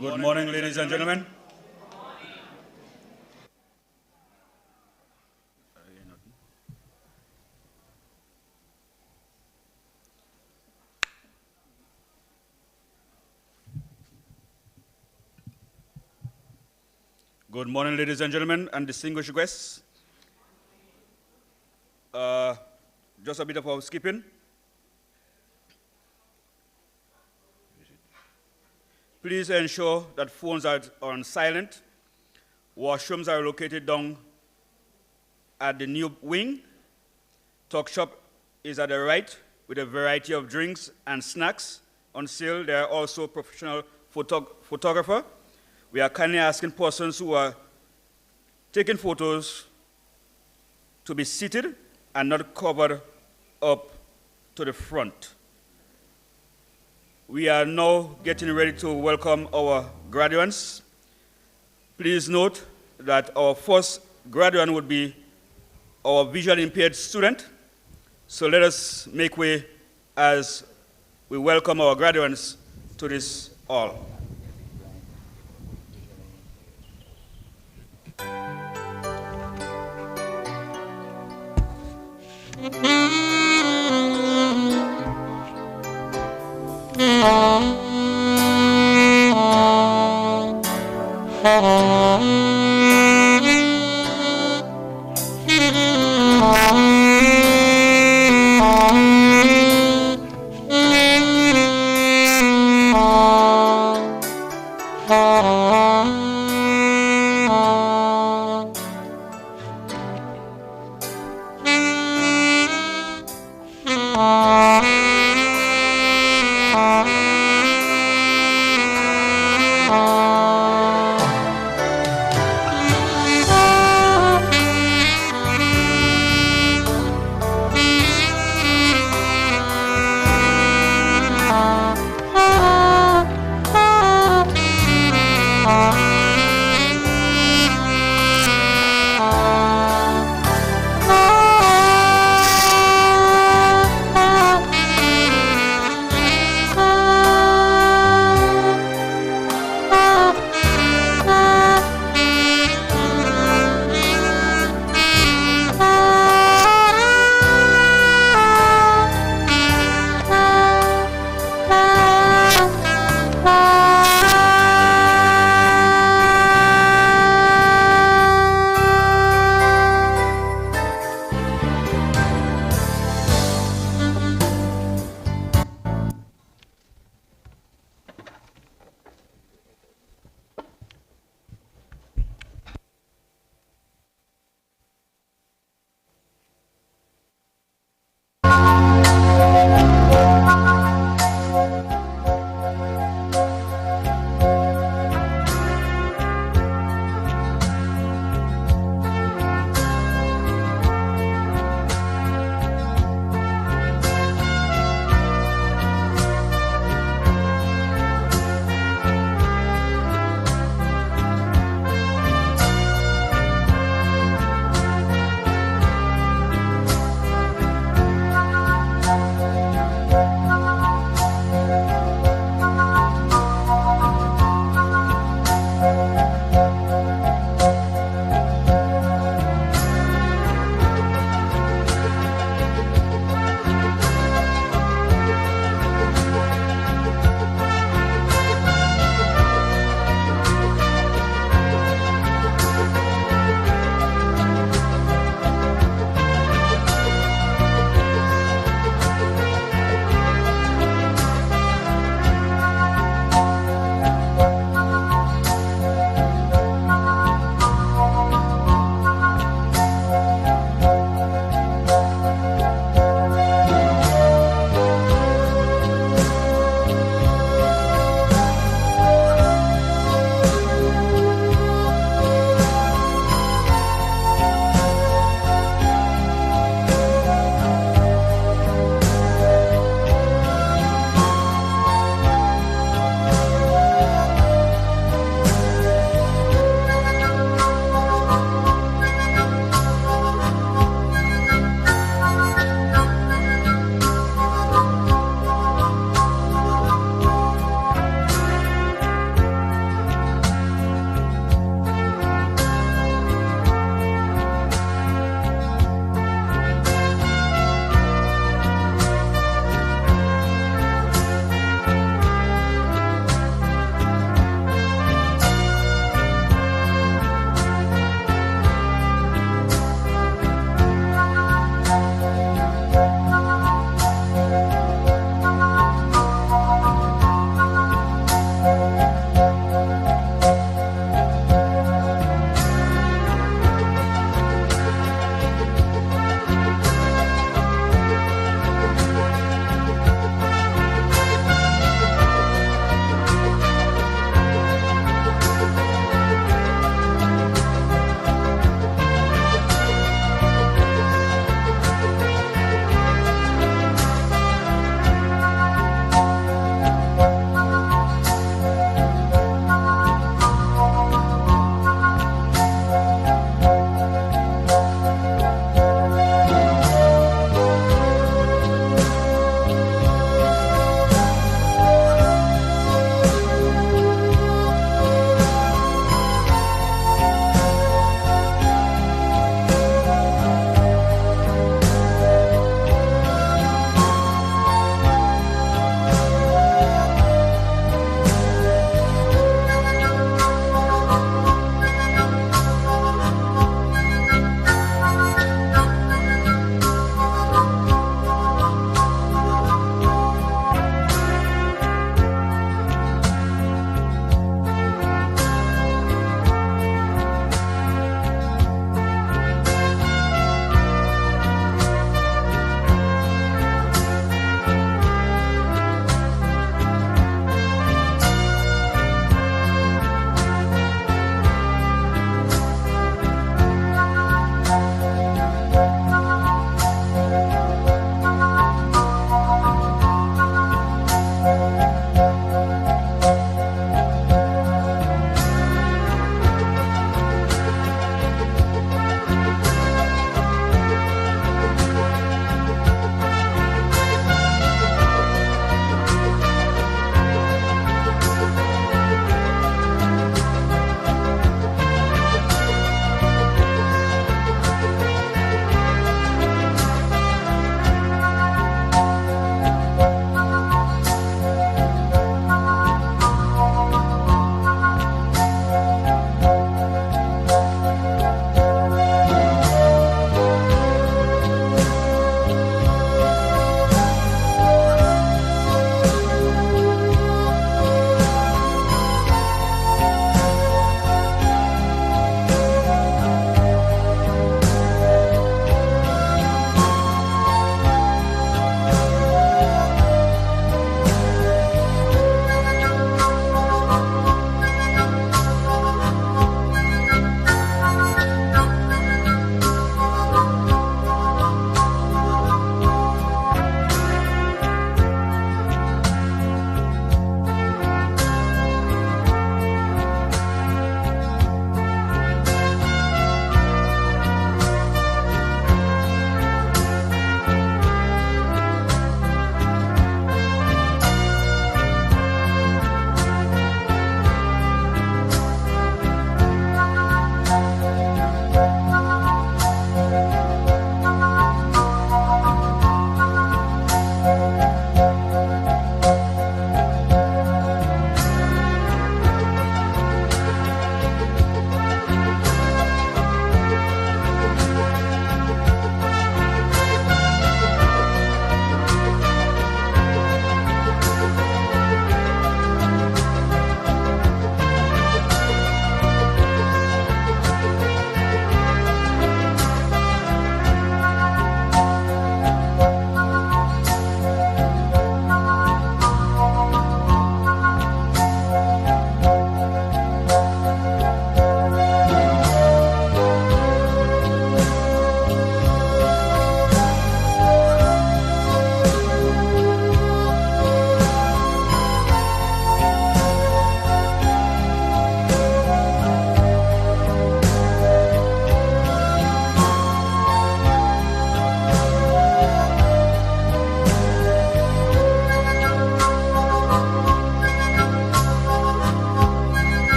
Good morning, ladies and gentlemen. Good morning, ladies and gentlemen, and distinguished guests. Just a bit of housekeeping. Please ensure that phones are on silent. Washrooms are located down at the new wing. Talk shop is at the right with a variety of drinks and snacks on sale. There are also professional photographer. We are kindly asking persons who are taking photos to be seated and not covered up to the front. We are now getting ready to welcome our graduates. Please note that our first graduate would be our visually impaired student. So let us make way as we welcome our graduates to this hall.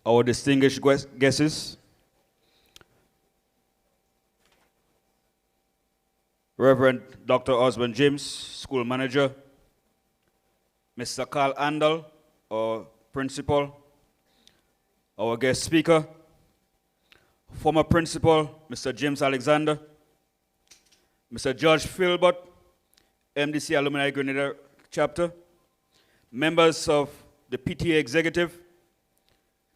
our distinguished guests, Reverend Dr. Osborne James, School Manager, Mr. Carl Andal, our Principal, our guest speaker, former Principal, Mr. James Alexander, Mr. George Philbert, MDC Alumni Grenada Chapter, members of the PTA Executive,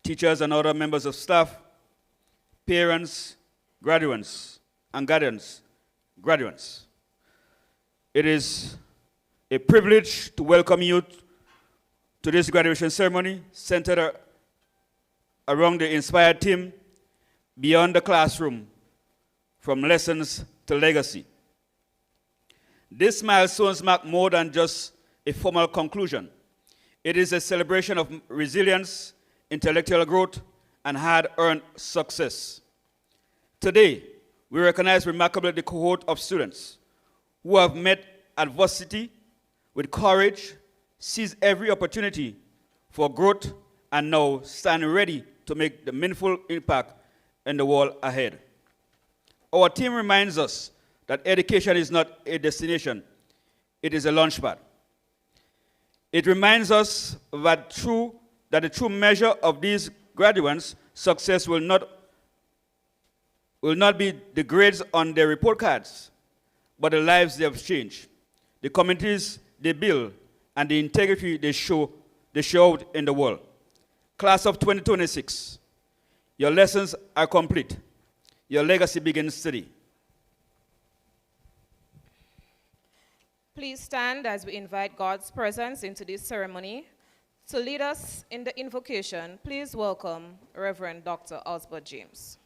teachers and other members of staff, parents, graduates, and guardians, graduates. It is a privilege to welcome you to this graduation ceremony centered around the inspired theme, Beyond the Classroom, From Lessons to Legacy. These milestones mark more than just a formal conclusion. It is a celebration of resilience, intellectual growth, and hard-earned success. Today, we recognize remarkably the cohort of students who have met adversity with courage, seized every opportunity for growth, and now stand ready to make the meaningful impact in the world ahead. Our team reminds us that education is not a destination, it is a launchpad. It reminds us that the true measure of these graduates' success will not be the grades on their report cards, but the lives they have changed, the communities they build, and the integrity they show out in the world. Class of 2026, your lessons are complete. Your legacy begins today. Please stand as we invite God's presence into this ceremony. To lead us in the invocation, please welcome Reverend Dr. Osborne James.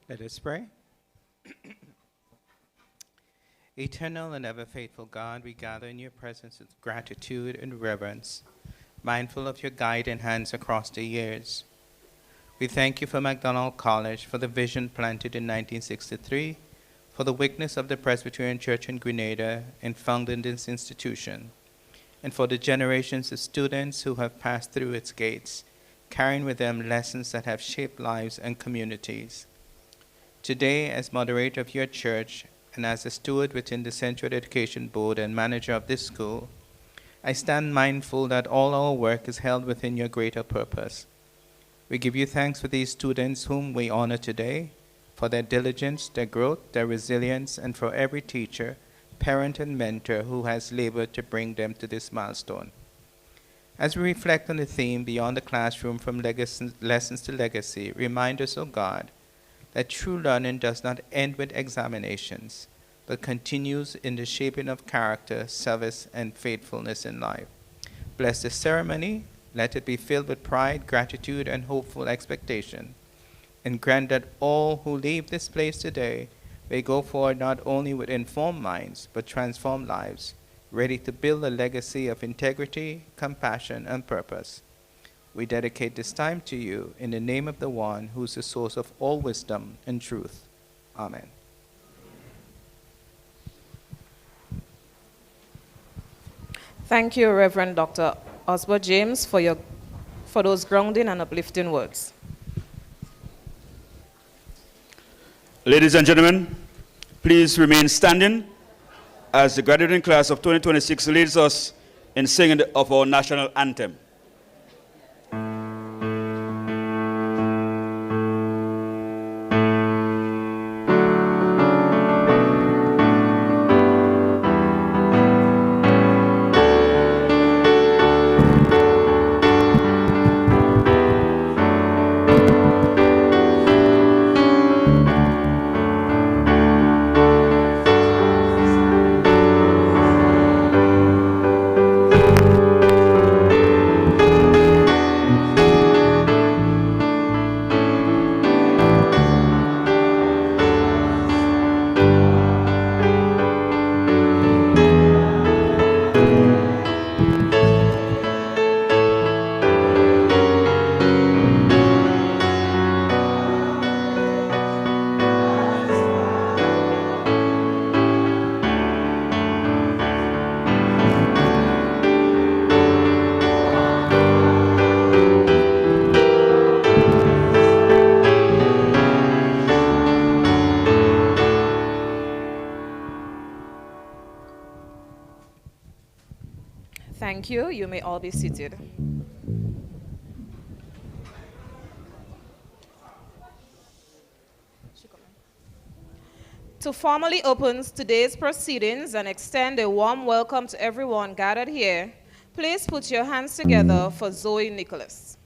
Let us pray. Eternal and ever faithful God, we gather in your presence with gratitude and reverence, mindful of your guiding hands across the years. We thank you for MacDonald College, for the vision planted in 1963, for the witness of the Presbyterian Church in Grenada in founding this institution, and for the generations of students who have passed through its gates, carrying with them lessons that have shaped lives and communities. Today, as moderator of your church and as a steward within the Central Education Board and manager of this school, I stand mindful that all our work is held within your greater purpose. We give you thanks for these students whom we honor today, for their diligence, their growth, their resilience, and for every teacher, parent, and mentor who has labored to bring them to this milestone. As we reflect on the theme, Beyond the Classroom, From Lessons to Legacy, remind us, O God, that true learning does not end with examinations, but continues in the shaping of character, service, and faithfulness in life. Bless the ceremony. Let it be filled with pride, gratitude, and hopeful expectation. And grant that all who leave this place today may go forward not only with informed minds, but transformed lives, ready to build a legacy of integrity, compassion, and purpose. We dedicate this time to you in the name of the one who is the source of all wisdom and truth. Amen. Thank you, Reverend Dr. Osborne James, for those grounding and uplifting words. Ladies and gentlemen, please remain standing as the graduating class of 2026 leads us in singing of our national anthem. Thank you. You may all be seated. To formally open today's proceedings and extend a warm welcome to everyone gathered here, please put your hands together for Zoe Nicholas.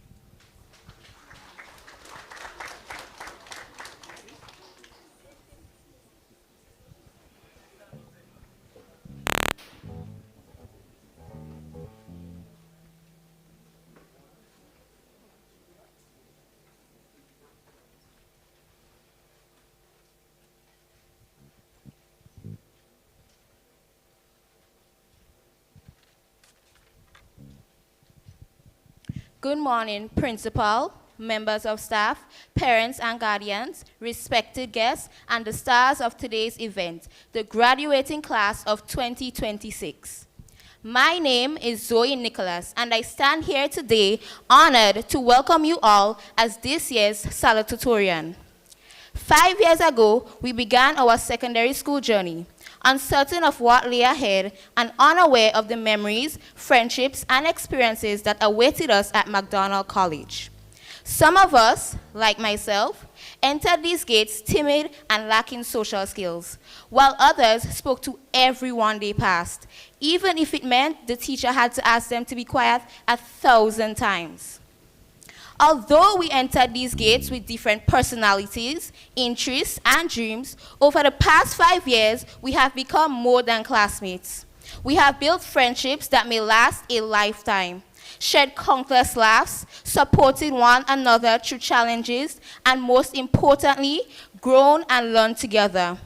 Good morning, principal, members of staff, parents and guardians, respected guests, and the stars of today's event, the graduating class of 2026. My name is Zoe Nicholas, and I stand here today honored to welcome you all as this year's salutatorian. 5 years ago, we began our secondary school journey, uncertain of what lay ahead and unaware of the memories, friendships, and experiences that awaited us at McDonald College. Some of us, like myself, entered these gates timid and lacking social skills, while others spoke to everyone they passed, even if it meant the teacher had to ask them to be quiet 1,000 times. Although we entered these gates with different personalities, interests, and dreams, over the past 5 years, we have become more than classmates. We have built friendships that may last a lifetime, shared countless laughs, supported one another through challenges, and most importantly, grown and learned together.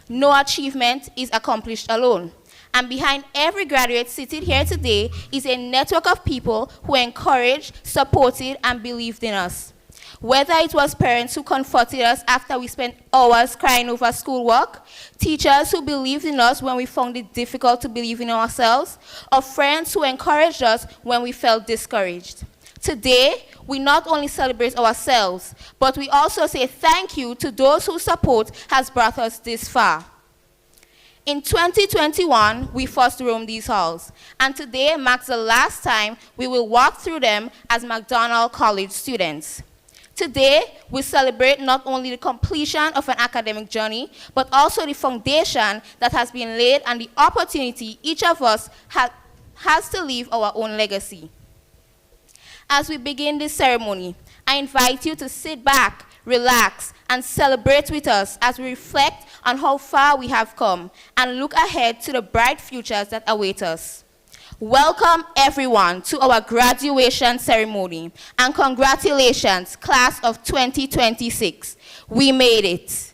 No achievement is accomplished alone. And behind every graduate seated here today is a network of people who encouraged, supported, and believed in us. Whether it was parents who comforted us after we spent hours crying over schoolwork, teachers who believed in us when we found it difficult to believe in ourselves, or friends who encouraged us when we felt discouraged. Today, we not only celebrate ourselves, but we also say thank you to those whose support has brought us this far. In 2021, we first roamed these halls, and today marks the last time we will walk through them as McDonald College students. Today, we celebrate not only the completion of an academic journey, but also the foundation that has been laid and the opportunity each of us has to leave our own legacy. As we begin this ceremony, I invite you to sit back, relax, and celebrate with us as we reflect on how far we have come and look ahead to the bright futures that await us. Welcome everyone to our graduation ceremony, and congratulations, class of 2026. We made it.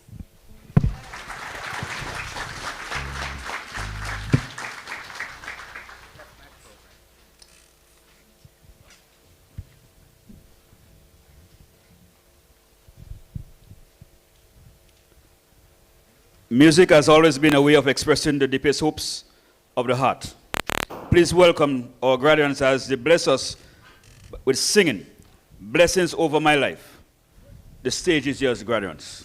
Music has always been a way of expressing the deepest hopes of the heart. Please welcome our graduates as they bless us with singing, Blessings Over My Life. The stage is yours, graduates.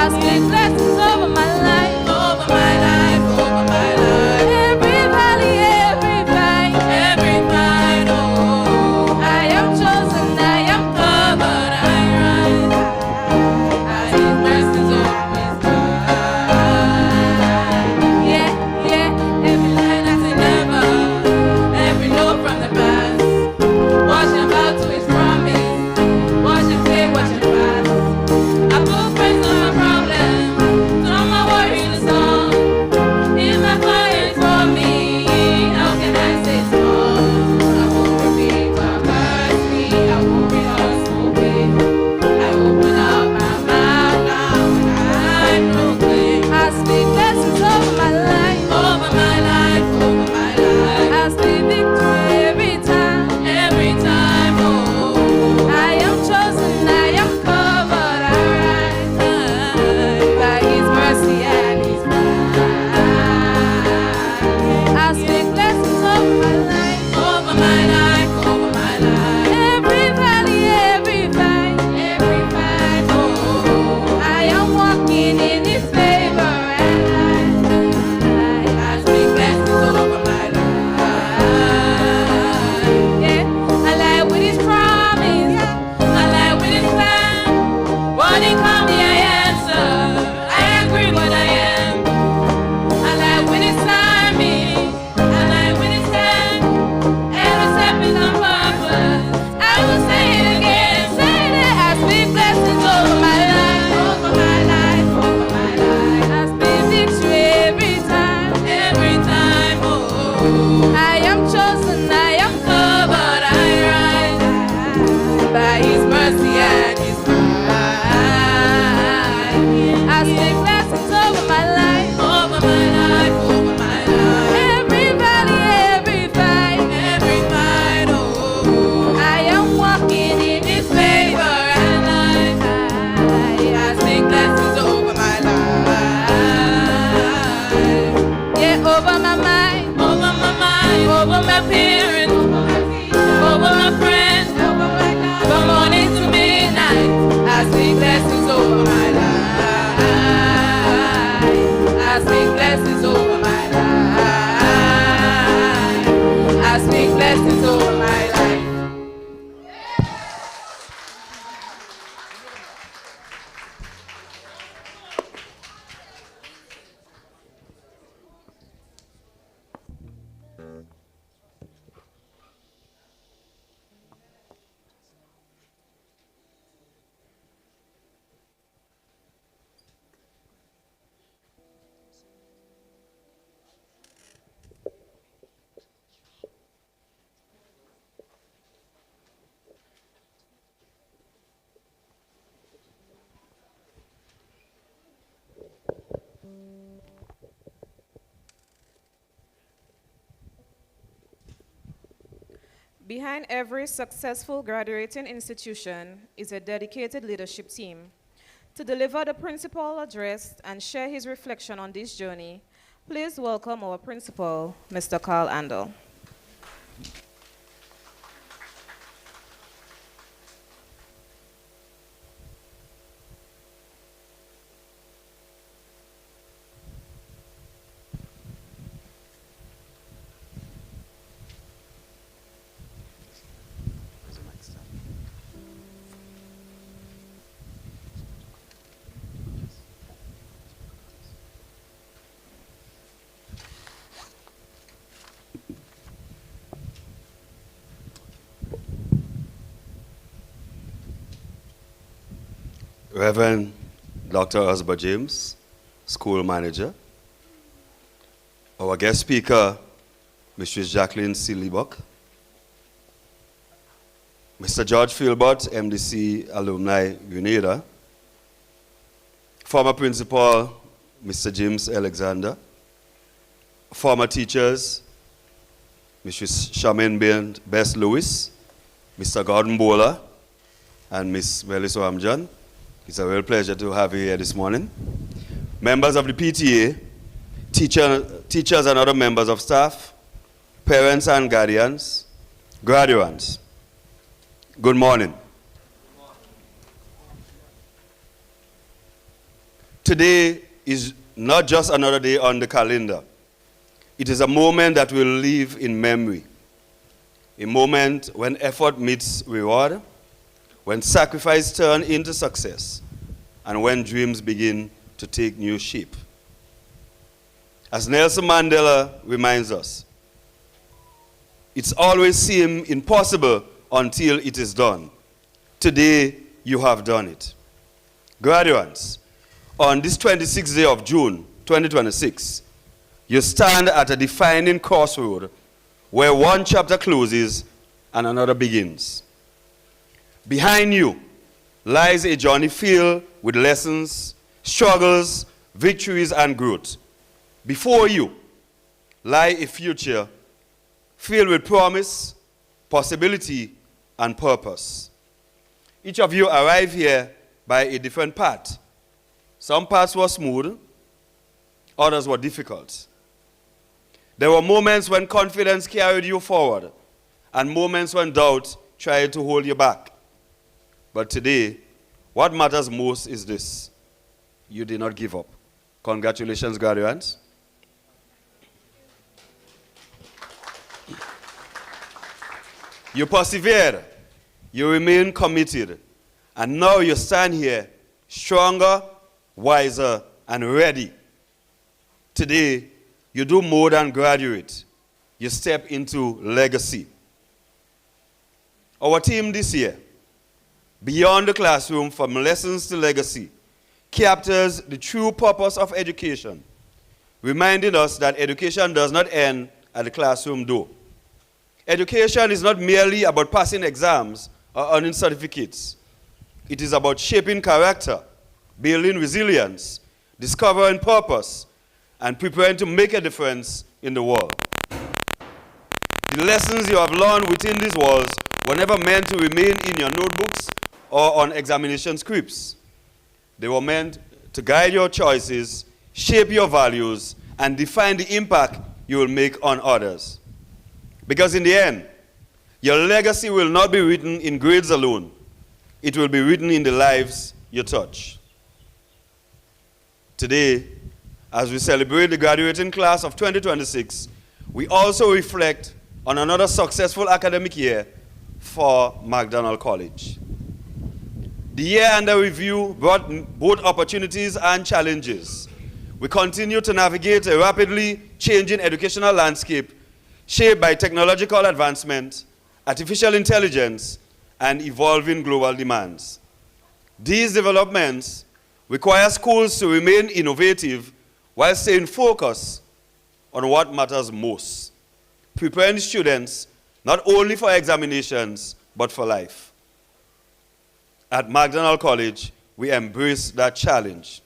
I speak blessings over my life, over my life, over my life. Every valley, every vine, every vine, oh. I am chosen, I am covered, I rise. His blessings over his life. Yeah, yeah, every line that's in never, every note from the past. Watch him out to his promise. Watch him say, watch him pass. I put praise on my problem, so I'm not worried the song. If my fire is for me, how can I say small? I won't repeat what hurts me. I won't rehearse away. I open up my mouth now and I proclaim. I speak blessings over my life, over my life, over my life. I speak victory every time, oh. I am chosen, I am covered, I rise by his mercy and his right. I speak blessings over my life, over my life, over my life. Every valley, every vine, oh. I am walking in his favor and light. I speak blessings over my life. Yeah, I lie with his promise, I lie with his plan. When he call me, I answer. I agree what I am. I lie with his timing, I lie with his hand. Every step is on purpose. I will say it again, say that I speak blessings over my life, over my life, over my life. I speak victory every time, oh. I am chosen, I am covered, I rise by his mercy and his right. I speak blessings over my life, over my life, over my life. Every valley, every vine, oh. I am walking in his favor and light. I speak blessings over my life. Yeah, over my mind, over my mind, over my parents, over my friends, from morning to midnight. I speak blessings over my life. I speak blessings over my life. I speak blessings over my life. Behind every successful graduating institution is a dedicated leadership team. To deliver the principal address and share his reflection on this journey, please welcome our principal, Mr. Carl Andel. Reverend Dr. Osborne James, school manager. Our guest speaker, Mrs. Jacqueline Silibok. Mr. George Philbott, MDC Alumni Grenada. Former principal, Mr. James Alexander. Former teachers, Mrs. Charmaine Bess Lewis, Mr. Gordon Bowler, and Miss Melissa Amjan. It's a real pleasure to have you here this morning. Members of the PTA, teachers and other members of staff, parents and guardians, graduates, good morning. Today is not just another day on the calendar. It is a moment that will live in memory. A moment when effort meets reward, when sacrifice turns into success, and when dreams begin to take new shape. As Nelson Mandela reminds us, it's always seemed impossible until it is done. Today, you have done it. Graduates, on this 26th day of June, 2026, you stand at a defining crossroad where one chapter closes and another begins. Behind you lies a journey filled with lessons, struggles, victories, and growth. Before you lie a future filled with promise, possibility, and purpose. Each of you arrived here by a different path. Some paths were smooth, others were difficult. There were moments when confidence carried you forward, and moments when doubt tried to hold you back. But today, what matters most is this: you did not give up. Congratulations, graduates. You persevered, you remain committed, and now you stand here stronger, wiser, and ready. Today, you do more than graduate. You step into legacy. Our team this year, Beyond the Classroom, From Lessons to Legacy, captures the true purpose of education, reminding us that education does not end at the classroom door. Education is not merely about passing exams or earning certificates. It is about shaping character, building resilience, discovering purpose, and preparing to make a difference in the world. The lessons you have learned within these walls were never meant to remain in your notebooks or on examination scripts. They were meant to guide your choices, shape your values, and define the impact you will make on others. Because in the end, your legacy will not be written in grades alone. It will be written in the lives you touch. Today, as we celebrate the graduating class of 2026, we also reflect on another successful academic year for McDonald College. The year under review brought both opportunities and challenges. We continue to navigate a rapidly changing educational landscape shaped by technological advancement, artificial intelligence, and evolving global demands. These developments require schools to remain innovative while staying focused on what matters most, preparing students not only for examinations, but for life. At McDonald College, we embrace that challenge.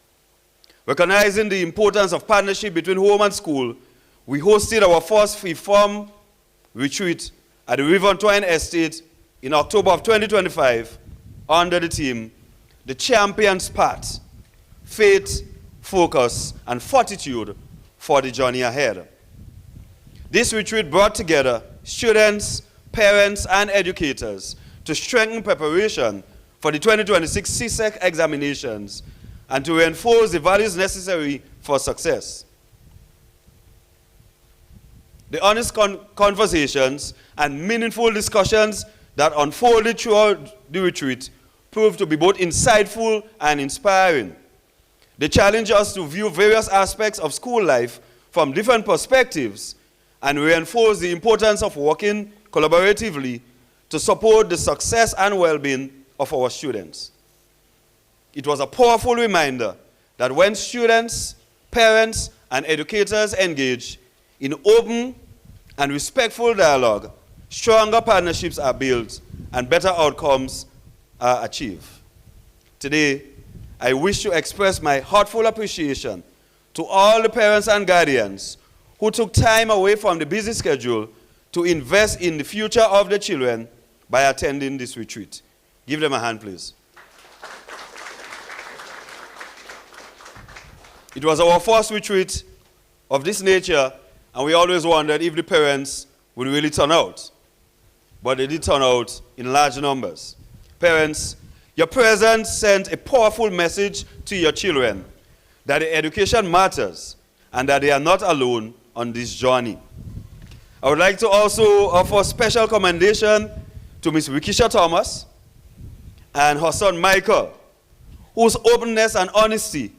Recognizing the importance of partnership between home and school, we hosted our first free-form retreat at the River Twine Estate in October of 2025 under the theme, The Champion's Path, Faith, Focus, and Fortitude for the Journey Ahead. This retreat brought together students, parents, and educators to strengthen preparation for the 2026 CSEC examinations and to reinforce the values necessary for success. The honest conversations and meaningful discussions that unfolded throughout the retreat proved to be both insightful and inspiring. They challenge us to view various aspects of school life from different perspectives and reinforce the importance of working collaboratively to support the success and well-being of our students. It was a powerful reminder that when students, parents, and educators engage in open and respectful dialogue, stronger partnerships are built and better outcomes are achieved. Today, I wish to express my heartfelt appreciation to all the parents and guardians who took time away from the busy schedule to invest in the future of their children by attending this retreat. Give them a hand, please. It was our first retreat of this nature, and we always wondered if the parents would really turn out. But they did turn out in large numbers. Parents, your presence sent a powerful message to your children that the education matters and that they are not alone on this journey. I would like to also offer special commendation to Ms. Wikisha Thomas and her son Michael, whose openness and honesty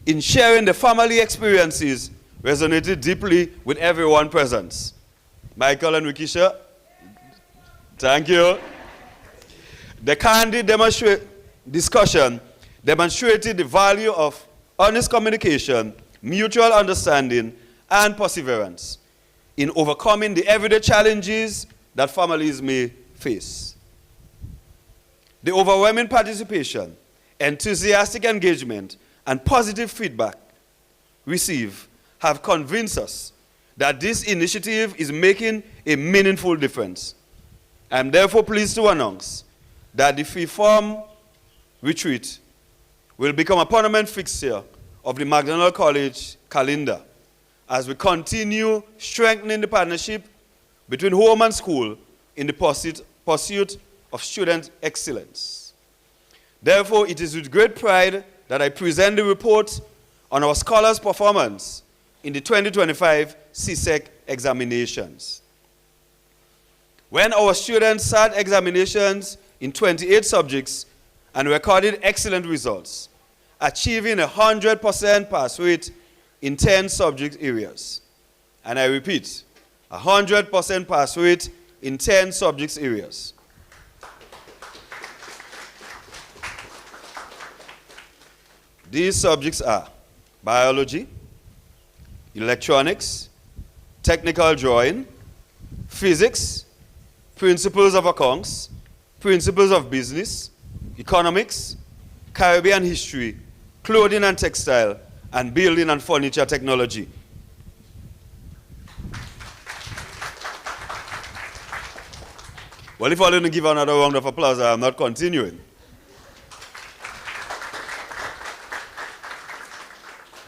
in sharing the family experiences resonated deeply with everyone present. Michael and Wikisha, thank you. The candid discussion demonstrated the value of honest communication, mutual understanding, and perseverance in overcoming the everyday challenges that families may face. The overwhelming participation, enthusiastic engagement, and positive feedback received have convinced us that this initiative is making a meaningful difference. I am therefore pleased to announce that the Freeform retreat will become a permanent fixture of the McDonald College calendar as we continue strengthening the partnership between home and school in the pursuit of student excellence. Therefore, it is with great pride that I present the report on our scholars' performance in the 2025 CSEC examinations. When our students sat examinations in 28 subjects and recorded excellent results, achieving a 100% pass rate in 10 subject areas. And I repeat, 100% pass rate in 10 subject areas. These subjects are biology, electronics, technical drawing, physics, principles of accounts, principles of business, economics, Caribbean history, clothing and textile, and building and furniture technology. Well, if I didn't give another round of applause, I'm not continuing.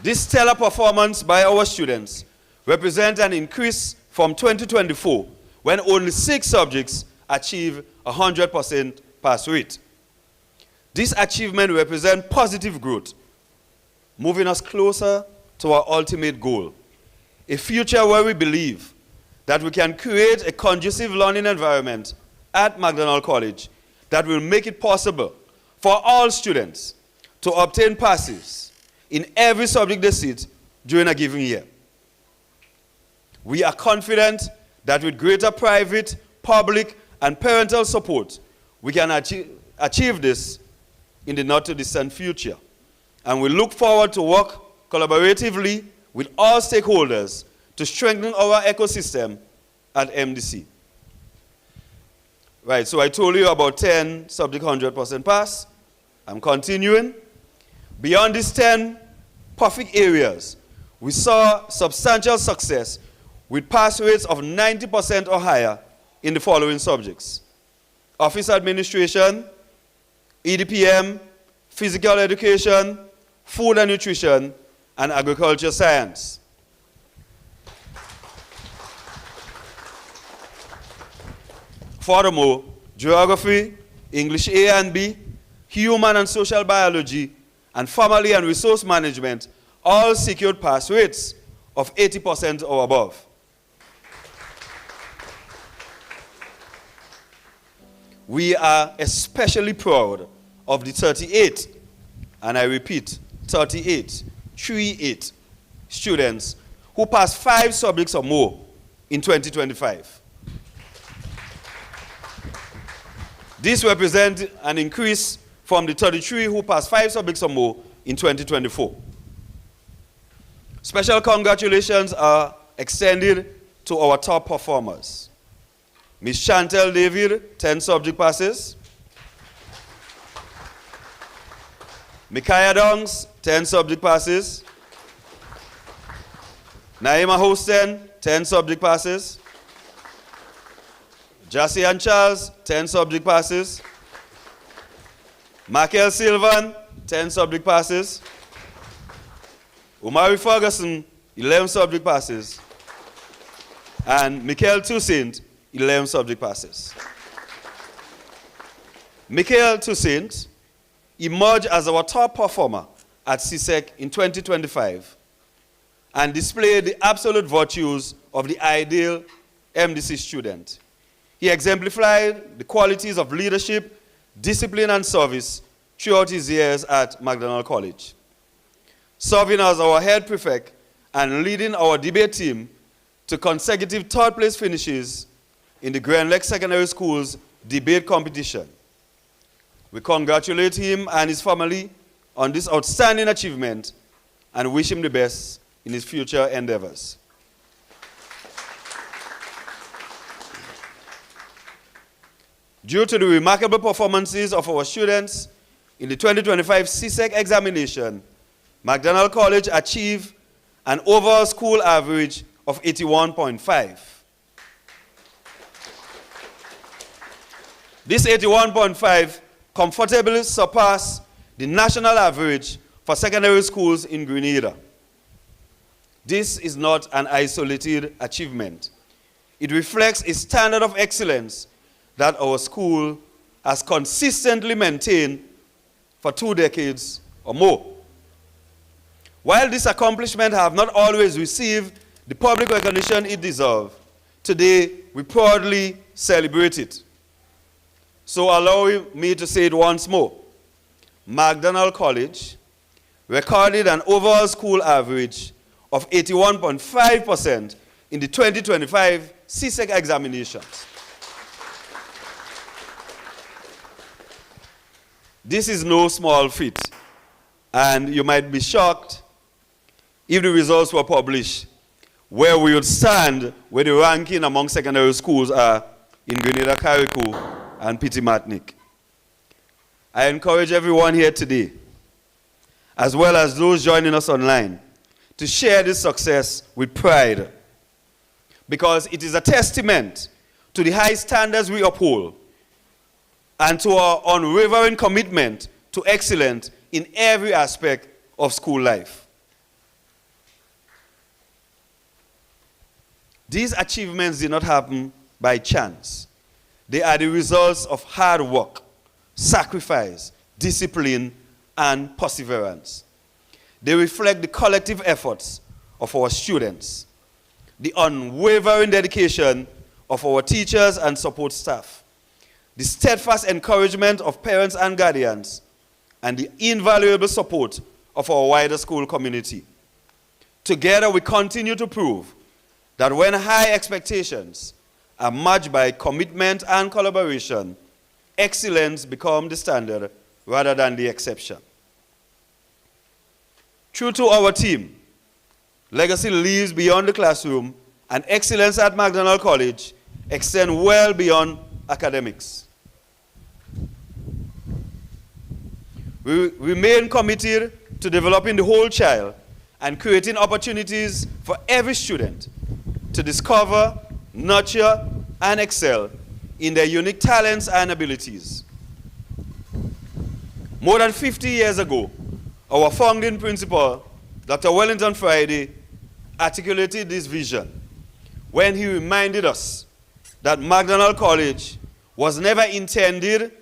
This stellar performance by our students represents an increase from 2024, when only 6 subjects achieved 100% pass rate. This achievement represents positive growth, moving us closer to our ultimate goal, a future where we believe that we can create a conducive learning environment at McDonald College that will make it possible for all students to obtain passes in every subject they sit during a given year. We are confident that with greater private, public, and parental support, we can achieve this in the not-too-distant future. And we look forward to work collaboratively with all stakeholders to strengthen our ecosystem at MDC. Right, so I told you about 10 subject 100% pass. I'm continuing. Beyond these 10 perfect areas, we saw substantial success with pass rates of 90% or higher in the following subjects: office administration, EDPM, physical education, food and nutrition, and agriculture science. Furthermore, geography, English A and B, human and social biology, and family and resource management all secured pass rates of 80% or above. We are especially proud of the 38, and I repeat, 38 students who passed 5 subjects or more in 2025. This represents an increase from the 33 who passed 5 subjects or more in 2024. Special congratulations are extended to our top performers. Ms. Chantel David, 10 subject passes. Micaiah Dongs, 10 subject passes. Naima Hosten, 10 subject passes. Jassy and Charles, 10 subject passes. Michael Sylvan, 10 subject passes. Umari Ferguson, 11 subject passes. And Michael Toussaint, 11 subject passes. Michael Toussaint emerged as our top performer at CSEC in 2025 and displayed the absolute virtues of the ideal MDC student. He exemplified the qualities of leadership, discipline, and service throughout his years at McDonald College, serving as our head prefect and leading our debate team to consecutive third-place finishes in the Grenada Secondary School's debate competition. We congratulate him and his family on this outstanding achievement and wish him the best in his future endeavors. Due to the remarkable performances of our students in the 2025 CSEC examination, McDonald College achieved an overall school average of 81.5. This 81.5 comfortably surpassed the national average for secondary schools in Grenada. This is not an isolated achievement. It reflects a standard of excellence that our school has consistently maintained for 2 decades or more. While this accomplishment have not always received the public recognition it deserves, today we proudly celebrate it. So allow me to say it once more. McDonald College recorded an overall school average of 81.5% in the 2025 CSEC examinations. This is no small feat, and you might be shocked if the results were published, where we would stand where the ranking among secondary schools are in Grenada, Carriacou, and Petit-Martinique. I encourage everyone here today, as well as those joining us online, to share this success with pride, because it is a testament to the high standards we uphold and to our unwavering commitment to excellence in every aspect of school life. These achievements did not happen by chance. They are the results of hard work, sacrifice, discipline, and perseverance. They reflect the collective efforts of our students, the unwavering dedication of our teachers and support staff, the steadfast encouragement of parents and guardians, and the invaluable support of our wider school community. Together, we continue to prove that when high expectations are matched by commitment and collaboration, excellence becomes the standard rather than the exception. True to our team, legacy lives beyond the classroom, and excellence at McDonald College extends well beyond academics. We remain committed to developing the whole child and creating opportunities for every student to discover, nurture, and excel in their unique talents and abilities. More than 50 years ago, our founding principal, Dr. Wellington Friday, articulated this vision when he reminded us that McDonald College was never intended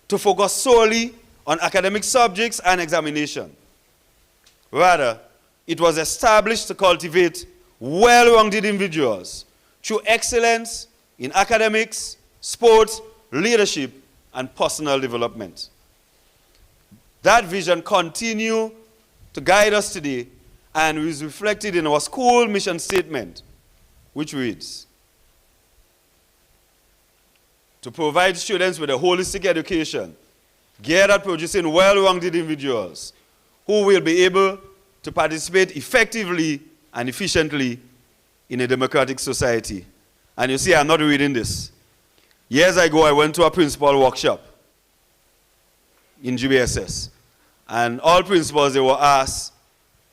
to focus solely on academic subjects and examination. Rather, it was established to cultivate well-rounded individuals through excellence in academics, sports, leadership, and personal development. That vision continues to guide us today and is reflected in our school mission statement, which reads, to provide students with a holistic education geared at producing well-rounded individuals who will be able to participate effectively and efficiently in a democratic society. And you see, I'm not reading this. Years ago, I went to a principal workshop in GBSS. And all principals, they were asked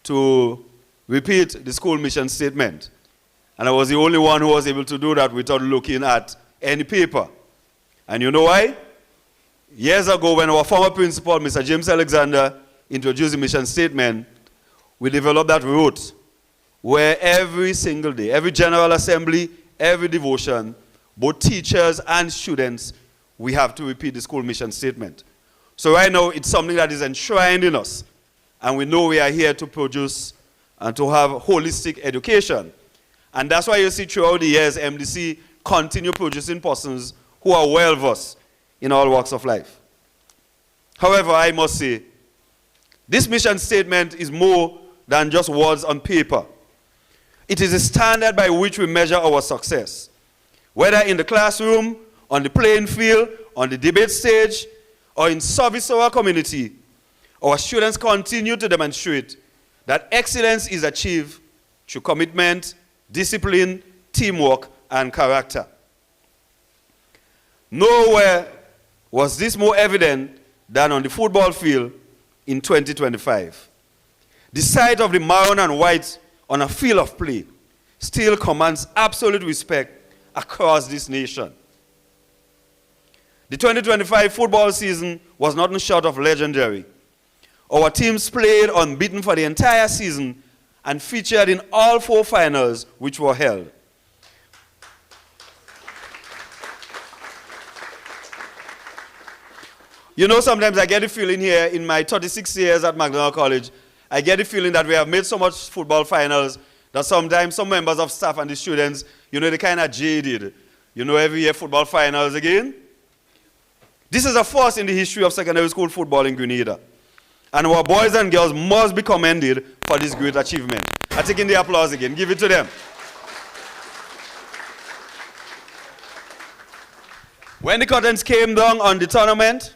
to repeat the school mission statement. And I was the only one who was able to do that without looking at any paper. And you know why? Years ago, when our former principal, Mr. James Alexander, introduced the mission statement, we developed that route where every single day, every General Assembly, every devotion, both teachers and students, we have to repeat the school mission statement. So right now, it's something that is enshrined in us. And we know we are here to produce and to have holistic education. And that's why you see throughout the years, MDC continue producing persons who are well-versed in all walks of life. However, I must say, this mission statement is more than just words on paper. It is a standard by which we measure our success. Whether in the classroom, on the playing field, on the debate stage, or in service to our community, our students continue to demonstrate that excellence is achieved through commitment, discipline, teamwork, and character. Nowhere was this more evident than on the football field in 2025. The sight of the maroon and white on a field of play still commands absolute respect across this nation. The 2025 football season was nothing short of legendary. Our teams played unbeaten for the entire season and featured in all 4 finals which were held. You know, sometimes I get a feeling here in my 36 years at McDonald College, I get a feeling that we have made so much football finals that sometimes some members of staff and the students, you know, they kind of jaded. You know, every year football finals again. This is a first in the history of secondary school football in Grenada. And our boys and girls must be commended for this great achievement. I take in the applause again. Give it to them. When the curtains came down on the tournament,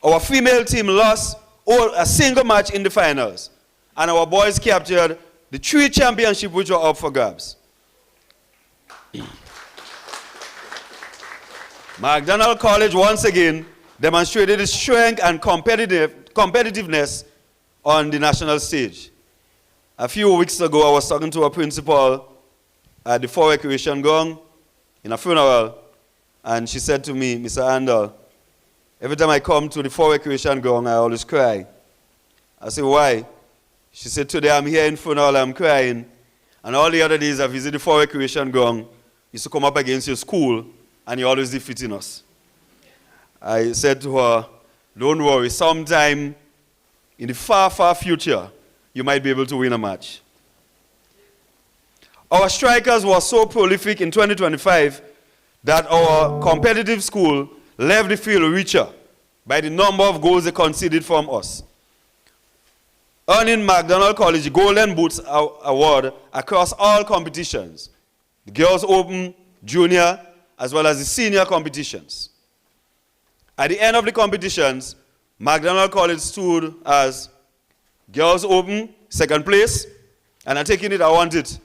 our female team lost a single match in the finals. And our boys captured the 3 championships which were up for grabs. McDonald College once again demonstrated its strength and competitiveness on the national stage. A few weeks ago, I was talking to a principal at the 4 Recreation Ground in a funeral, and she said to me, Mr. Andal, every time I come to the 4 Recreation Ground, I always cry. I said, why? She said, today I'm here in funeral, I'm crying, and all the other days I visit the 4 Recreation Ground, used to come up against your school, and you're always defeating us. I said to her, don't worry, sometime in the far, far future, you might be able to win a match. Our strikers were so prolific in 2025 that our competitive school left the field richer by the number of goals they conceded from us, earning McDonald College Golden Boots Award across all competitions, the Girls Open, Junior, as well as the senior competitions. At the end of the competitions, McDonald College stood as Girls Open, 2nd place, and I'm taking it, I want it.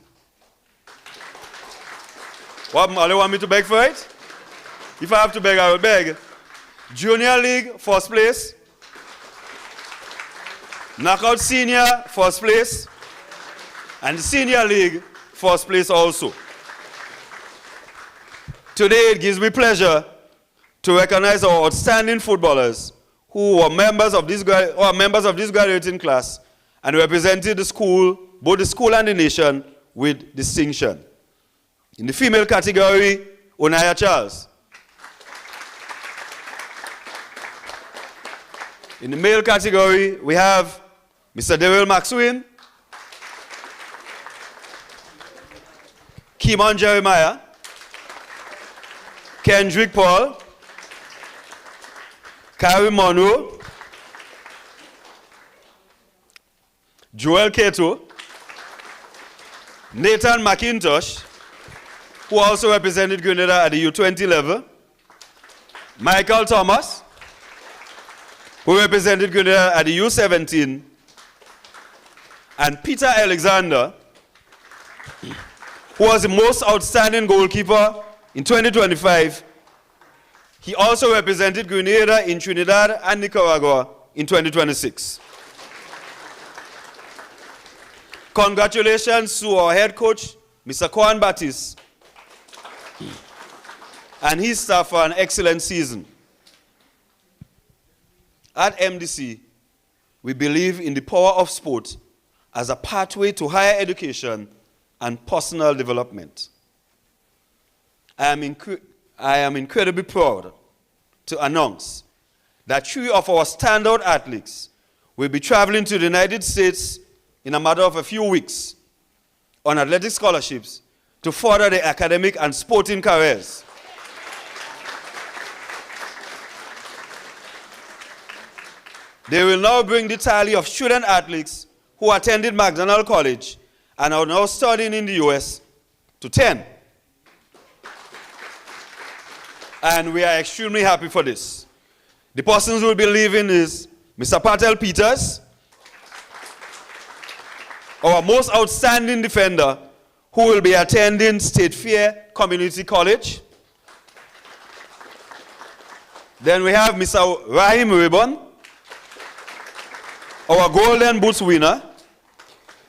What, all you want me to beg for it? If I have to beg, I will beg. Junior League, 1st place. Knockout Senior, 1st place. And the Senior League, 1st place also. Today, it gives me pleasure to recognize our outstanding footballers who were members of this graduating class and represented the school, both the school and the nation, with distinction. In the female category, Onaya Charles. In the male category, we have Mr. Daryl Maxwin, Kimon Jeremiah, Kendrick Paul, Carrie Monroe, Joel Cato, Nathan McIntosh, who also represented Grenada at the U20 level, Michael Thomas, who represented Grenada at the U17, and Peter Alexander, who was the most outstanding goalkeeper in 2025. He also represented Grenada in Trinidad and Nicaragua in 2026. Congratulations to our head coach, Mr. Kwan Baptiste, and his staff for an excellent season. At MDC, we believe in the power of sport as a pathway to higher education and personal development. I am incredibly proud to announce that 3 of our standout athletes will be traveling to the United States in a matter of a few weeks on athletic scholarships to further their academic and sporting careers. They will now bring the tally of student athletes who attended McDonald College and are now studying in the US to 10. And we are extremely happy for this. The persons who will be leaving is Mr. Patel Peters, our most outstanding defender, who will be attending State Fair Community College. Then we have Mr. Rahim Ribbon, our Golden Boots winner,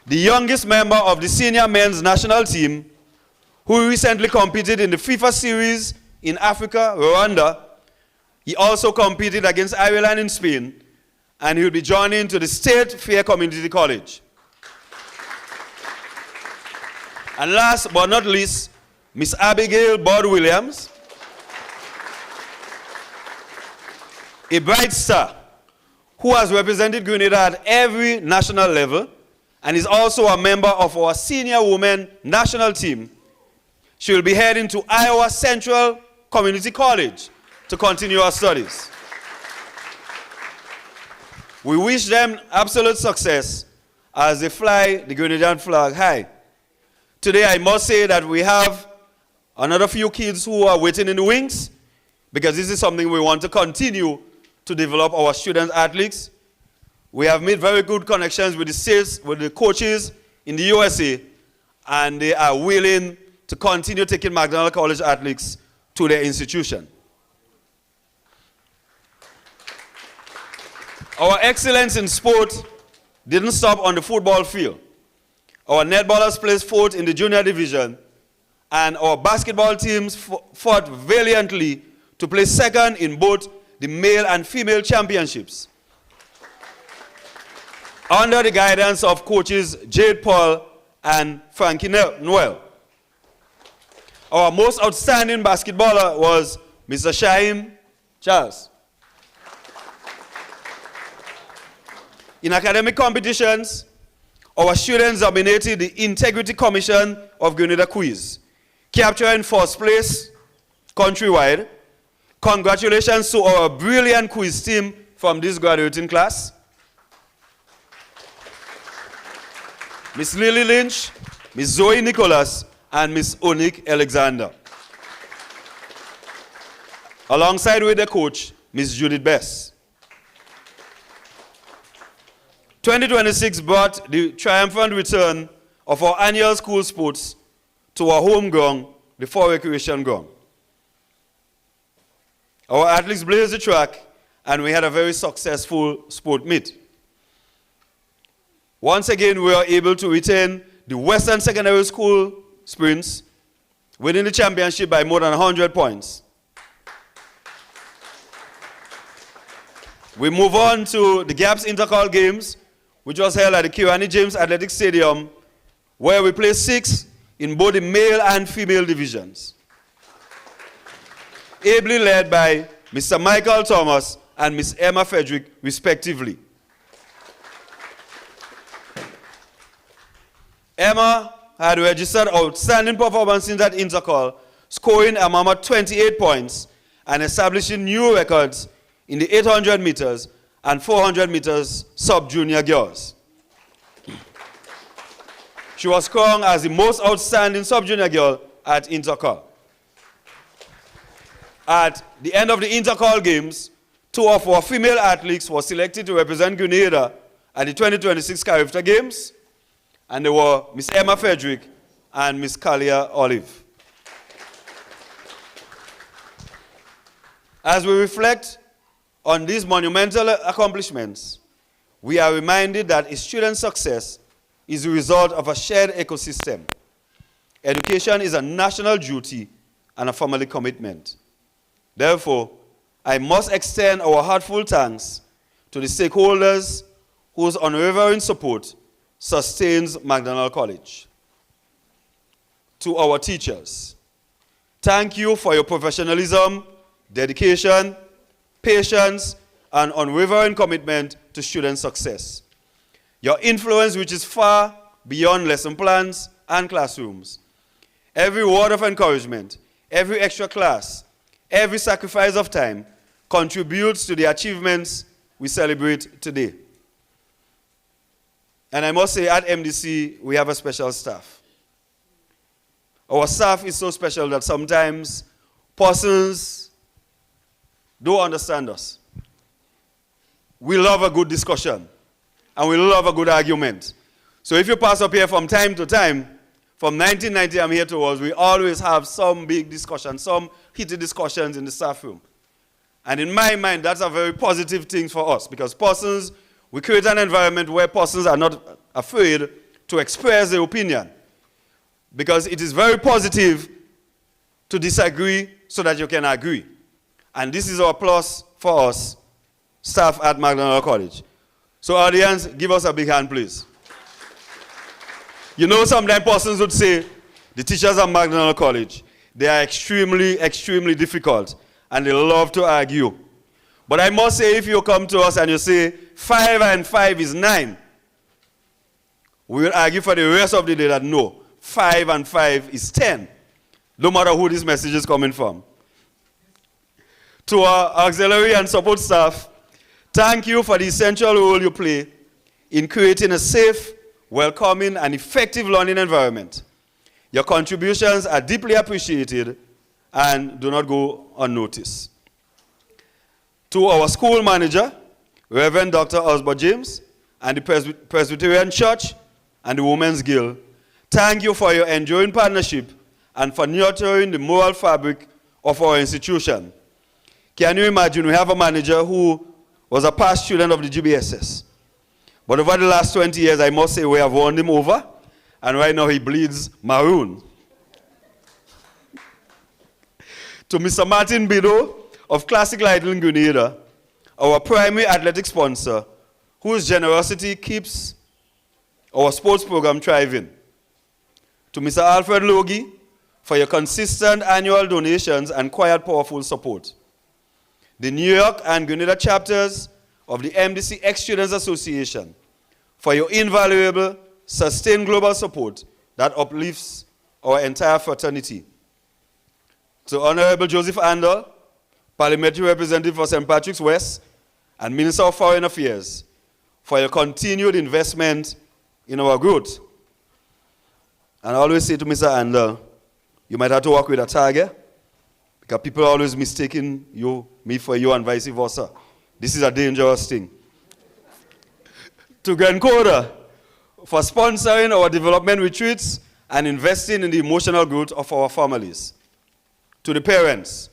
the youngest member of the senior men's national team, who recently competed in the FIFA series in Africa, Rwanda. He also competed against Ireland in Spain, and he will be joining to the State Fair Community College. And last but not least, Miss Abigail Bud Williams, a bright star who has represented Grenada at every national level and is also a member of our senior women national team. She will be heading to Iowa Central Community College to continue her studies. We wish them absolute success as they fly the Grenadian flag high. Today I must say that we have another few kids who are waiting in the wings, because this is something we want to continue to develop our student athletes. We have made very good connections with the states, with the coaches in the USA, and they are willing to continue taking McDonald College athletes to their institution. Our excellence in sport didn't stop on the football field. Our netballers placed fourth in the junior division, and our basketball teams fought valiantly to place second in both the male and female championships. Under the guidance of coaches Jade Paul and Frankie Noel. Our most outstanding basketballer was Mr. Shaim Charles. In academic competitions, our students dominated the Integrity Commission of Grenada quiz, capturing first place countrywide. Congratulations to our brilliant quiz team from this graduating class. Miss Lily Lynch, Miss Zoe Nicholas, and Miss Onik Alexander. Alongside with the coach, Miss Judith Bess. 2026 brought the triumphant return of our annual school sports to our home ground, the Fort Recreation Ground. Our athletes blazed the track, and we had a very successful sport meet. Once again, we were able to retain the Western Secondary School sprints, winning the championship by more than 100 points. We move on to the GAPS Intercall Games, which was held at the Kirani James Athletic Stadium, where we placed 6th in both the male and female divisions. Ably led by Mr. Michael Thomas and Miss Emma Frederick, respectively. Emma had registered outstanding performances at Intercall, scoring a mammoth 28 points and establishing new records in the 800 meters and 400 meters sub-junior girls. She was crowned as the most outstanding sub-junior girl at Intercall. At the end of the Intercall Games, 2 of our female athletes were selected to represent Grenada at the 2026 Carifta Games, and they were Miss Emma Frederick and Miss Kalia Olive. As we reflect on these monumental accomplishments, we are reminded that a student's success is the result of a shared ecosystem. Education is a national duty and a family commitment. Therefore, I must extend our heartfelt thanks to the stakeholders whose unwavering support sustains McDonald College. To our teachers, thank you for your professionalism, dedication, patience, and unwavering commitment to student success. Your influence reaches far beyond lesson plans and classrooms. Every word of encouragement, every extra class, every sacrifice of time contributes to the achievements we celebrate today. And I must say, at MDC, we have a special staff. Our staff is so special that sometimes persons don't understand us. We love a good discussion, and we love a good argument. So if you pass up here from time to time, from 1990 I'm here towards, we always have some big discussion, some heated discussions in the staff room. And in my mind, that's a very positive thing for us, because persons, we create an environment where persons are not afraid to express their opinion. Because it is very positive to disagree so that you can agree. And this is our plus for us, staff at McDonald College. So audience, give us a big hand, please. You know, sometimes persons would say, the teachers at McDonald College, they are extremely, extremely difficult, and they love to argue. But I must say, if you come to us and you say, 5 and 5 is 9, we will argue for the rest of the day that no, 5 and 5 is 10, no matter who this message is coming from. To our auxiliary and support staff, thank you for the essential role you play in creating a safe, welcoming, and effective learning environment. Your contributions are deeply appreciated and do not go unnoticed. To our school manager, Reverend Dr. Osborne James, and the Presbyterian Church and the Women's Guild, thank you for your enduring partnership and for nurturing the moral fabric of our institution. Can you imagine, we have a manager who was a past student of the GBSS. But over the last 20 years, I must say we have won him over, and right now he bleeds maroon. To Mr. Martin Bido of Classic Lighting in Grenada, our primary athletic sponsor, whose generosity keeps our sports program thriving. To Mr. Alfred Logie for your consistent annual donations and quiet, powerful support. The New York and Grenada chapters of the MDC Ex-Students Association for your invaluable, sustained global support that uplifts our entire fraternity. To Honorable Joseph Andel, Parliamentary Representative for St. Patrick's West and Minister of Foreign Affairs, for your continued investment in our growth. And I always say to Mr. Andel, you might have to work with a target, because people are always mistaking me for you and vice versa. This is a dangerous thing. To Grenada for sponsoring our development retreats and investing in the emotional growth of our families. To the parents,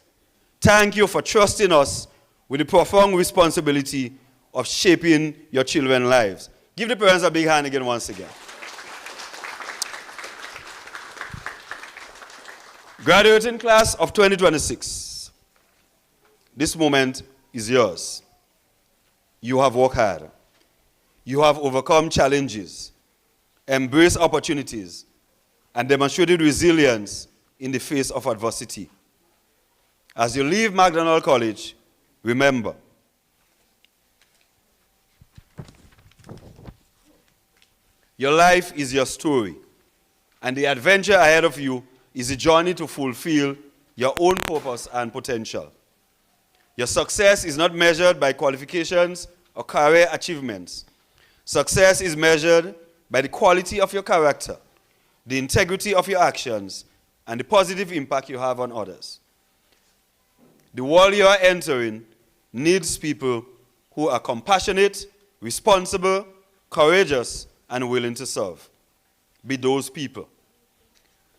thank you for trusting us with the profound responsibility of shaping your children's lives. Give the parents a big hand again once again. Graduating class of 2026. This moment is yours. You have worked hard. You have overcome challenges, embraced opportunities, and demonstrated resilience in the face of adversity. As you leave McDonald College, remember, your life is your story, and the adventure ahead of you is a journey to fulfill your own purpose and potential. Your success is not measured by qualifications or career achievements. Success is measured by the quality of your character, the integrity of your actions, and the positive impact you have on others. The world you are entering needs people who are compassionate, responsible, courageous, and willing to serve. Be those people.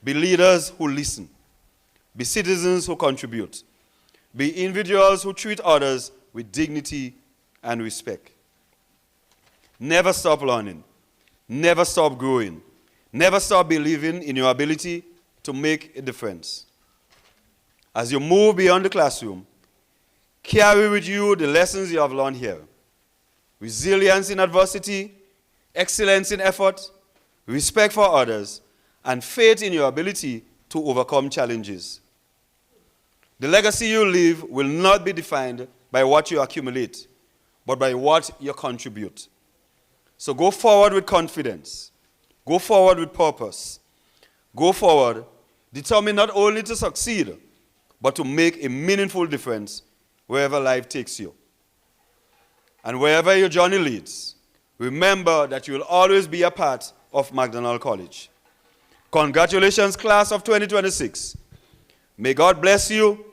Be leaders who listen. Be citizens who contribute. Be individuals who treat others with dignity and respect. Never stop learning. Never stop growing. Never stop believing in your ability to make a difference. As you move beyond the classroom, carry with you the lessons you have learned here. Resilience in adversity, excellence in effort, respect for others, and faith in your ability to overcome challenges. The legacy you leave will not be defined by what you accumulate, but by what you contribute. So go forward with confidence. Go forward with purpose. Go forward, determined not only to succeed, but to make a meaningful difference wherever life takes you. And wherever your journey leads, remember that you will always be a part of McDonald College. Congratulations, class of 2026. May God bless you,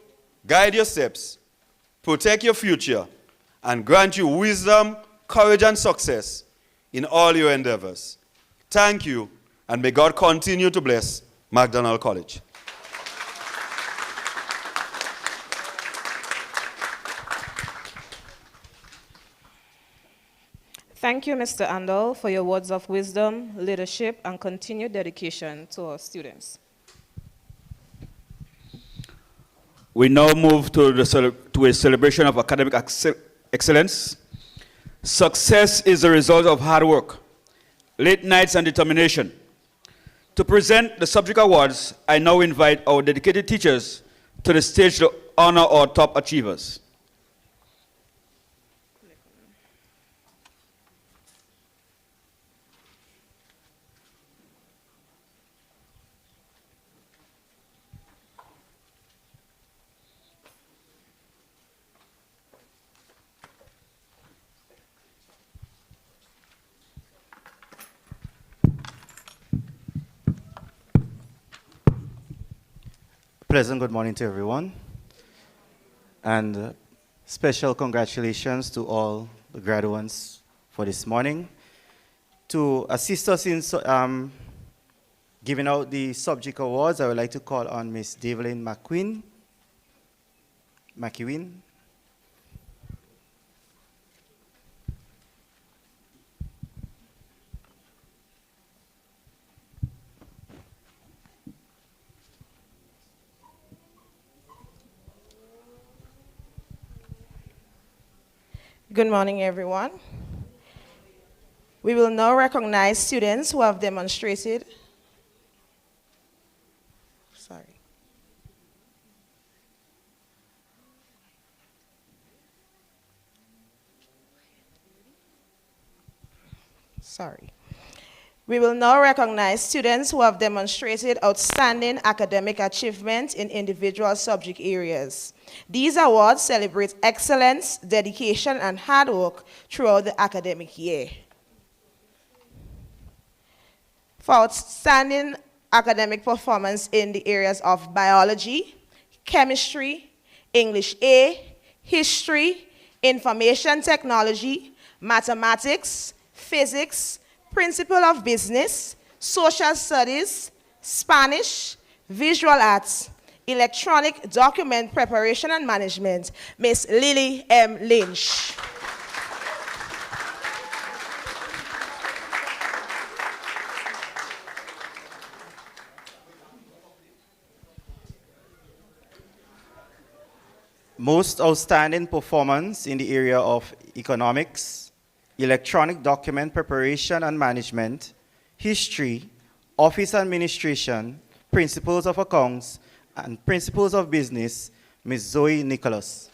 guide your steps, protect your future, and grant you wisdom, courage, and success in all your endeavors. Thank you, and may God continue to bless McDonald College. Thank you, Mr. Andal, for your words of wisdom, leadership, and continued dedication to our students. We now move to a celebration of academic excellence. Success is the result of hard work, late nights, and determination. To present the subject awards, I now invite our dedicated teachers to the stage to honor our top achievers. Pleasant good morning to everyone, and special congratulations to all the graduates for this morning. To assist us in giving out the subject awards, I would like to call on Miss Devlin McQueen. Good morning, everyone. We will now recognize students who have demonstrated. We will now recognize students who have demonstrated outstanding academic achievement in individual subject areas. These awards celebrate excellence, dedication, and hard work throughout the academic year. For outstanding academic performance in the areas of biology, chemistry, English A, history, information technology, mathematics, physics, principle of business, social studies, Spanish, visual arts, electronic document preparation and management, Miss Lily M. Lynch. Most outstanding performance in the area of economics, electronic document preparation and management, history, office administration, principles of accounts, and principles of business, Ms. Zoe Nicholas.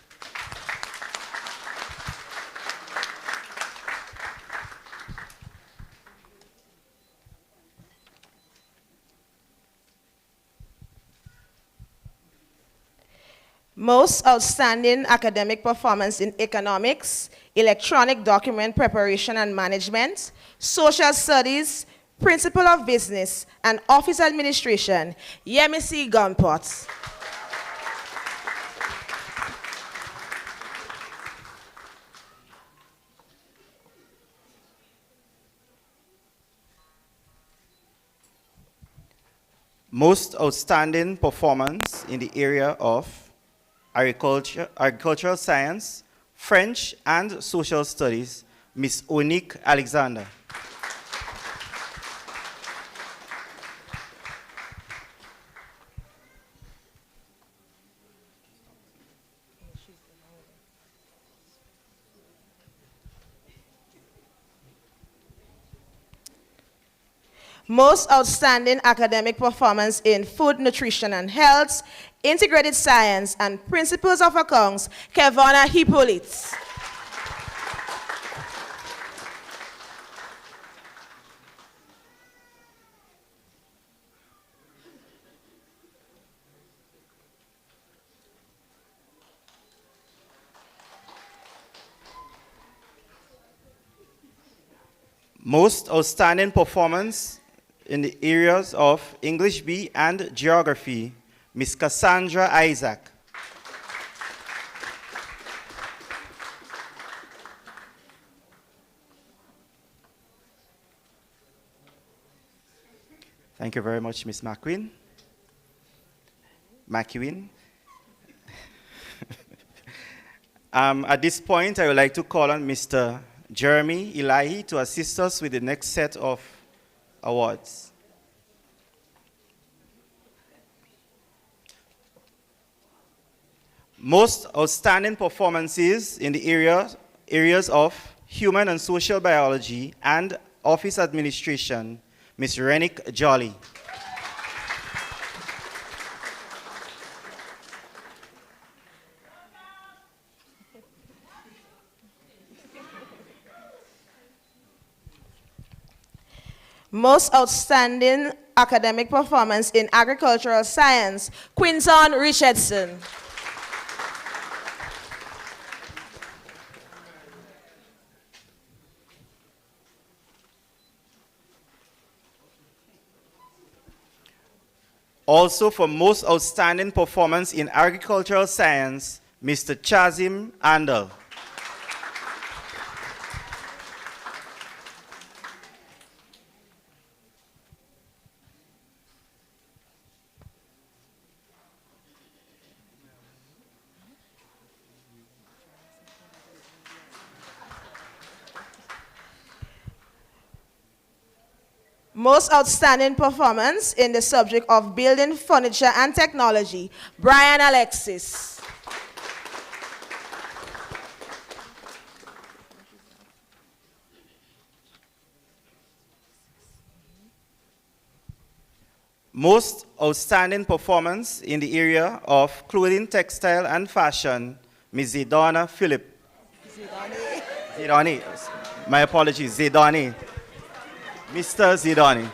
Most outstanding academic performance in economics, electronic document preparation and management, social studies, principle of business, and office administration, Yemisi Gunpot. Most outstanding performance in the area of agricultural science, French, and social studies, Miss Onique Alexander. Most outstanding academic performance in food, nutrition, and health, integrated science, and principles of accounts, Kevona Hippolyte. Most outstanding performance in the areas of English B and Geography, Miss Cassandra Isaac. Thank you very much, Miss McQueen. At this point, I would like to call on Mr. Jeremy Elahi to assist us with the next set of awards. Most outstanding performances in the areas of human and social biology and office administration, Ms. Renick Jolly. Most outstanding academic performance in agricultural science, Quinton Richardson. Also for most outstanding performance in agricultural science, Mr. Chazim Andal. Most outstanding performance in the subject of building furniture and technology, Brian Alexis. Most outstanding performance in the area of clothing, textile, and fashion, Ms. Zidana Philip. Zidani. My apologies, Zidani. Mr. Zidani.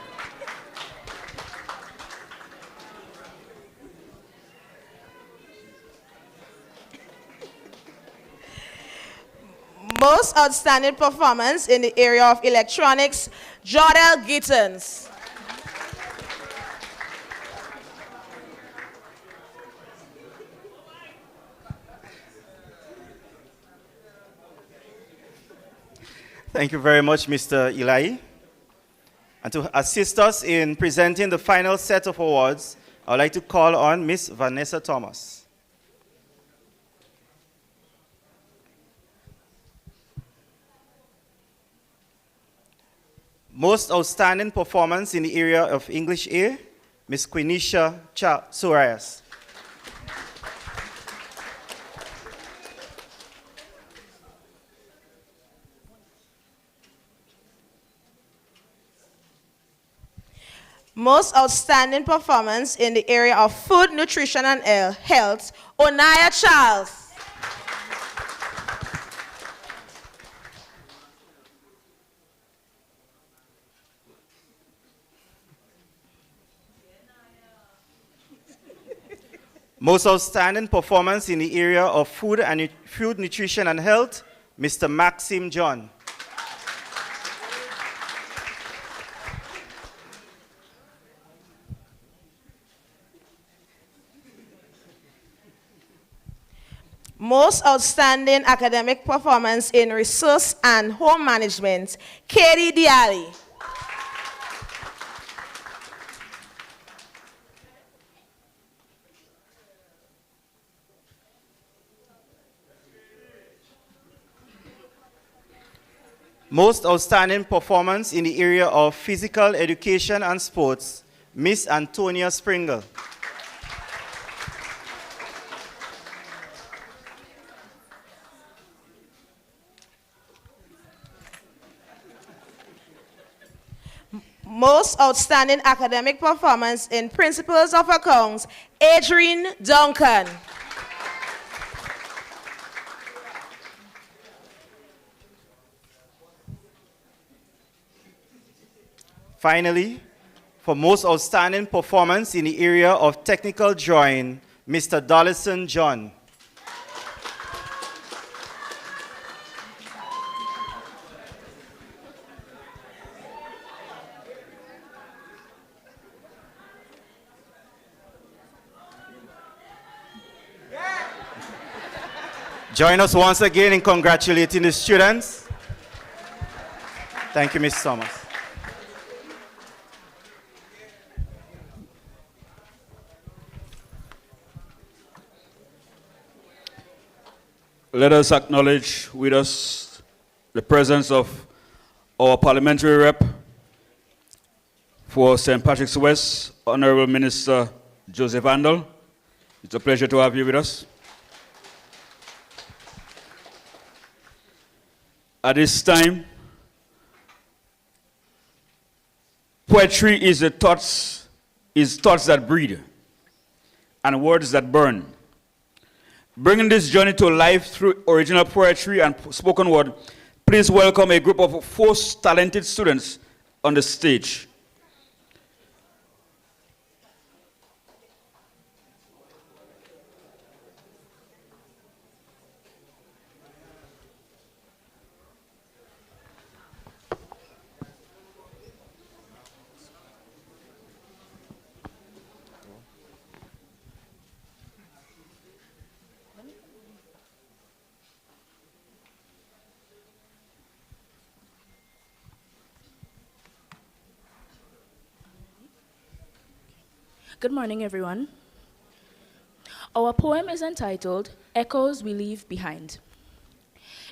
Most outstanding performance in the area of electronics, Jordel Gittens. Thank you very much, Mr. Eli. And to assist us in presenting the final set of awards, I would like to call on Ms. Vanessa Thomas. Most outstanding performance in the area of English A, Ms. Quinisha Surias. Most outstanding performance in the area of food, nutrition, and health, Onaya Charles. Most outstanding performance in the area of food, nutrition, and health, Mr. Maxim John. Most outstanding academic performance in resource and home management, Katie Diali. Most outstanding performance in the area of physical education and sports, Miss Antonia Springer. Most outstanding academic performance in principles of accounts, Adrienne Duncan. Finally, for most outstanding performance in the area of technical drawing, Mr. Dollison John. Join us once again in congratulating the students. Thank you, Ms. Thomas. Let us acknowledge with us the presence of our parliamentary rep for St. Patrick's West, Honorable Minister Joseph Andal. It's a pleasure to have you with us. At this time, poetry is thoughts that breathe and words that burn. Bringing this journey to life through original poetry and spoken word, please welcome a group of 4 talented students on the stage. Good morning, everyone. Our poem is entitled, Echoes We Leave Behind.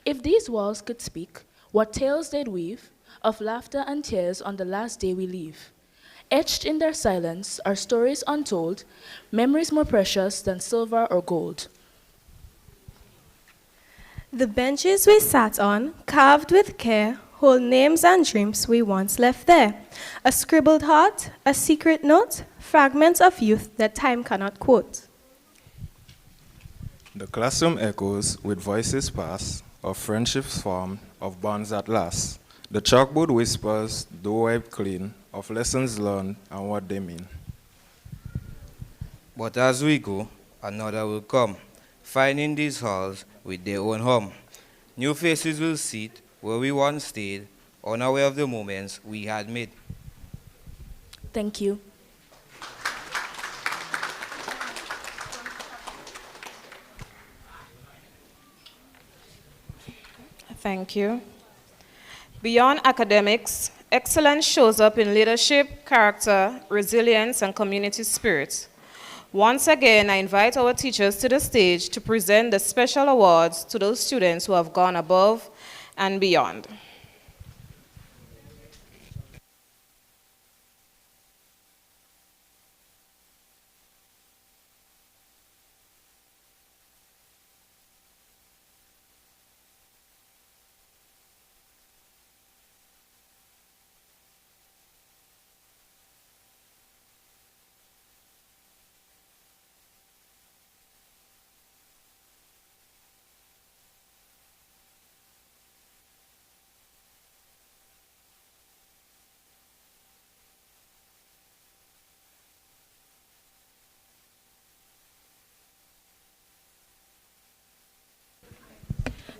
If these walls could speak, what tales they'd weave of laughter and tears on the last day we leave. Etched in their silence are stories untold, memories more precious than silver or gold. The benches we sat on, carved with care, hold names and dreams we once left there. A scribbled heart, a secret note, fragments of youth that time cannot quote. The classroom echoes with voices past, of friendships formed, of bonds that last. The chalkboard whispers, though wiped clean, of lessons learned and what they mean. But as we go, another will come, finding these halls with their own hum. New faces will sit where we once stayed, unaware of the moments we had made. Thank you. Thank you. Beyond academics, excellence shows up in leadership, character, resilience, and community spirit. Once again, I invite our teachers to the stage to present the special awards to those students who have gone above and beyond.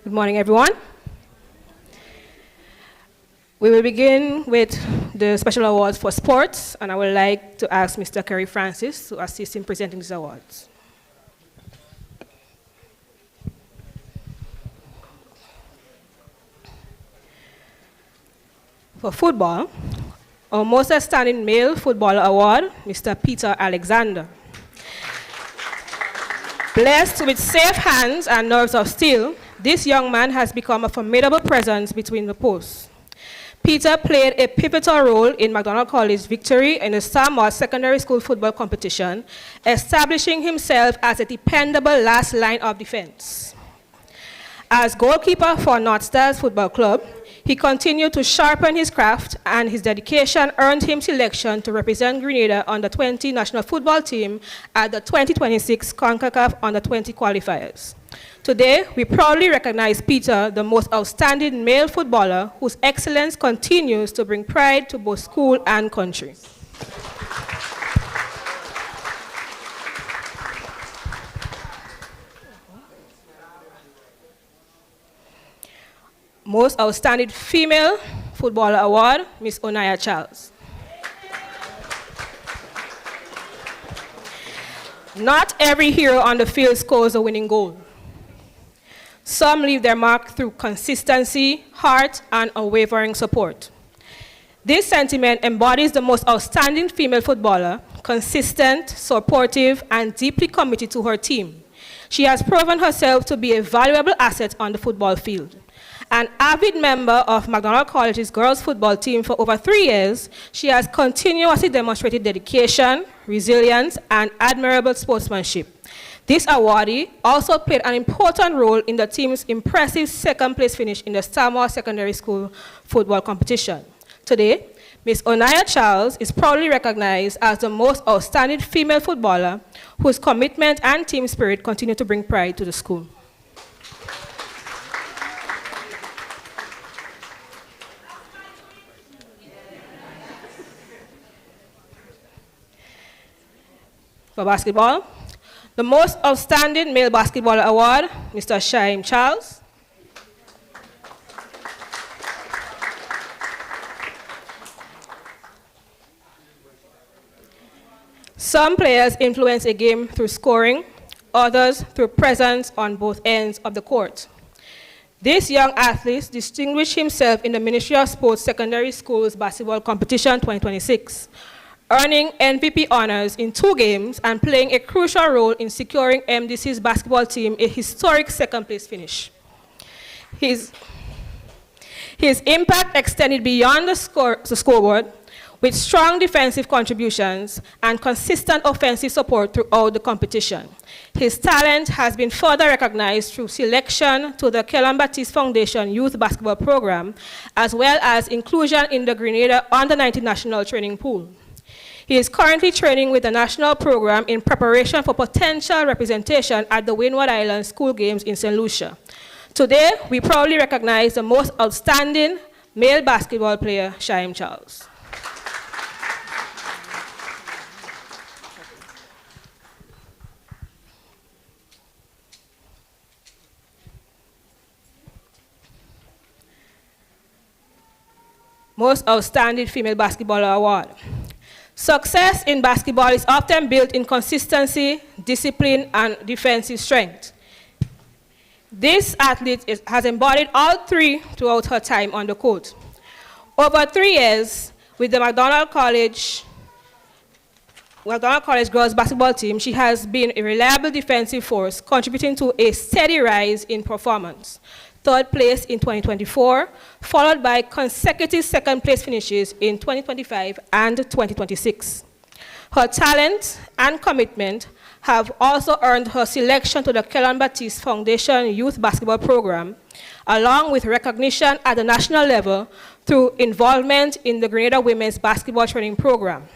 Good morning, everyone. We will begin with the special awards for sports, and I would like to ask Mr. Kerry Francis to assist in presenting these awards. For football, our most outstanding male footballer award, Mr. Peter Alexander. Blessed with safe hands and nerves of steel, this young man has become a formidable presence between the posts. Peter played a pivotal role in McDonald College's victory in the Samoa Secondary School football competition, establishing himself as a dependable last line of defense. As goalkeeper for North Stars Football Club, he continued to sharpen his craft, and his dedication earned him selection to represent Grenada on the 20 national football team at the 2026 CONCACAF Under-20 qualifiers. Today, we proudly recognize Peter, the most outstanding male footballer whose excellence continues to bring pride to both school and country. Most outstanding female footballer award, Miss Onaya Charles. Not every hero on the field scores a winning goal. Some leave their mark through consistency, heart, and unwavering support. This sentiment embodies the most outstanding female footballer, consistent, supportive, and deeply committed to her team. She has proven herself to be a valuable asset on the football field. An avid member of McDonald College's girls football team for over 3 years, she has continuously demonstrated dedication, resilience, and admirable sportsmanship. This awardee also played an important role in the team's impressive second-place finish in the Starmore Secondary School football competition. Today, Ms. Onaya Charles is proudly recognized as the most outstanding female footballer whose commitment and team spirit continue to bring pride to the school. For basketball, the most outstanding male basketballer award, Mr. Shaim Charles. Some players influence a game through scoring, others through presence on both ends of the court. This young athlete distinguished himself in the Ministry of Sports Secondary Schools Basketball Competition 2026, earning MVP honors in 2 games and playing a crucial role in securing MDC's basketball team a historic second-place finish. His impact extended beyond the scoreboard, with strong defensive contributions and consistent offensive support throughout the competition. His talent has been further recognized through selection to the Kellan Baptiste Foundation Youth Basketball Program, as well as inclusion in the Grenada Under-19 National Training Pool. He is currently training with the national program in preparation for potential representation at the Windward Island School Games in St. Lucia. Today, we proudly recognize the most outstanding male basketball player, Shaim Charles. Most Outstanding Female Basketballer Award. Success in basketball is often built in consistency, discipline, and defensive strength. This athlete has embodied all 3 throughout her time on the court. Over 3 years with the McDonald College girls basketball team, she has been a reliable defensive force, contributing to a steady rise in performance. 3rd place in 2024, followed by consecutive 2nd place finishes in 2025 and 2026. Her talent and commitment have also earned her selection to the Kellan Baptiste Foundation Youth Basketball Program, along with recognition at the national level through involvement in the Grenada Women's Basketball Training Program.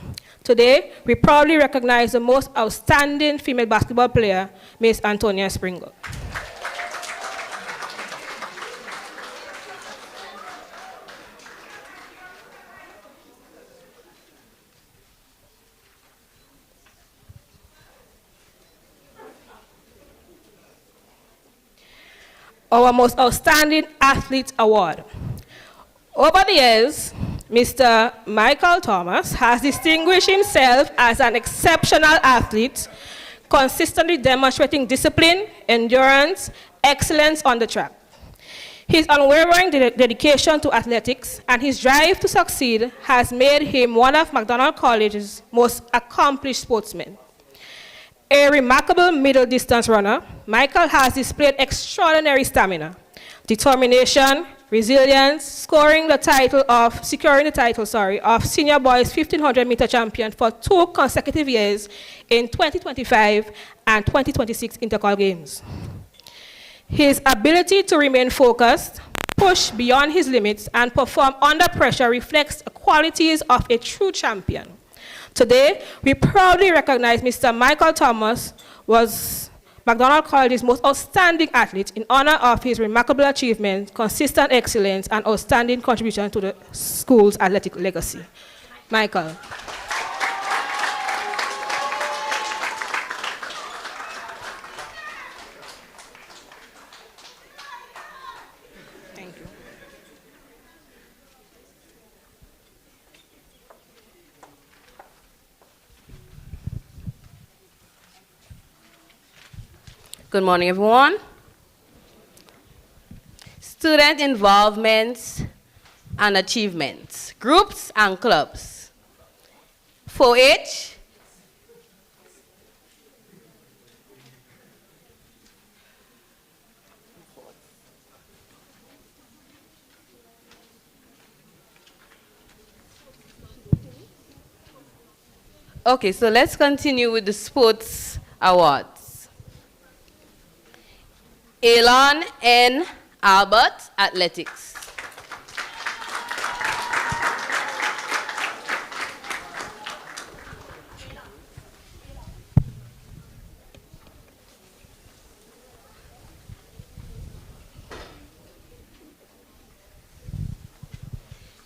Today, we proudly recognize the most outstanding female basketball player, Ms. Antonia Springer. Our Most Outstanding Athlete Award. Over the years, Mr. Michael Thomas has distinguished himself as an exceptional athlete, consistently demonstrating discipline, endurance, excellence on the track. His unwavering dedication to athletics and his drive to succeed has made him one of McDonald College's most accomplished sportsmen. A remarkable middle distance runner, Michael has displayed extraordinary stamina, determination, resilience, securing the title of senior boys 1500 meter champion for 2 consecutive years in 2025 and 2026 Intercol Games. His ability to remain focused, push beyond his limits, and perform under pressure reflects the qualities of a true champion. Today, we proudly recognize Mr. Michael Thomas was McDonald College's most outstanding athlete in honor of his remarkable achievement, consistent excellence, and outstanding contribution to the school's athletic legacy. Michael. Good morning, everyone. student involvement and achievements, groups and clubs. 4-H, okay, so let's continue with the sports awards. Elon N. Albert, athletics.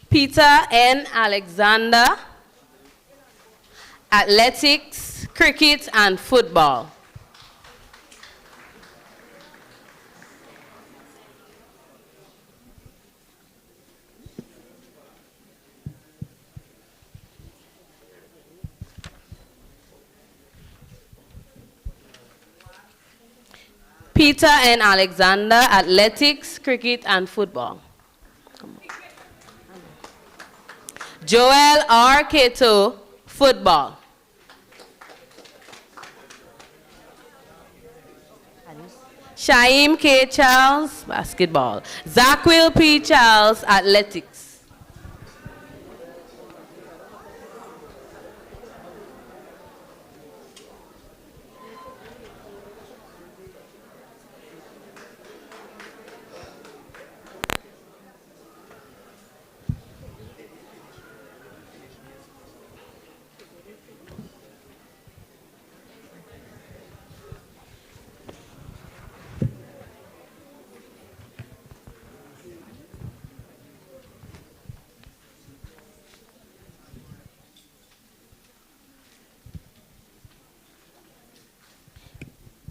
Peter N. Alexander, athletics, cricket, and football. Peter N. Alexander, athletics, cricket, and football. Joel R. Cato, football. Shaim K. Charles, basketball. Zaquil P. Charles, athletics.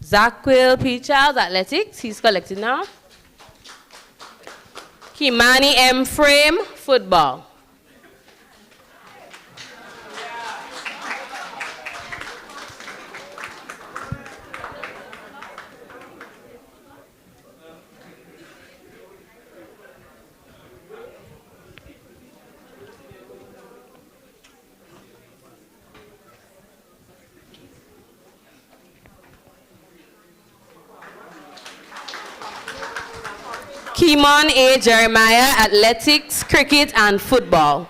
Zaquil P. Charles, athletics. He's collected now. Kimani M. Frame, football. Kimon A. Jeremiah, athletics, cricket, and football.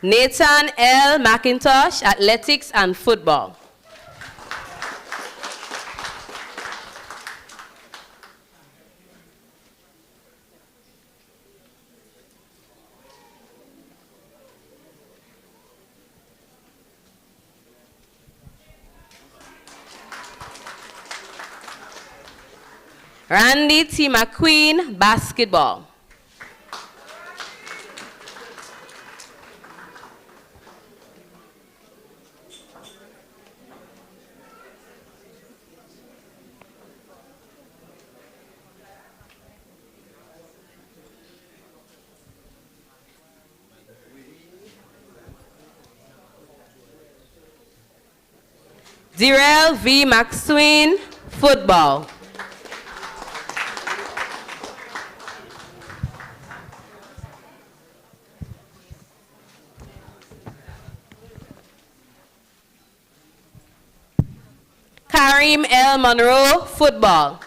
Nathan L. McIntosh, athletics and football. Randy T. McQueen, basketball. Zirel V. McSween, football. Karim L. Monroe, football.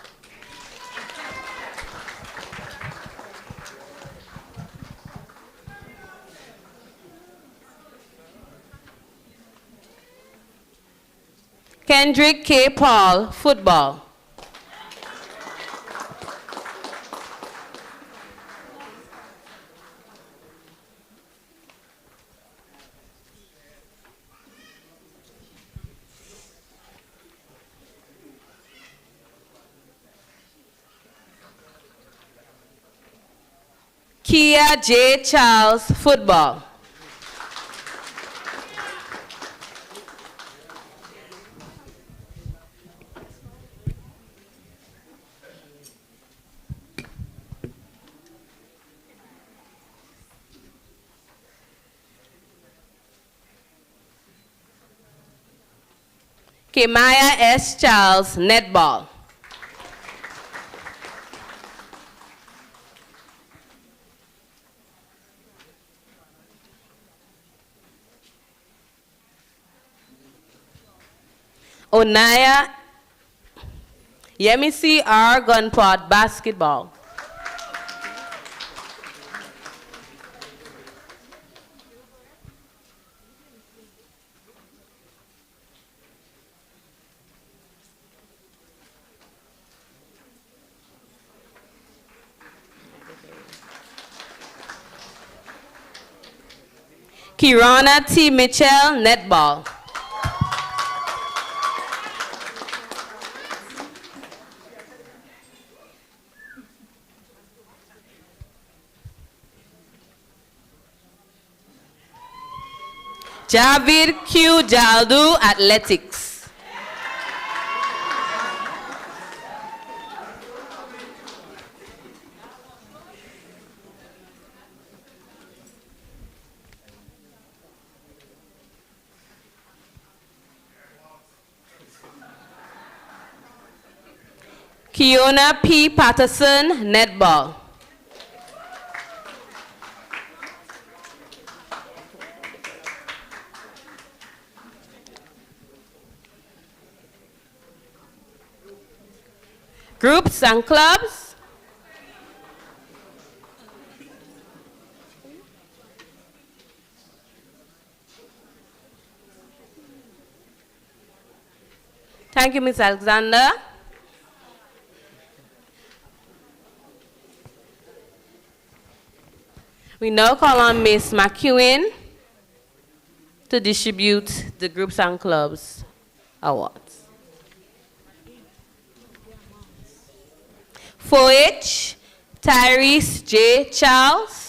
Kendrick K. Paul, football. Kia J. Charles, football. Kemaya S. Charles, netball. Onaya Yemisi R. Gunpot, basketball. Kirana T. Mitchell, netball. Javid Q. Jaldu, athletics. Kiona P. Patterson, netball. Groups and clubs. Thank you, Ms. Alexander. We now call on Ms. McEwen to distribute the groups and clubs awards. 4H, Tyrese J. Charles.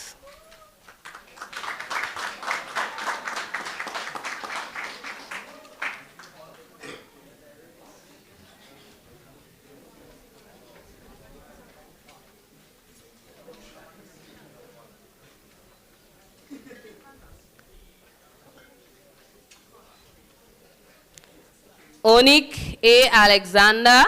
Onik A. Alexander.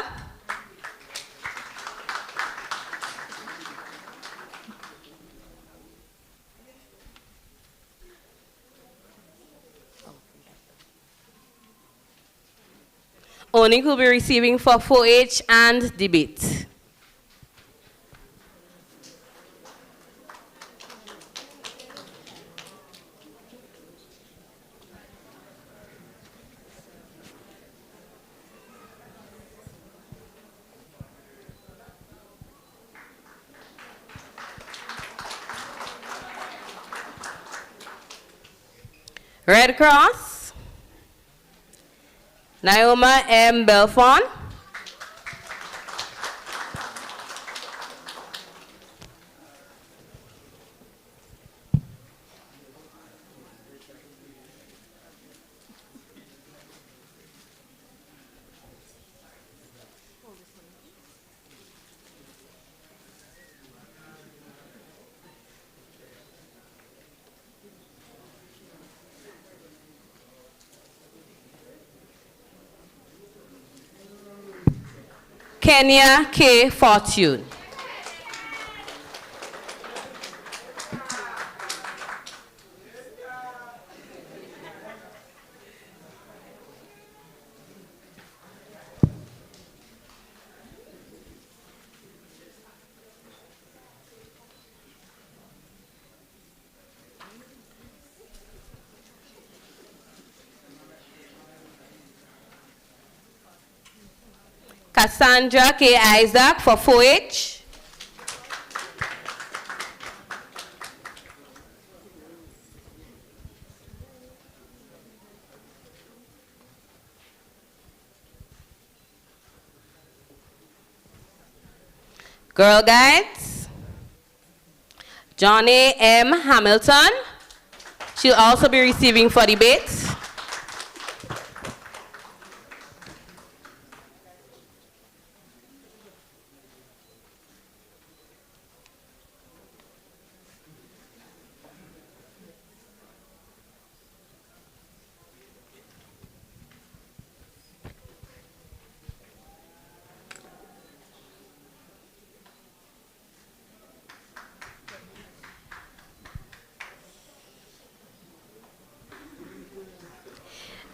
Onik will be receiving for 4H and debate. Red Cross, Naoma M. Belfon. Kenya K. Fortune. Cassandra K. Isaac for 4H. Girl Guides, Johnny M. Hamilton. She'll also be receiving for debate.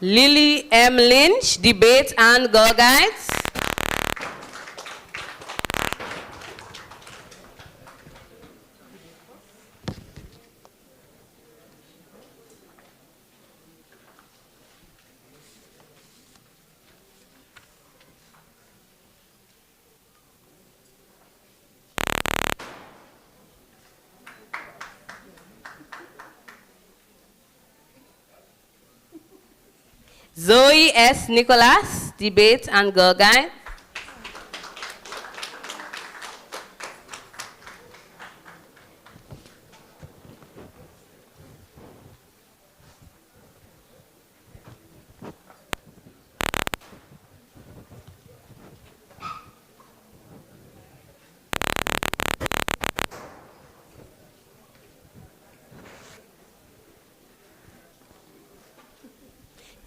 Lily M. Lynch, Debate and Girl Guides. Zoe S. Nicholas, Debate and Girl Guide.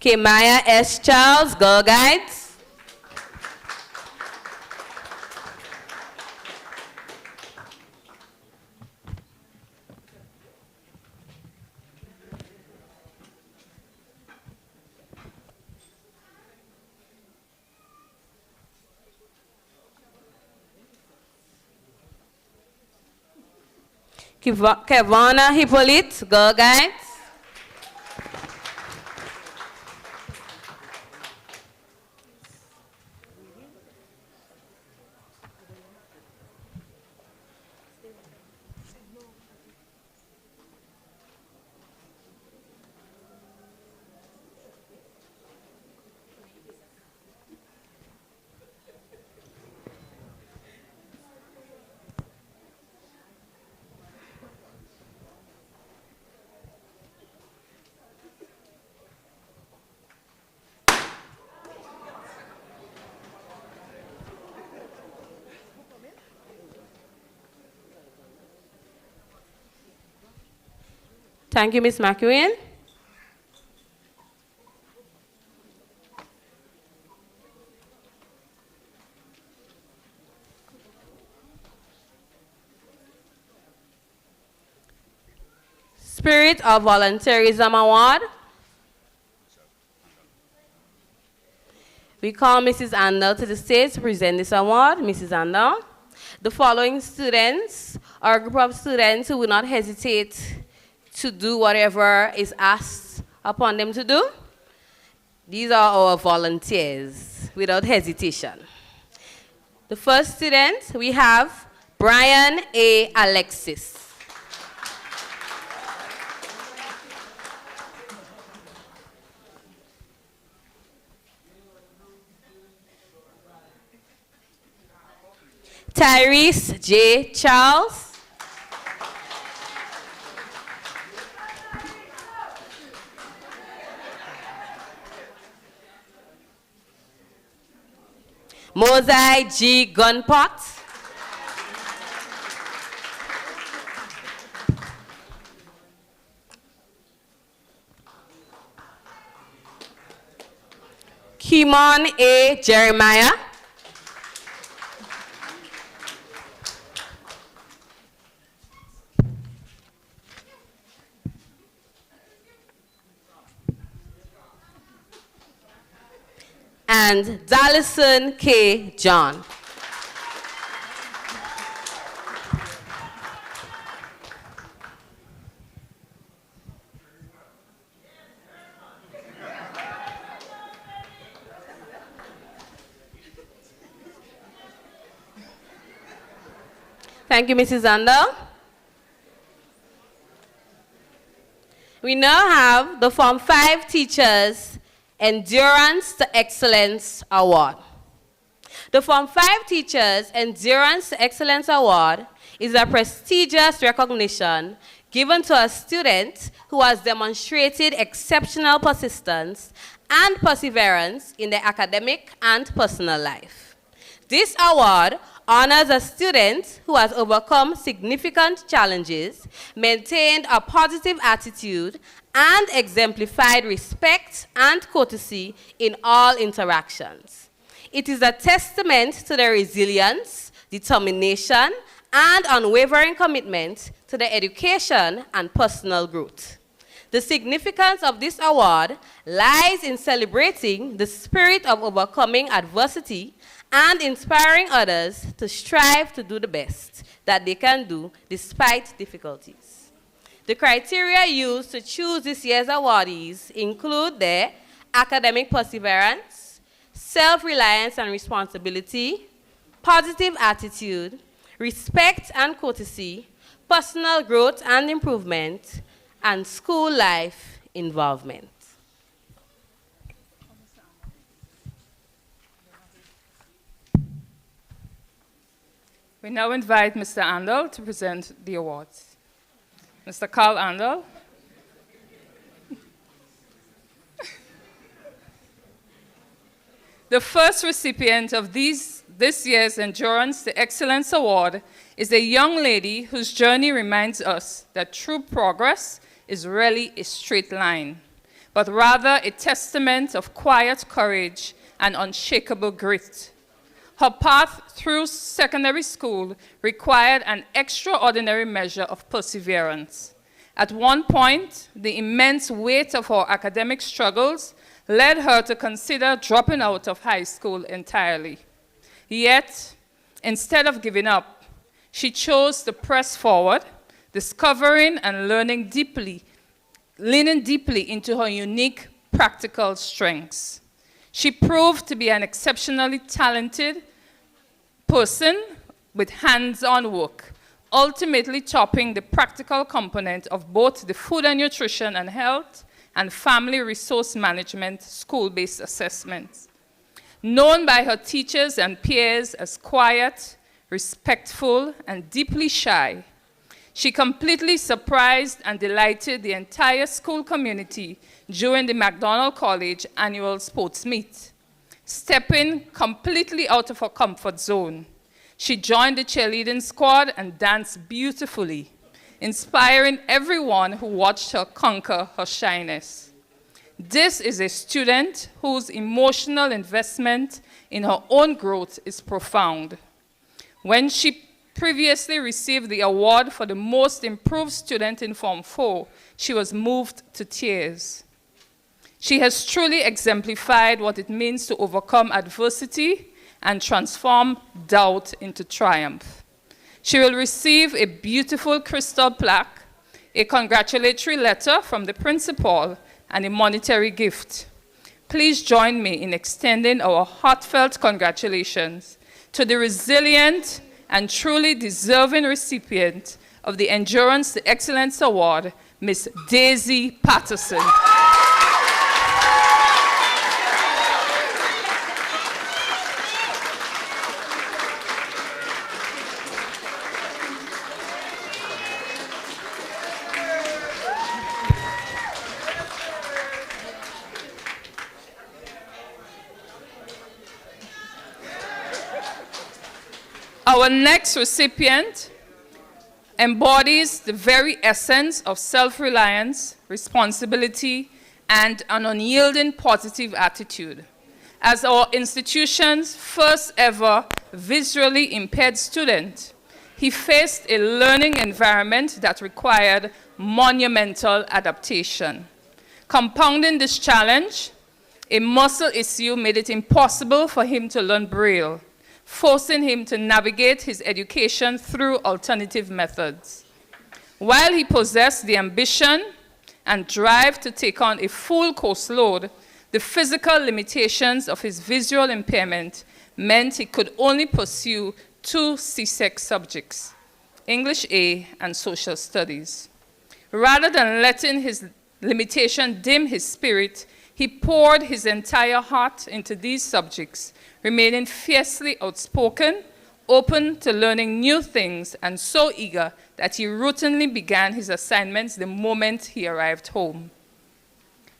Kimaya S. Charles, Girl Guides. Kevana Hippolyte, Girl Guides. Thank you, Ms. McEwen. Spirit of Volunteerism Award. We call Mrs. Andel to the stage to present this award. Mrs. Andel. The following students are a group of students who will not hesitate to do whatever is asked upon them to do. These are our volunteers without hesitation. The first student, we have Brian A. Alexis. Tyrese J. Charles. Mosai G. Gunpot. Kimon A. Jeremiah. And Dallison K. John. Thank you, Mrs. Andel. We now have the Form 5 Teachers Endurance to Excellence Award. The Form 5 Teachers Endurance to Excellence Award is a prestigious recognition given to a student who has demonstrated exceptional persistence and perseverance in their academic and personal life. This award honors a student who has overcome significant challenges, maintained a positive attitude, and exemplified respect and courtesy in all interactions. It is a testament to their resilience, determination, and unwavering commitment to their education and personal growth. The significance of this award lies in celebrating the spirit of overcoming adversity and inspiring others to strive to do the best that they can do despite difficulties. The criteria used to choose this year's awardees include their academic perseverance, self-reliance and responsibility, positive attitude, respect and courtesy, personal growth and improvement, and school life involvement. We now invite Mr. Andel to present the awards. Mr. Carl Andel. The first recipient of this year's Endurance to Excellence Award is a young lady whose journey reminds us that true progress is rarely a straight line, but rather a testament of quiet courage and unshakable grit. Her path through secondary school required an extraordinary measure of perseverance. At one point, the immense weight of her academic struggles led her to consider dropping out of high school entirely. Yet, instead of giving up, she chose to press forward, discovering and learning deeply, leaning deeply into her unique practical strengths. She proved to be an exceptionally talented person with hands-on work, ultimately topping the practical component of both the food and nutrition and health and family resource management school-based assessments. Known by her teachers and peers as quiet, respectful, and deeply shy, she completely surprised and delighted the entire school community during the McDonald College annual sports meet. Stepping completely out of her comfort zone, she joined the cheerleading squad and danced beautifully, inspiring everyone who watched her conquer her shyness. This is a student whose emotional investment in her own growth is profound. When she previously received the award for the most improved student in Form 4, she was moved to tears. She has truly exemplified what it means to overcome adversity and transform doubt into triumph. She will receive a beautiful crystal plaque, a congratulatory letter from the principal, and a monetary gift. Please join me in extending our heartfelt congratulations to the resilient and truly deserving recipient of the Endurance to Excellence Award, Miss Daisy Patterson. Our next recipient embodies the very essence of self-reliance, responsibility, and an unyielding positive attitude. As our institution's first ever visually impaired student, he faced a learning environment that required monumental adaptation. Compounding this challenge, a muscle issue made it impossible for him to learn Braille, forcing him to navigate his education through alternative methods. While he possessed the ambition and drive to take on a full course load, the physical limitations of his visual impairment meant he could only pursue 2 CSEC subjects, English A and Social Studies. Rather than letting his limitation dim his spirit, he poured his entire heart into these subjects, remaining fiercely outspoken, open to learning new things, and so eager that he routinely began his assignments the moment he arrived home.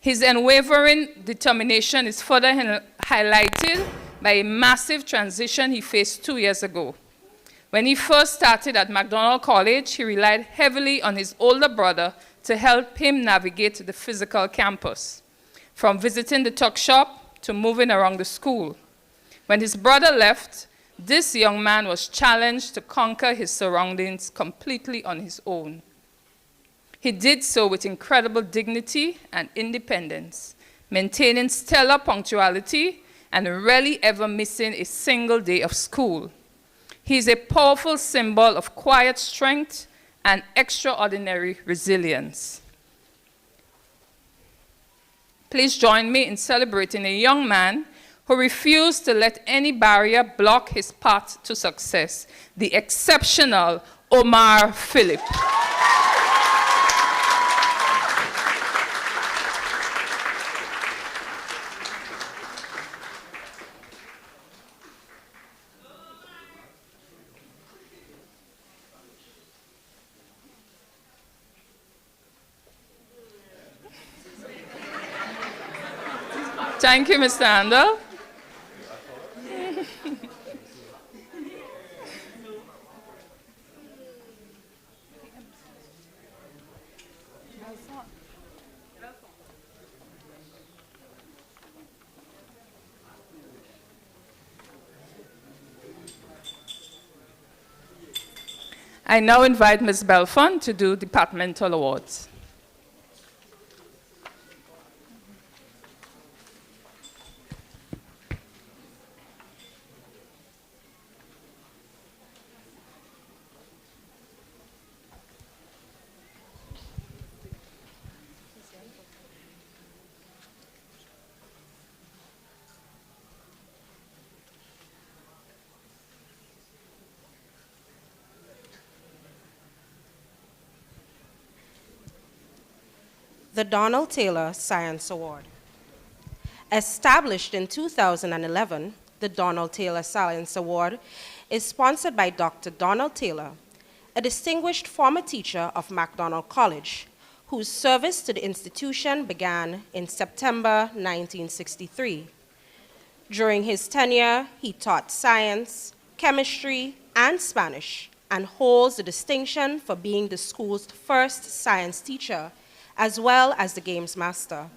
His unwavering determination is further highlighted by a massive transition he faced 2 years ago. When he first started at McDonald College, he relied heavily on his older brother to help him navigate the physical campus, from visiting the tuck shop to moving around the school. When his brother left, this young man was challenged to conquer his surroundings completely on his own. He did so with incredible dignity and independence, maintaining stellar punctuality and rarely ever missing a single day of school. He is a powerful symbol of quiet strength and extraordinary resilience. Please join me in celebrating a young man who refused to let any barrier block his path to success, the exceptional Omar Philip. Thank you, Mr. Handel. I now invite Ms. Belfon to do departmental awards. The Donald Taylor Science Award. Established in 2011, the Donald Taylor Science Award is sponsored by Dr. Donald Taylor, a distinguished former teacher of MacDonald College, whose service to the institution began in September 1963. During his tenure, he taught science, chemistry, and Spanish, and holds the distinction for being the school's first science teacher, as well as the games master.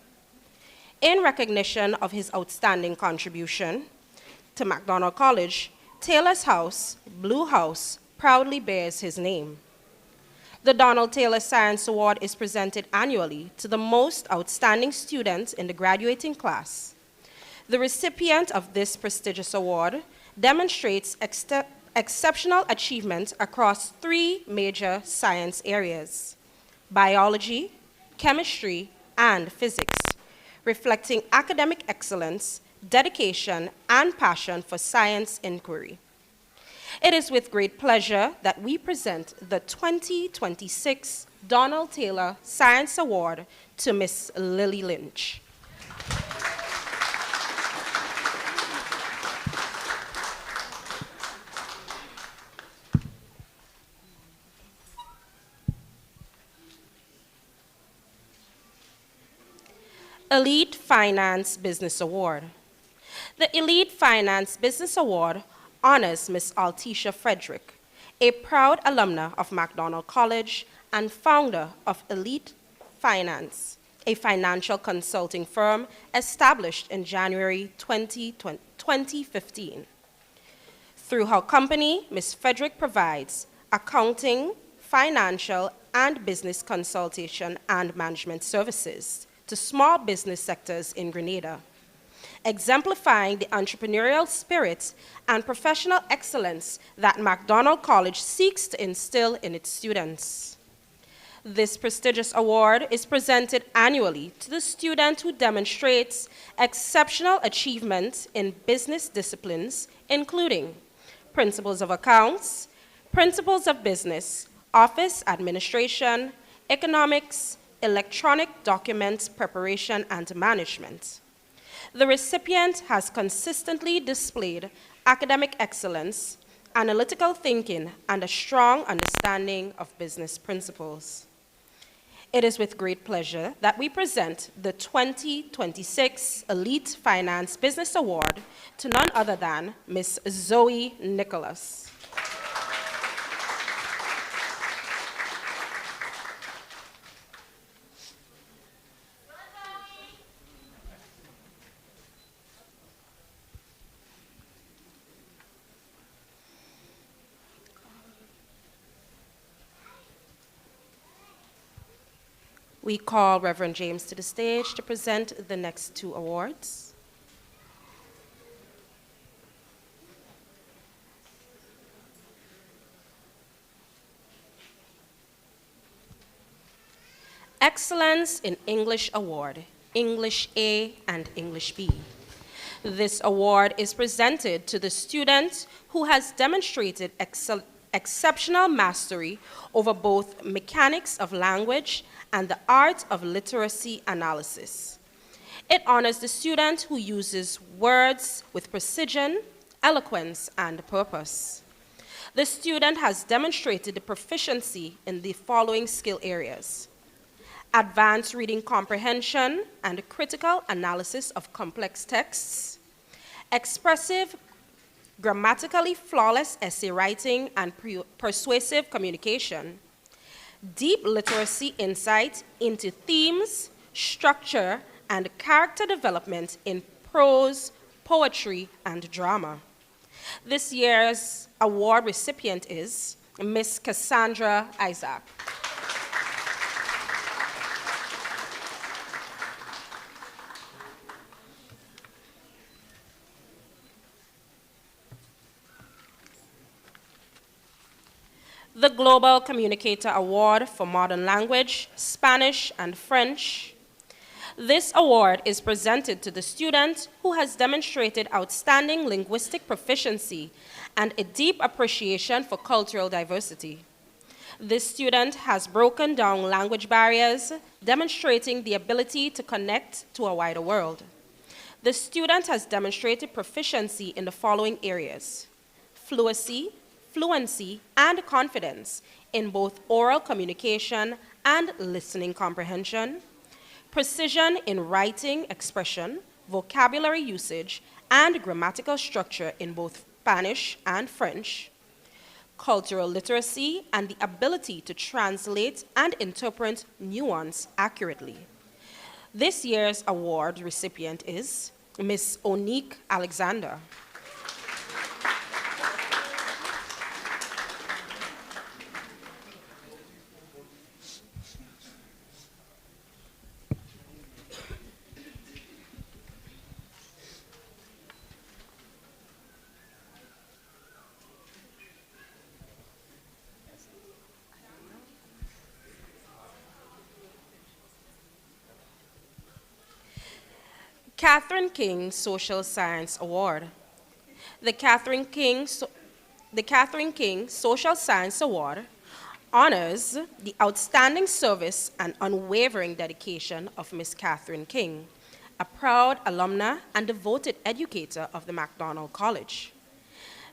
In recognition of his outstanding contribution to MacDonald College, Taylor's house, Blue House, proudly bears his name. The Donald Taylor Science Award is presented annually to the most outstanding student in the graduating class. The recipient of this prestigious award demonstrates exceptional achievement across 3 major science areas: biology, chemistry, and physics, reflecting academic excellence, dedication, and passion for science inquiry. It is with great pleasure that we present the 2026 Donald Taylor Science Award to Ms. Lily Lynch. Elite Finance Business Award. The Elite Finance Business Award honors Ms. Altisha Frederick, a proud alumna of MacDonald College and founder of Elite Finance, a financial consulting firm established in January 2015. Through her company, Ms. Frederick provides accounting, financial, and business consultation and management services to small business sectors in Grenada, exemplifying the entrepreneurial spirit and professional excellence that MacDonald College seeks to instill in its students. This prestigious award is presented annually to the student who demonstrates exceptional achievement in business disciplines, including principles of accounts, principles of business, office administration, economics, electronic documents preparation and management. The recipient has consistently displayed academic excellence, analytical thinking, and a strong understanding of business principles. It is with great pleasure that we present the 2026 Elite Finance Business Award to none other than Ms. Zoe Nicholas. We call Reverend James to the stage to present the next two awards. Excellence in English Award, English A and English B. This award is presented to the student who has demonstrated exceptional mastery over both mechanics of language and the art of literacy analysis. It honors the student who uses words with precision, eloquence, and purpose. The student has demonstrated the proficiency in the following skill areas: advanced reading comprehension and critical analysis of complex texts, expressive, grammatically flawless essay writing and persuasive communication, deep literacy insight into themes, structure, and character development in prose, poetry, and drama. This year's award recipient is Miss Cassandra Isaac. The Global Communicator Award for Modern Language, Spanish, and French. This award is presented to the student who has demonstrated outstanding linguistic proficiency and a deep appreciation for cultural diversity. This student has broken down language barriers, demonstrating the ability to connect to a wider world. The student has demonstrated proficiency in the following areas: fluency, and confidence in both oral communication and listening comprehension, precision in writing expression, vocabulary usage, and grammatical structure in both Spanish and French, cultural literacy and the ability to translate and interpret nuance accurately. This year's award recipient is Miss Onique Alexander. Catherine King Social Science Award. The Catherine King Social Science Award honors the outstanding service and unwavering dedication of Miss Catherine King, a proud alumna and devoted educator of the Macdonald College.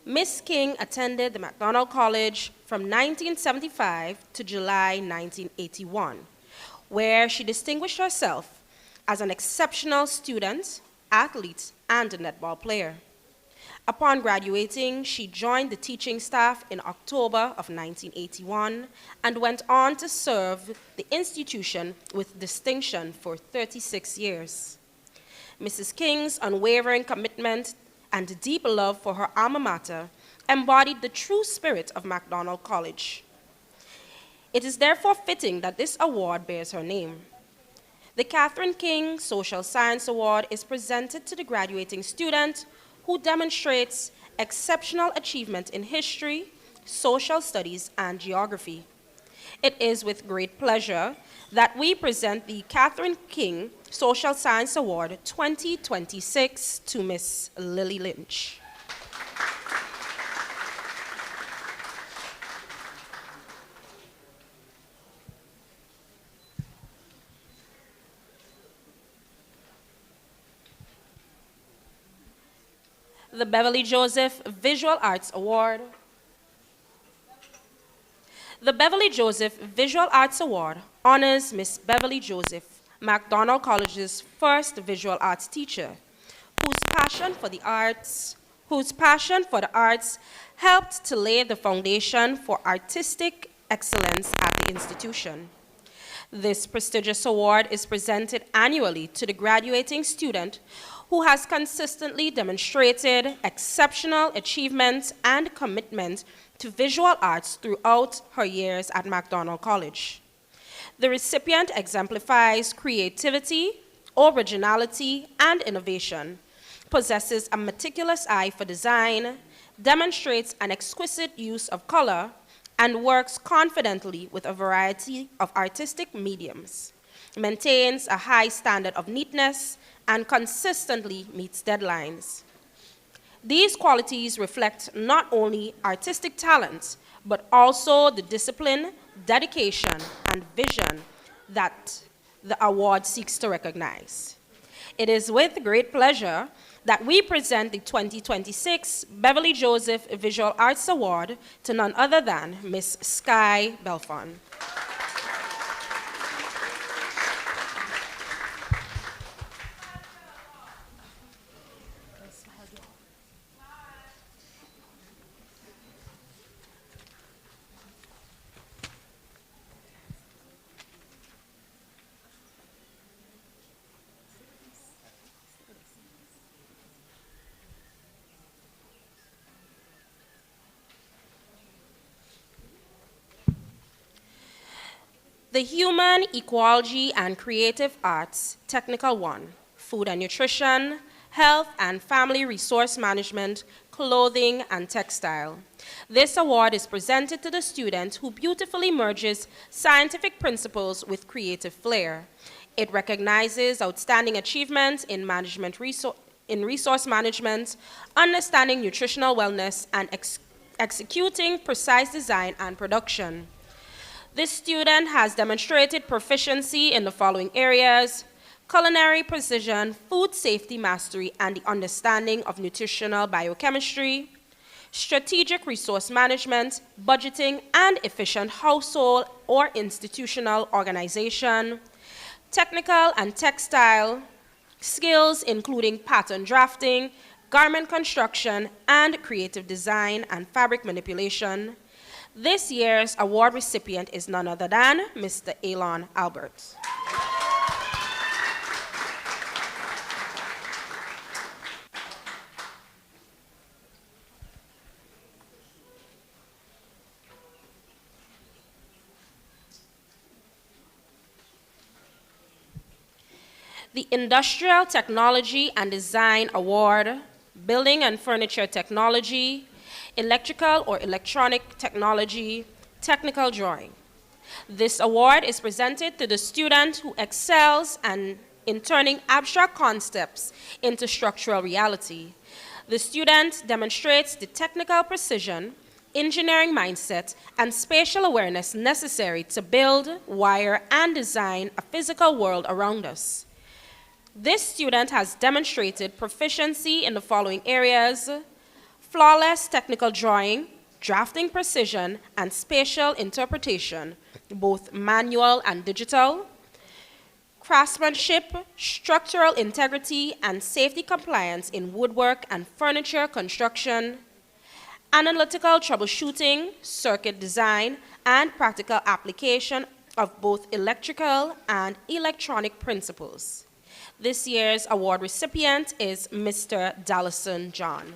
Miss King attended the Macdonald College from 1975 to July 1981, where she distinguished herself as an exceptional student, athlete, and a netball player. Upon graduating, she joined the teaching staff in October of 1981 and went on to serve the institution with distinction for 36 years. Mrs. King's unwavering commitment and deep love for her alma mater embodied the true spirit of Macdonald College. It is therefore fitting that this award bears her name. The Catherine King Social Science Award is presented to the graduating student who demonstrates exceptional achievement in history, social studies, and geography. It is with great pleasure that we present the Catherine King Social Science Award 2026 to Miss Lily Lynch. The Beverly Joseph Visual Arts Award. The Beverly Joseph Visual Arts Award honors Miss Beverly Joseph, Macdonald College's first visual arts teacher, whose passion for the arts helped to lay the foundation for artistic excellence at the institution. This prestigious award is presented annually to the graduating student who has consistently demonstrated exceptional achievement and commitment to visual arts throughout her years at Macdonald College. The recipient exemplifies creativity, originality, and innovation, possesses a meticulous eye for design, demonstrates an exquisite use of color, and works confidently with a variety of artistic mediums, maintains a high standard of neatness, and consistently meets deadlines. These qualities reflect not only artistic talent, but also the discipline, dedication, and vision that the award seeks to recognize. It is with great pleasure that we present the 2026 Beverly Joseph Visual Arts Award to none other than Miss Sky Belfon. The Human Ecology and Creative Arts Technical 1, Food and Nutrition, Health and Family Resource Management, Clothing and Textile. This award is presented to the student who beautifully merges scientific principles with creative flair. It recognizes outstanding achievements in resource management, understanding nutritional wellness, and executing precise design and production. This student has demonstrated proficiency in the following areas: culinary precision, food safety mastery, and the understanding of nutritional biochemistry, strategic resource management, budgeting, and efficient household or institutional organization, technical and textile skills including pattern drafting, garment construction, and creative design and fabric manipulation. This year's award recipient is none other than Mr. Elon Albert. The Industrial Technology and Design Award, Building and Furniture Technology, Electrical or Electronic Technology, Technical Drawing. This award is presented to the student who excels in turning abstract concepts into structural reality. The student demonstrates the technical precision, engineering mindset, and spatial awareness necessary to build, wire, and design a physical world around us. This student has demonstrated proficiency in the following areas: flawless technical drawing, drafting precision, and spatial interpretation, both manual and digital, craftsmanship, structural integrity, and safety compliance in woodwork and furniture construction, analytical troubleshooting, circuit design, and practical application of both electrical and electronic principles. This year's award recipient is Mr. Dallison John.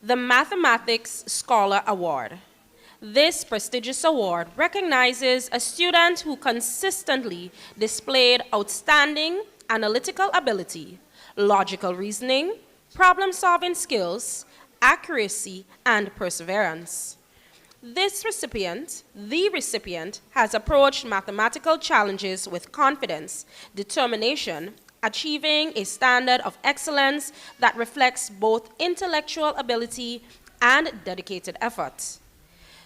The Mathematics Scholar Award. This prestigious award recognizes a student who consistently displayed outstanding analytical ability, logical reasoning, problem-solving skills, accuracy, and perseverance. The recipient, has approached mathematical challenges with confidence, determination, achieving a standard of excellence that reflects both intellectual ability and dedicated effort.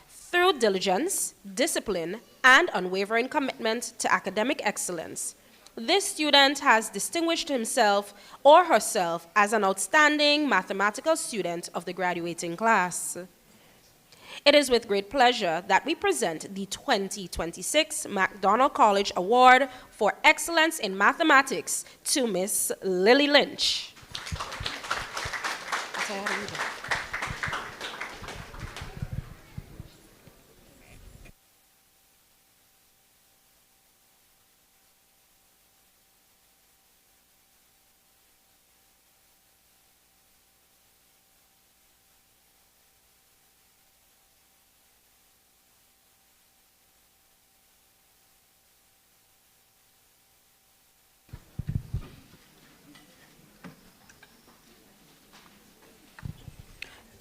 Through diligence, discipline, and unwavering commitment to academic excellence, this student has distinguished himself or herself as an outstanding mathematical student of the graduating class. It is with great pleasure that we present the 2026 MacDonald College Award for Excellence in Mathematics to Miss Lily Lynch.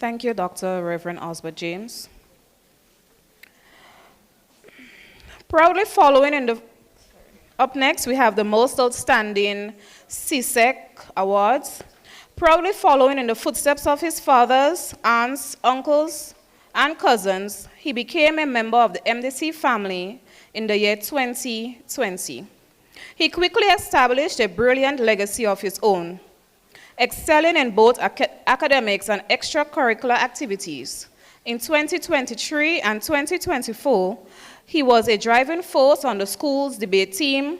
Thank you, Dr. Reverend Osbert James. Proudly following in the... Up next, we have the Most Outstanding CSEC Awards. Proudly following in the footsteps of his fathers, aunts, uncles, and cousins, he became a member of the MDC family in the year 2020. He quickly established a brilliant legacy of his own, excelling in both academics and extracurricular activities. In 2023 and 2024, he was a driving force on the school's debate team,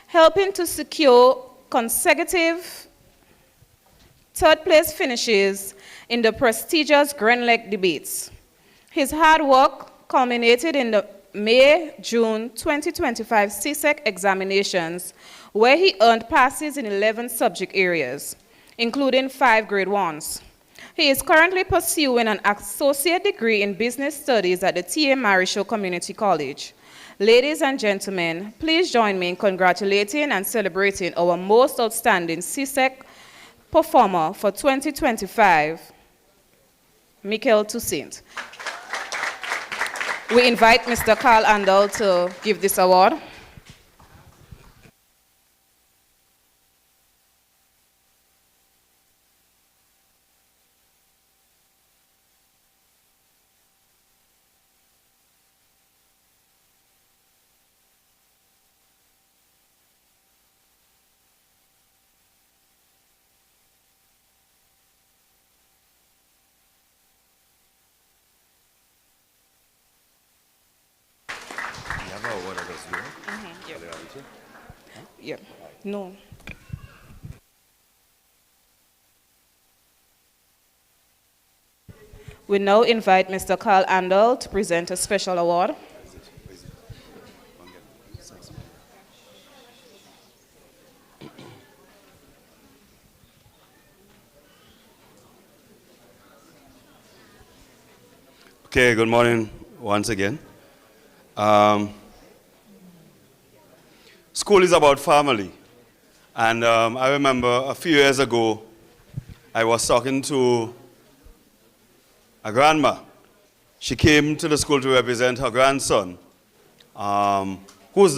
helping to secure consecutive third-place finishes in the prestigious Grenada debates. His hard work culminated in the May-June 2025 CSEC examinations, where he earned passes in 11 subject areas, including 5 grade 1s. He is currently pursuing an associate degree in business studies at the T.A. Marisho Community College. Ladies and gentlemen, please join me in congratulating and celebrating our most outstanding CSEC performer for 2025, Michael Toussaint. We invite Mr. Carl Andal to give this award. Yeah. No. We now invite Mr. Carl Andal to present a special award. Okay, good morning once again. School is about family. And I remember a few years ago, I was talking to a grandma. She came to the school to represent her grandson, whose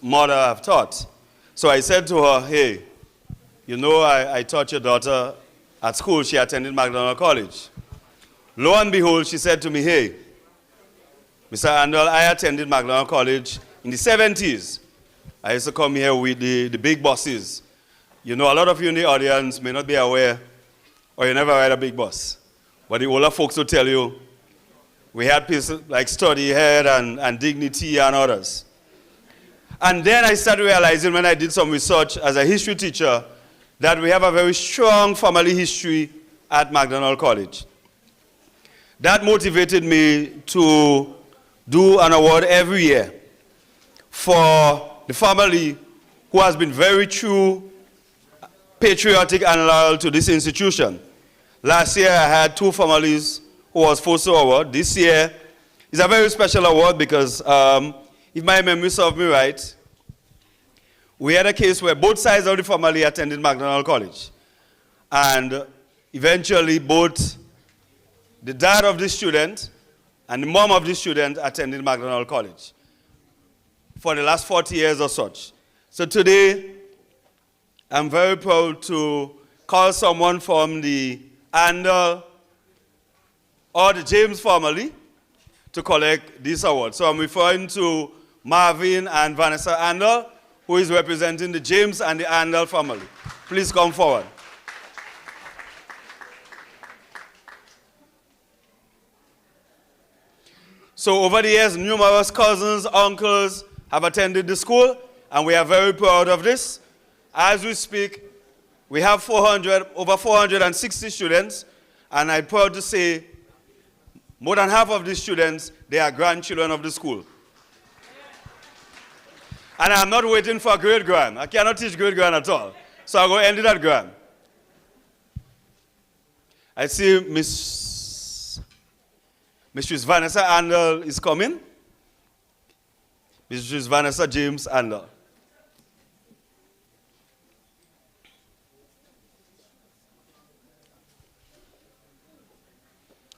mother I've taught. So I said to her, hey, you know I taught your daughter at school. She attended McDonald College. Lo and behold, she said to me, hey, Mr. Andal, I attended McDonald College in the 70s. I used to come here with the big buses. You know, a lot of you in the audience may not be aware, or you never ride a big bus. But the older folks will tell you, we had people like Study Head and Dignity and others. And then I started realizing when I did some research as a history teacher that we have a very strong family history at McDonald College. That motivated me to do an award every year for the family who has been very true, patriotic, and loyal to this institution. Last year, I had 2 families who was forced to award. This year is a very special award because, if my memory serves me right, we had a case where both sides of the family attended McDonald College. And eventually, both the dad of the student and the mom of the student attended McDonald College for the last 40 years or such. So today, I'm very proud to call someone from the Andal or the James family to collect this award. So I'm referring to Marvin and Vanessa Andal, who is representing the James and the Andal family. Please come forward. So over the years, numerous cousins, uncles have attended the school, and we are very proud of this. As we speak, we have over 460 students, and I'm proud to say more than half of these students, they are grandchildren of the school. And I'm not waiting for grade grand. I cannot teach grade grand at all. So I'll go end it at grand. I see Mrs. Vanessa Andal is coming. Mrs. Vanessa James Andal.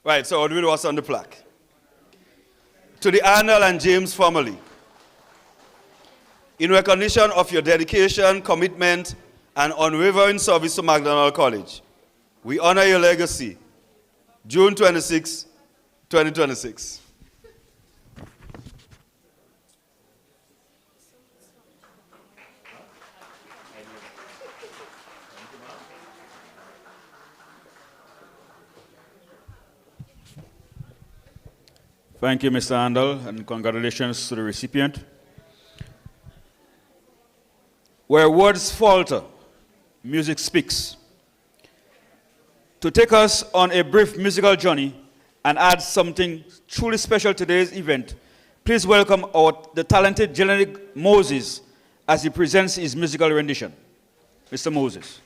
Right, so I'll read what's on the plaque. To the Arnold and James family, in recognition of your dedication, commitment, and unwavering service to McDonald College, we honor your legacy. June 26, 2026. Thank you, Mr. Handel, and congratulations to the recipient. Where words falter, music speaks. To take us on a brief musical journey and add something truly special to today's event, please welcome the talented Generic Moses as he presents his musical rendition. Mr. Moses.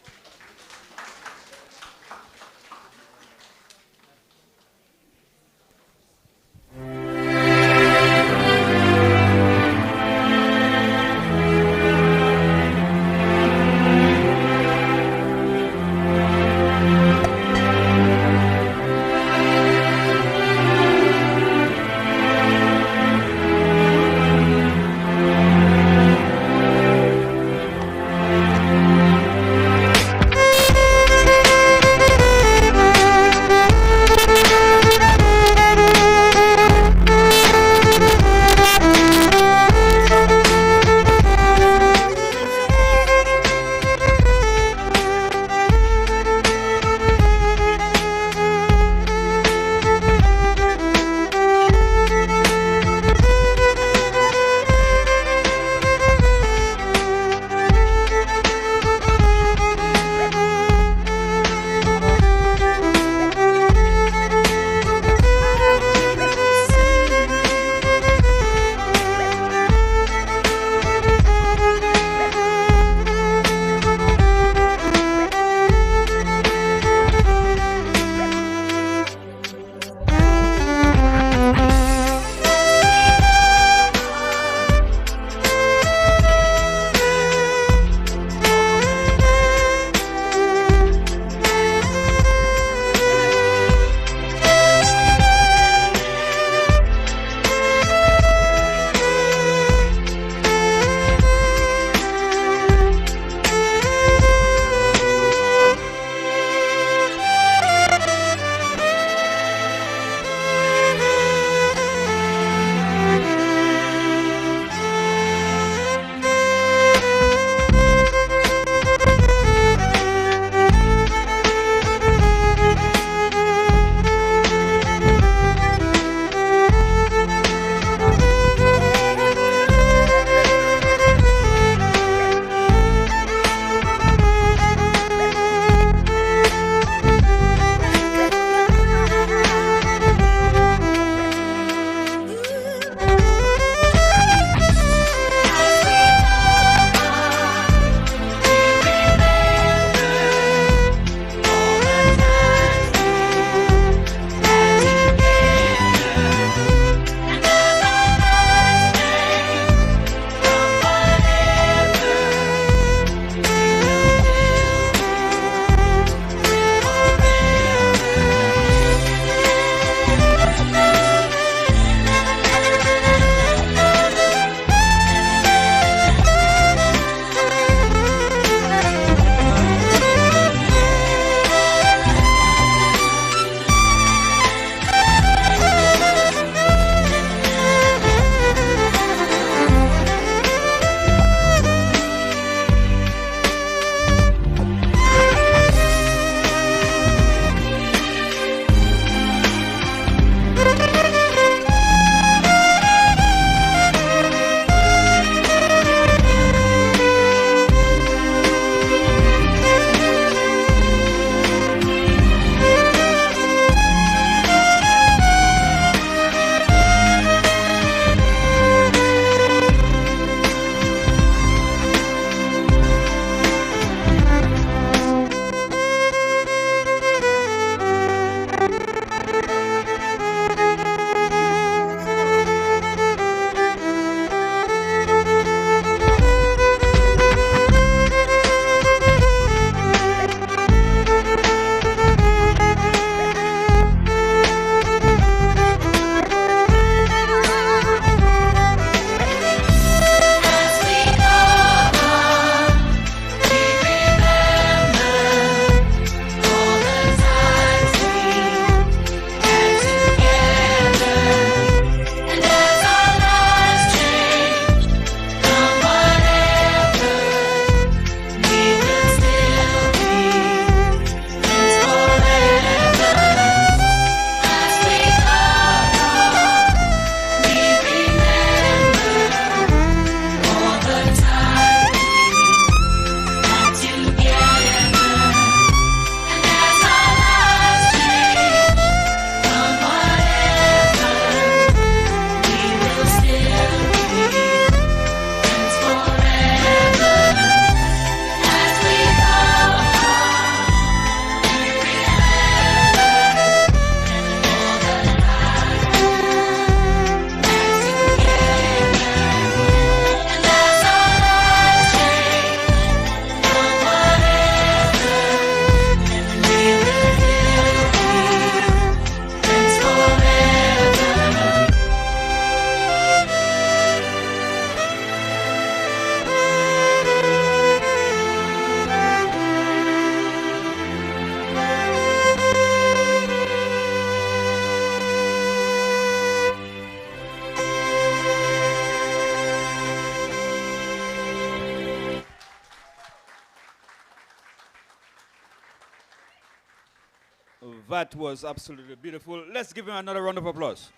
That was absolutely beautiful. Let's give him another round of applause.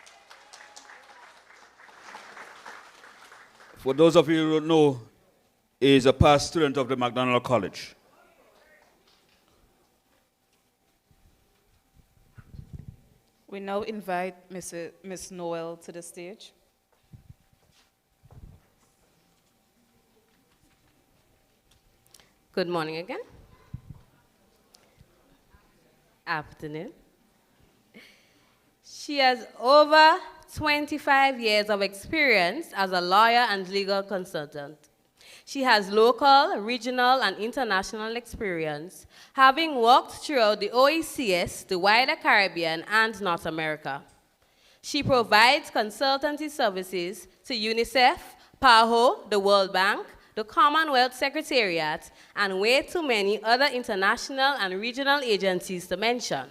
For those of you who don't know, he is a past student of the McDonald College. We now invite Miss Noel to the stage. Good morning again. Afternoon. She has over 25 years of experience as a lawyer and legal consultant. She has local, regional, and international experience, having worked throughout the OECS, the wider Caribbean, and North America. She provides consultancy services to UNICEF, PAHO, the World Bank, the Commonwealth Secretariat, and way too many other international and regional agencies to mention.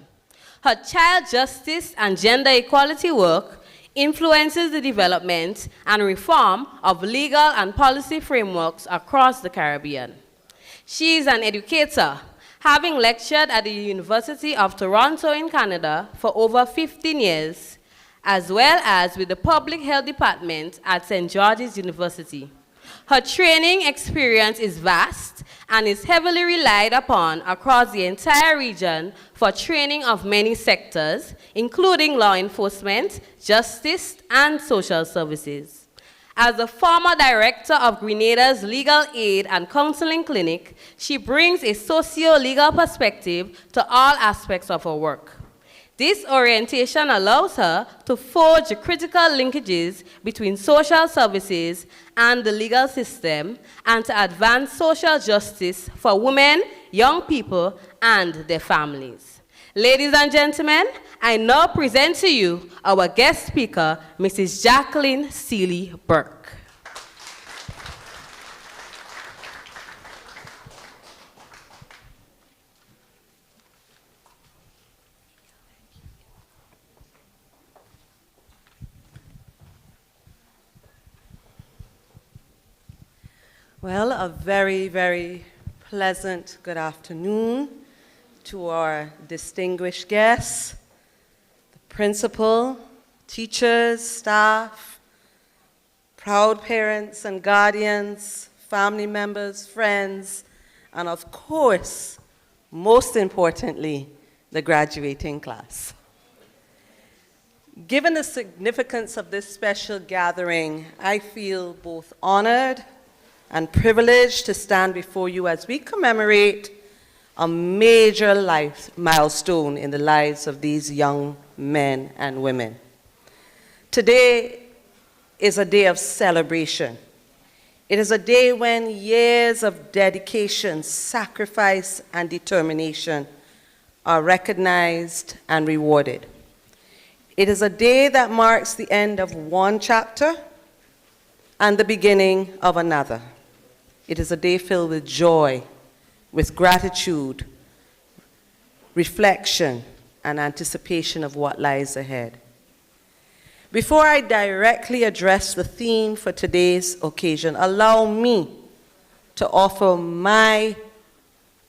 Her child justice and gender equality work influences the development and reform of legal and policy frameworks across the Caribbean. She is an educator, having lectured at the University of Toronto in Canada for over 15 years, as well as with the Public Health Department at St. George's University. Her training experience is vast and is heavily relied upon across the entire region for training of many sectors, including law enforcement, justice, and social services. As the former director of Grenada's Legal Aid and Counseling Clinic, she brings a socio-legal perspective to all aspects of her work. This orientation allows her to forge critical linkages between social services and the legal system and to advance social justice for women, young people, and their families. Ladies and gentlemen, I now present to you our guest speaker, Mrs. Jacqueline Seeley Burke. Well, a very, very pleasant good afternoon to our distinguished guests, the principal, teachers, staff, proud parents and guardians, family members, friends, and of course, most importantly, the graduating class. Given the significance of this special gathering, I feel both honored and privileged to stand before you as we commemorate a major life milestone in the lives of these young men and women. Today is a day of celebration. It is a day when years of dedication, sacrifice, and determination are recognized and rewarded. It is a day that marks the end of one chapter and the beginning of another. It is a day filled with joy, with gratitude, reflection, and anticipation of what lies ahead. Before I directly address the theme for today's occasion, allow me to offer my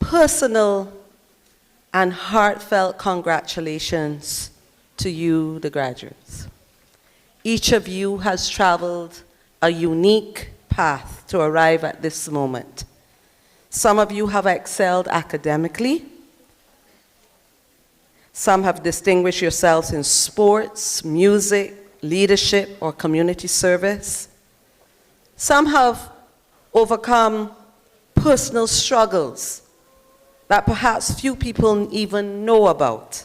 personal and heartfelt congratulations to you, the graduates. Each of you has traveled a unique path to arrive at this moment. Some of you have excelled academically. Some have distinguished yourselves in sports, music, leadership, or community service. Some have overcome personal struggles that perhaps few people even know about.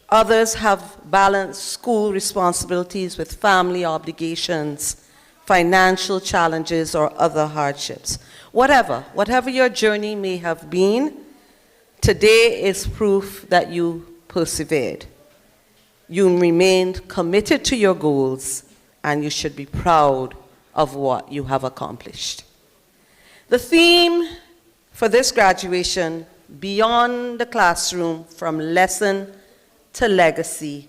Others have balanced school responsibilities with family obligations, financial challenges, or other hardships. Whatever your journey may have been, today is proof that you persevered. You remained committed to your goals, and you should be proud of what you have accomplished. The theme for this graduation, Beyond the Classroom, From Lesson to Legacy,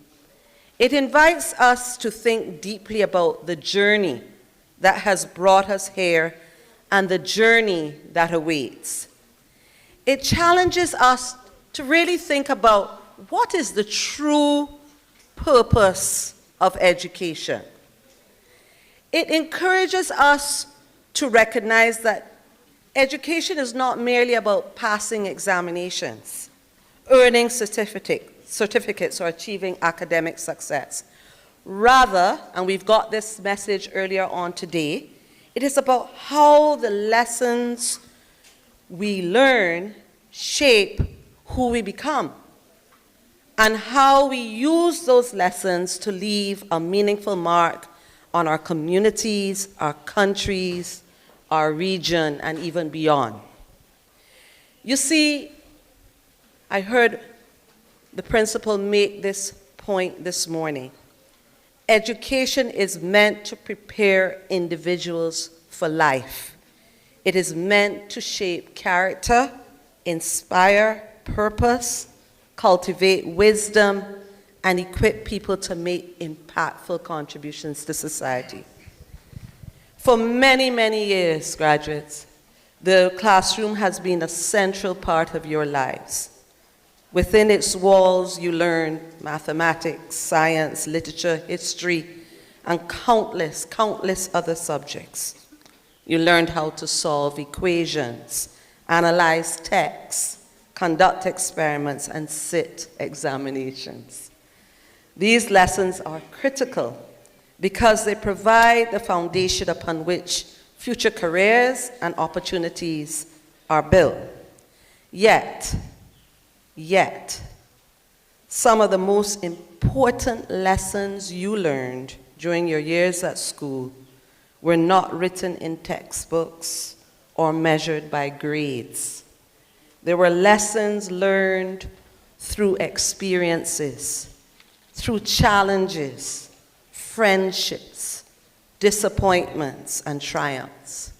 it invites us to think deeply about the journey that has brought us here and the journey that awaits. It challenges us to really think about what is the true purpose of education? It encourages us to recognize that education is not merely about passing examinations, earning certificates, or achieving academic success. Rather, and we've got this message earlier on today, it is about how the lessons we learn shape who we become, and how we use those lessons to leave a meaningful mark on our communities, our countries, our region, and even beyond. You see, I heard the principal make this point this morning. Education is meant to prepare individuals for life. It is meant to shape character, inspire purpose, cultivate wisdom, and equip people to make impactful contributions to society. For many, many years, graduates, the classroom has been a central part of your lives. Within its walls, you learn mathematics, science, literature, history, and countless other subjects. You learned how to solve equations, analyze texts, conduct experiments, and sit examinations. These lessons are critical because they provide the foundation upon which future careers and opportunities are built. Yet, some of the most important lessons you learned during your years at school were not written in textbooks or measured by grades. They were lessons learned through experiences, through challenges, friendships, disappointments, and triumphs.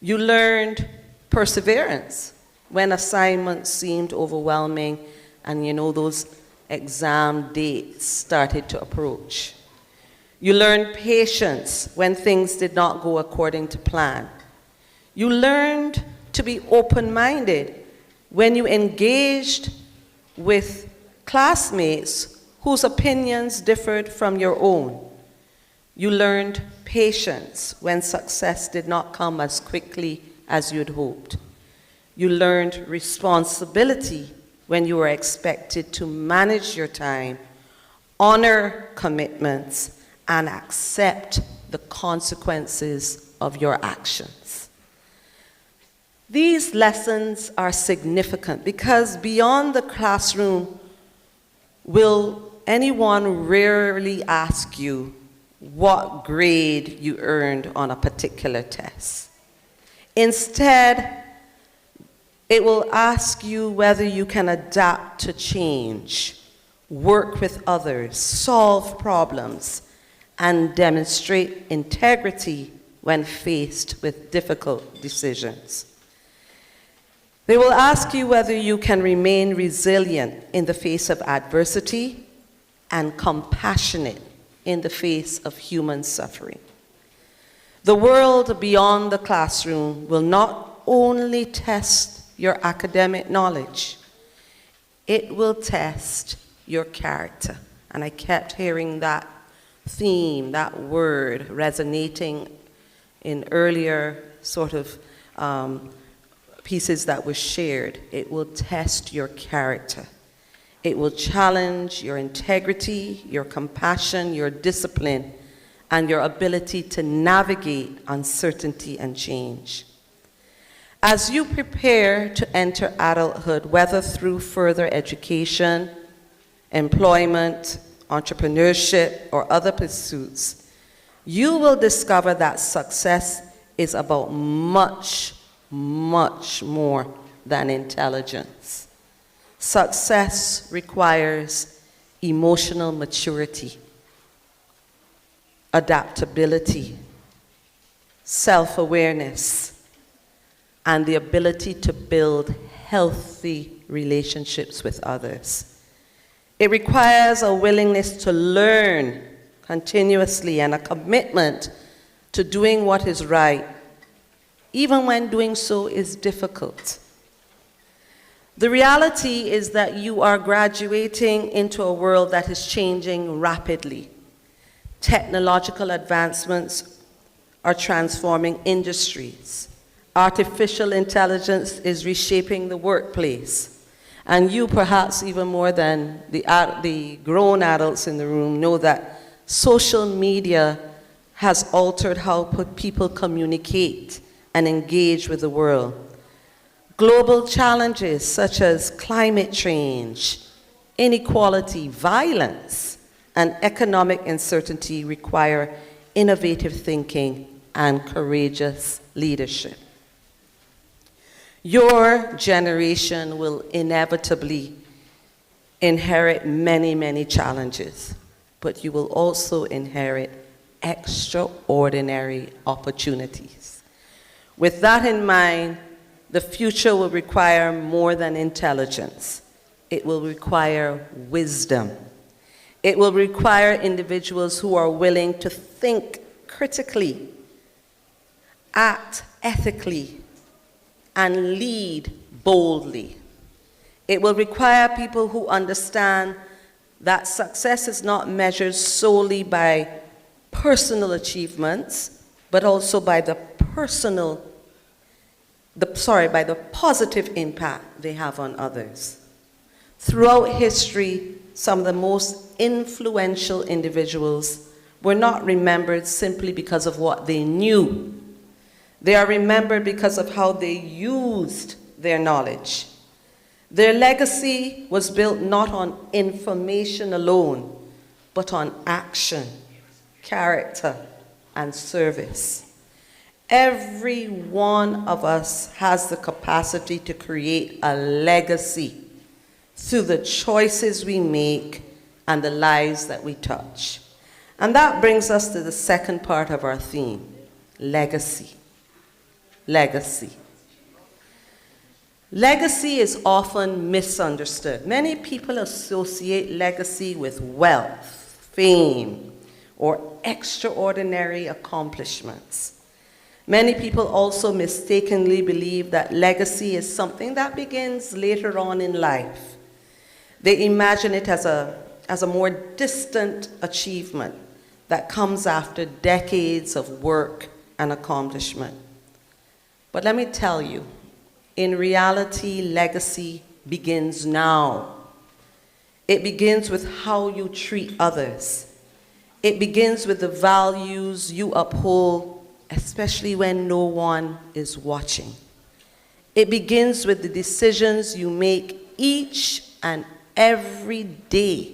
You learned perseverance when assignments seemed overwhelming and those exam dates started to approach. You learned patience when things did not go according to plan. You learned to be open-minded when you engaged with classmates whose opinions differed from your own. You learned patience when success did not come as quickly as you'd hoped. You learned responsibility when you were expected to manage your time, honor commitments, and accept the consequences of your actions. These lessons are significant because beyond the classroom, will anyone rarely ask you what grade you earned on a particular test. Instead, it will ask you whether you can adapt to change, work with others, solve problems, and demonstrate integrity when faced with difficult decisions. They will ask you whether you can remain resilient in the face of adversity and compassionate in the face of human suffering. The world beyond the classroom will not only test your academic knowledge, it will test your character. And I kept hearing that theme, that word, resonating in earlier sort of pieces that were shared. It will test your character. It will challenge your integrity, your compassion, your discipline, and your ability to navigate uncertainty and change. As you prepare to enter adulthood, whether through further education, employment, entrepreneurship, or other pursuits, you will discover that success is about much more than intelligence. Success requires emotional maturity, adaptability, self-awareness, and the ability to build healthy relationships with others. It requires a willingness to learn continuously and a commitment to doing what is right, even when doing so is difficult. The reality is that you are graduating into a world that is changing rapidly. Technological advancements are transforming industries. Artificial intelligence is reshaping the workplace. And you, perhaps even more than the grown adults in the room, know that social media has altered how people communicate and engage with the world. Global challenges such as climate change, inequality, violence, and economic uncertainty require innovative thinking and courageous leadership. Your generation will inevitably inherit many, many challenges, but you will also inherit extraordinary opportunities. With that in mind, the future will require more than intelligence. It will require wisdom. It will require individuals who are willing to think critically, act ethically, and lead boldly. It will require people who understand that success is not measured solely by personal achievements, but also by the positive impact they have on others. Throughout history, some of the most influential individuals were not remembered simply because of what they knew. They are remembered because of how they used their knowledge. Their legacy was built not on information alone, but on action, character, and service. Every one of us has the capacity to create a legacy through the choices we make and the lives that we touch. And that brings us to the second part of our theme, legacy. Legacy. Legacy is often misunderstood. Many people associate legacy with wealth, fame, or extraordinary accomplishments. Many people also mistakenly believe that legacy is something that begins later on in life. They imagine it as a more distant achievement that comes after decades of work and accomplishment. But let me tell you, in reality, legacy begins now. It begins with how you treat others. It begins with the values you uphold, especially when no one is watching. It begins with the decisions you make each and every day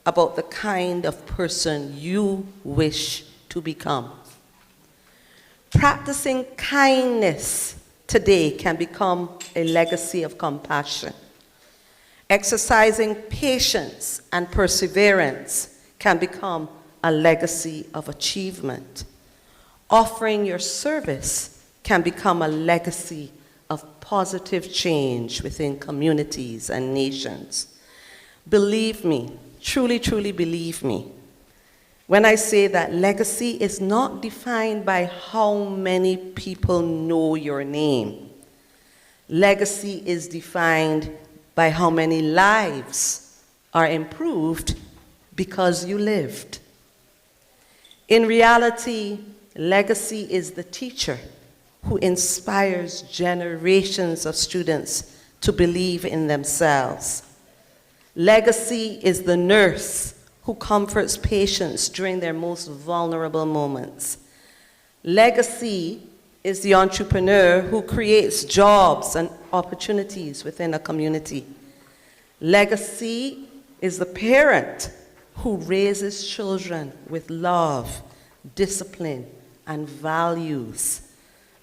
about the kind of person you wish to become. Practicing kindness today can become a legacy of compassion. Exercising patience and perseverance can become a legacy of achievement. Offering your service can become a legacy of positive change within communities and nations. Believe me, truly, truly believe me, when I say that legacy is not defined by how many people know your name. Legacy is defined by how many lives are improved because you lived. In reality, legacy is the teacher who inspires generations of students to believe in themselves. Legacy is the nurse who comforts patients during their most vulnerable moments. Legacy is the entrepreneur who creates jobs and opportunities within a community. Legacy is the parent who raises children with love, discipline, and values.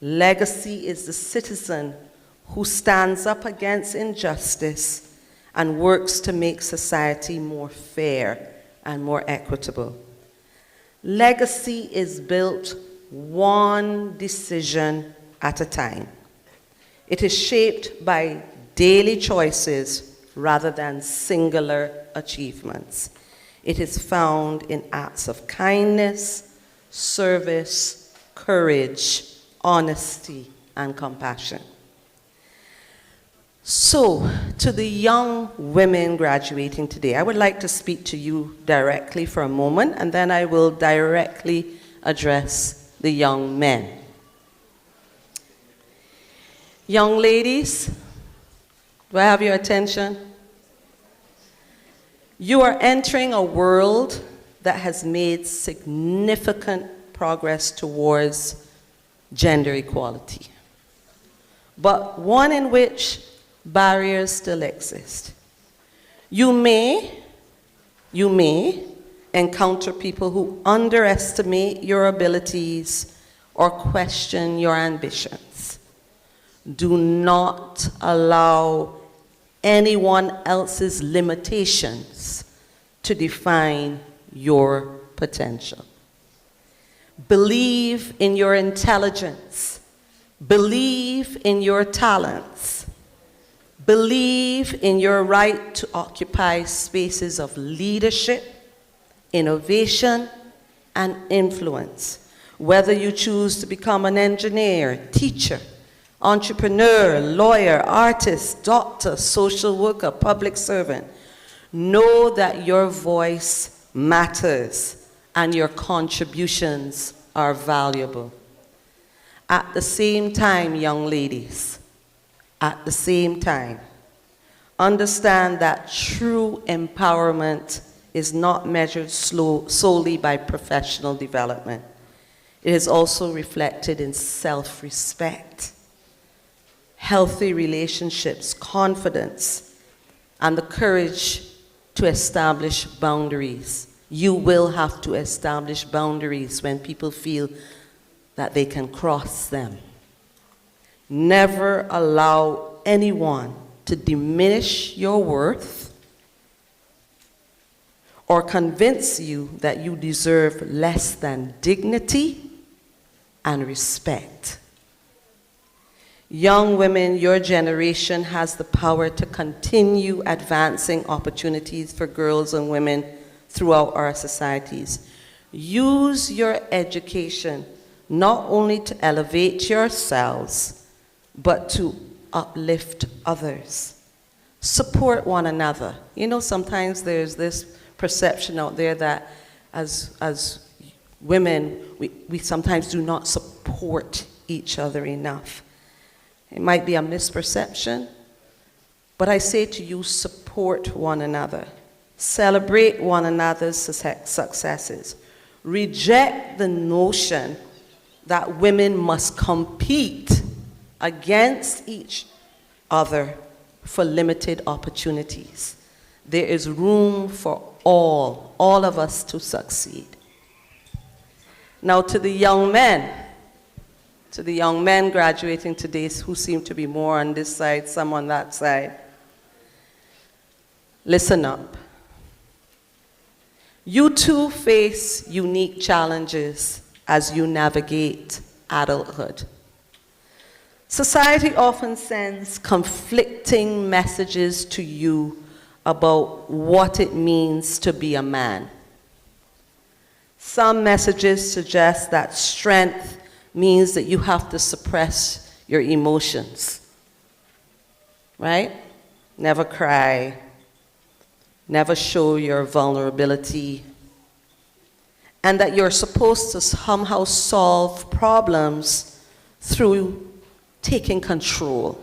Legacy is the citizen who stands up against injustice and works to make society more fair and more equitable. Legacy is built one decision at a time. It is shaped by daily choices rather than singular achievements. It is found in acts of kindness, service, courage, honesty, and compassion. So, to the young women graduating today, I would like to speak to you directly for a moment, and then I will directly address the young men. Young ladies, do I have your attention? You are entering a world that has made significant progress towards gender equality, but one in which barriers still exist. You may encounter people who underestimate your abilities or question your ambitions. Do not allow anyone else's limitations to define your potential. Believe in your intelligence. Believe in your talents. Believe in your right to occupy spaces of leadership, innovation, and influence. Whether you choose to become an engineer, teacher, entrepreneur, lawyer, artist, doctor, social worker, public servant, know that your voice matters and your contributions are valuable. At the same time, young ladies, at the same time, understand that true empowerment is not measured solely by professional development. It is also reflected in self-respect, healthy relationships, confidence, and the courage to establish boundaries. You will have to establish boundaries when people feel that they can cross them. Never allow anyone to diminish your worth or convince you that you deserve less than dignity and respect. Young women, your generation has the power to continue advancing opportunities for girls and women throughout our societies. Use your education not only to elevate yourselves, but to uplift others. Support one another. You know, sometimes there's this perception out there that as women, we sometimes do not support each other enough. It might be a misperception, but I say to you, support one another. Celebrate one another's successes. Reject the notion that women must compete against each other for limited opportunities. There is room for all of us to succeed. Now to the young men graduating today who seem to be more on this side, some on that side. Listen up. You too face unique challenges as you navigate adulthood. Society often sends conflicting messages to you about what it means to be a man. Some messages suggest that strength means that you have to suppress your emotions, right? Never cry, never show your vulnerability, and that you're supposed to somehow solve problems through taking control,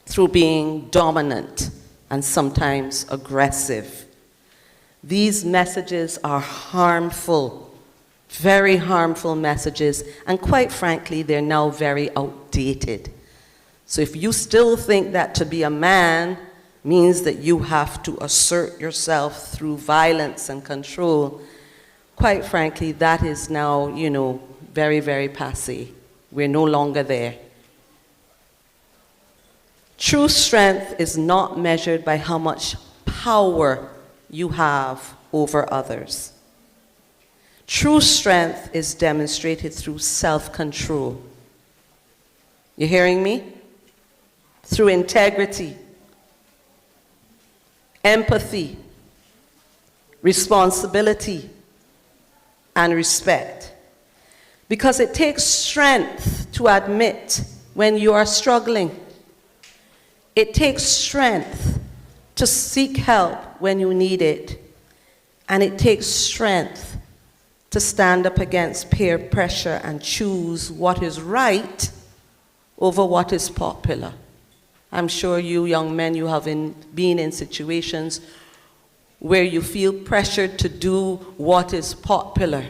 through being dominant and sometimes aggressive. These messages are harmful, very harmful messages, and quite frankly, they're now very outdated. So if you still think that to be a man means that you have to assert yourself through violence and control, quite frankly, that is now, very, very passé. We're no longer there. True strength is not measured by how much power you have over others. True strength is demonstrated through self-control. You hearing me? Through integrity, empathy, responsibility, and respect. Because it takes strength to admit when you are struggling. It takes strength to seek help when you need it, and it takes strength to stand up against peer pressure and choose what is right over what is popular. I'm sure you young men, you have been in situations where you feel pressured to do what is popular.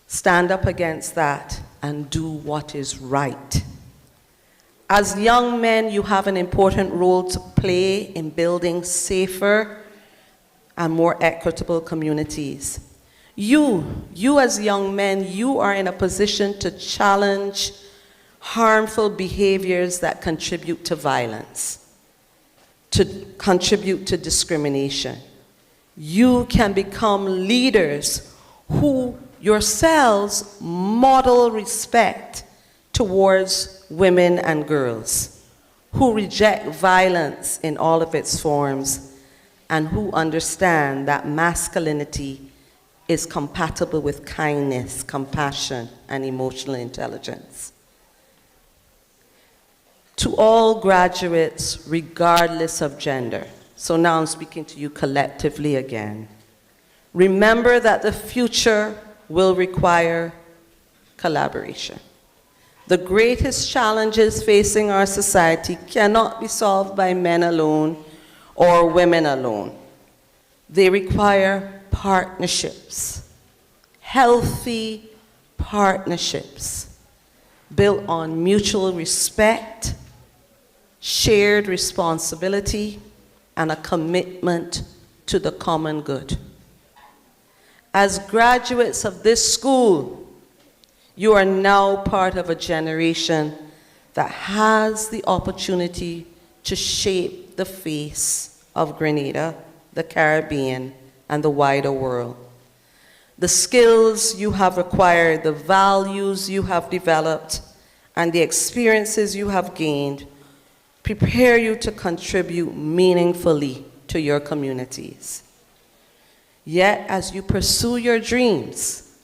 Stand up against that and do what is right. As young men, you have an important role to play in building safer and more equitable communities. You as young men, you are in a position to challenge harmful behaviors that contribute to violence, to contribute to discrimination. You can become leaders who yourselves model respect towards women and girls, who reject violence in all of its forms, and who understand that masculinity is compatible with kindness, compassion, and emotional intelligence. To all graduates, regardless of gender, so now I'm speaking to you collectively again, remember that the future will require collaboration. The greatest challenges facing our society cannot be solved by men alone or women alone. They require partnerships, healthy partnerships, built on mutual respect, shared responsibility, and a commitment to the common good. As graduates of this school, you are now part of a generation that has the opportunity to shape the face of Grenada, the Caribbean, and the wider world. The skills you have acquired, the values you have developed, and the experiences you have gained prepare you to contribute meaningfully to your communities. Yet, as you pursue your dreams,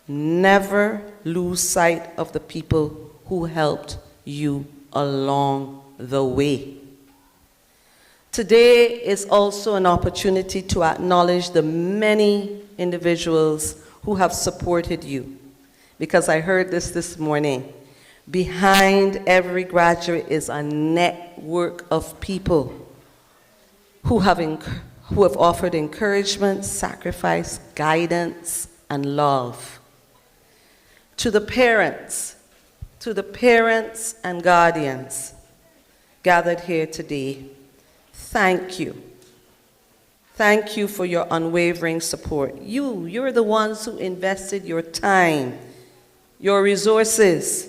never lose sight of the people who helped you along the way. Today is also an opportunity to acknowledge the many individuals who have supported you, because I heard this morning. Behind every graduate is a network of people who have offered encouragement, sacrifice, guidance, and love. To the parents and guardians gathered here today, thank you. Thank you for your unwavering support. You're the ones who invested your time, your resources,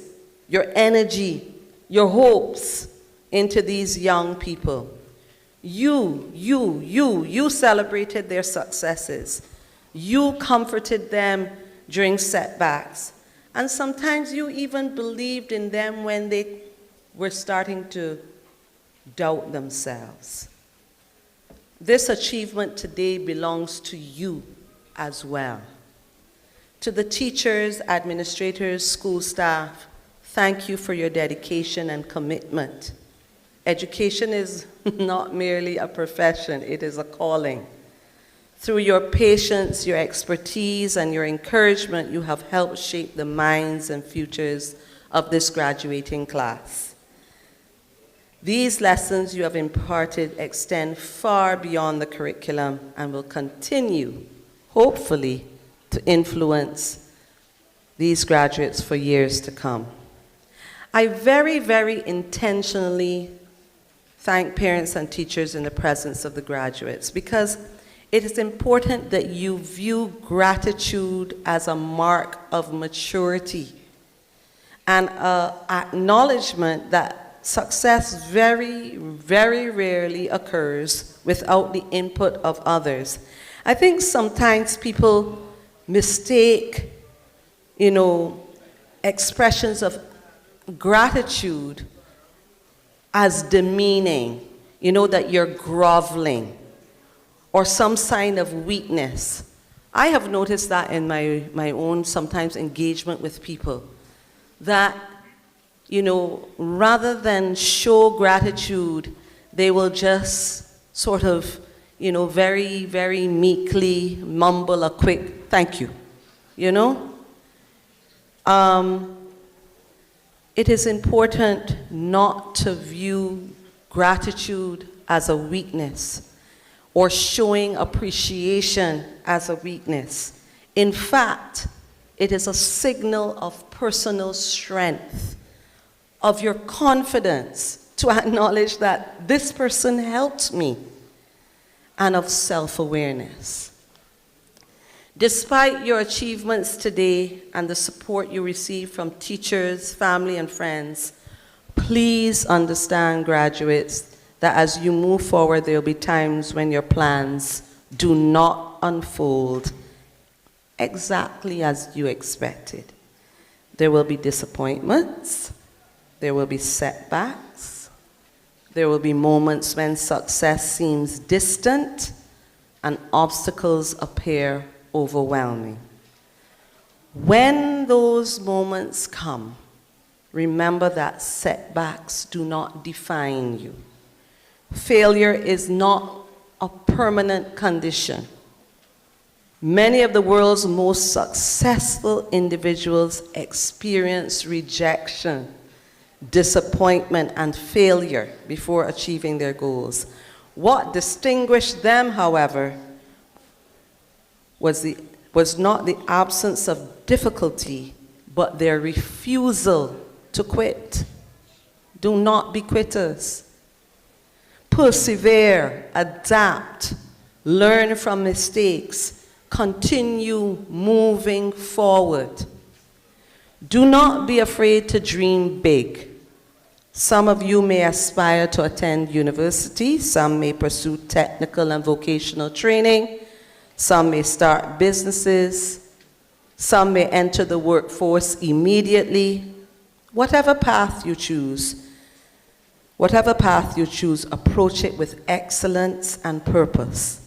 your energy, your hopes into these young people. You celebrated their successes. You comforted them during setbacks. And sometimes you even believed in them when they were starting to doubt themselves. This achievement today belongs to you as well. To the teachers, administrators, school staff, thank you for your dedication and commitment. Education is not merely a profession, it is a calling. Through your patience, your expertise, and your encouragement, you have helped shape the minds and futures of this graduating class. These lessons you have imparted extend far beyond the curriculum and will continue, hopefully, to influence these graduates for years to come. I very, very intentionally thank parents and teachers in the presence of the graduates, because it is important that you view gratitude as a mark of maturity and an acknowledgement that success very, very rarely occurs without the input of others. I think sometimes people mistake, expressions of gratitude as demeaning, that you're groveling or some sign of weakness. I have noticed that in my own sometimes engagement with people, that rather than show gratitude, they will just sort of, very, very meekly mumble a quick thank you, It is important not to view gratitude as a weakness or showing appreciation as a weakness. In fact, it is a signal of personal strength, of your confidence to acknowledge that this person helped me, and of self-awareness. Despite your achievements today and the support you receive from teachers, family, and friends, please understand, graduates, that as you move forward, there will be times when your plans do not unfold exactly as you expected. There will be disappointments, there will be setbacks, there will be moments when success seems distant and obstacles appear overwhelming. When those moments come, remember that setbacks do not define you. Failure is not a permanent condition. Many of the world's most successful individuals experience rejection, disappointment, and failure before achieving their goals. What distinguished them, however, was not the absence of difficulty, but their refusal to quit. Do not be quitters. Persevere, adapt, learn from mistakes, continue moving forward. Do not be afraid to dream big. Some of you may aspire to attend university, some may pursue technical and vocational training, some may start businesses, some may enter the workforce immediately. Whatever path you choose, approach it with excellence and purpose.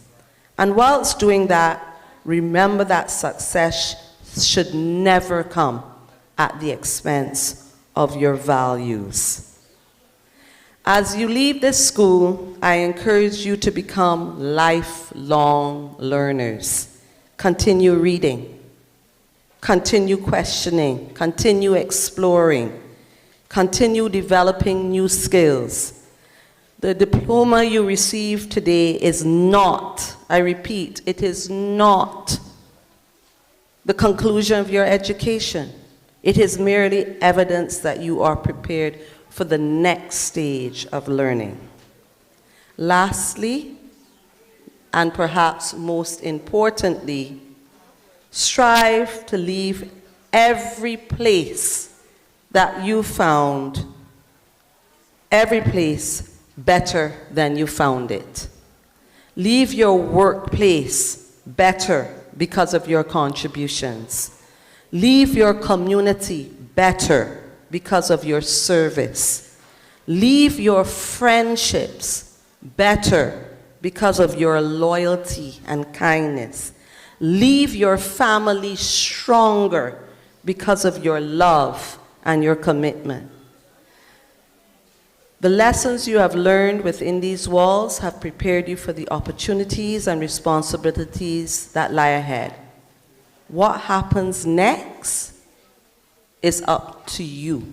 And whilst doing that, remember that success should never come at the expense of your values. As you leave this school, I encourage you to become lifelong learners. Continue reading, continue questioning, continue exploring, continue developing new skills. The diploma you receive today is not, I repeat, it is not the conclusion of your education. It is merely evidence that you are prepared for the next stage of learning. Lastly, and perhaps most importantly, strive to leave every place that you found, every place better than you found it. Leave your workplace better because of your contributions. Leave your community better because of your service. Leave your friendships better because of your loyalty and kindness. Leave your family stronger because of your love and your commitment. The lessons you have learned within these walls have prepared you for the opportunities and responsibilities that lie ahead. What happens next is up to you.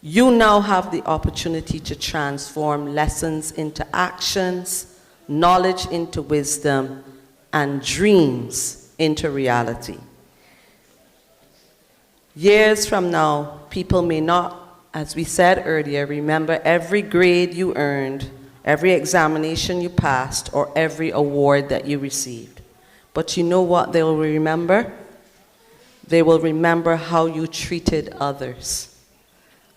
You now have the opportunity to transform lessons into actions, knowledge into wisdom, and dreams into reality. Years from now, people may not, as we said earlier, remember every grade you earned, every examination you passed, or every award that you received. But you know what they will remember? They will remember how you treated others.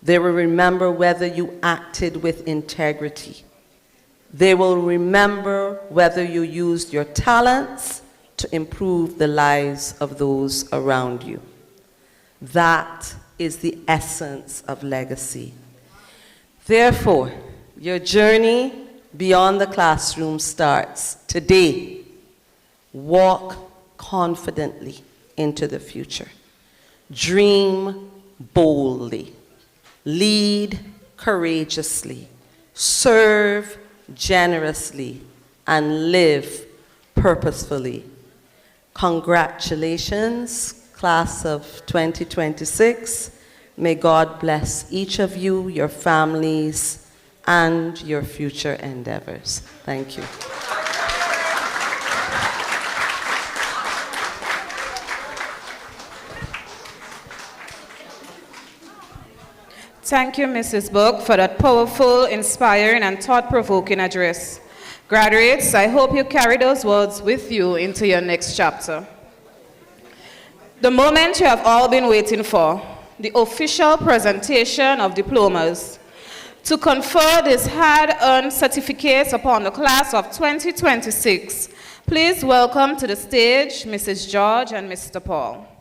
They will remember whether you acted with integrity. They will remember whether you used your talents to improve the lives of those around you. That is the essence of legacy. Therefore, your journey beyond the classroom starts today. Walk confidently into the future. Dream boldly. lead courageously, serve generously, and live purposefully. Congratulations, class of 2026. May God bless each of you, your families, and your future endeavors. Thank you. Thank you, Mrs. Book, for that powerful, inspiring, and thought-provoking address. Graduates, I hope you carry those words with you into your next chapter. The moment you have all been waiting for, the official presentation of diplomas. To confer these hard-earned certificates upon the class of 2026, please welcome to the stage Mrs. George and Mr. Paul.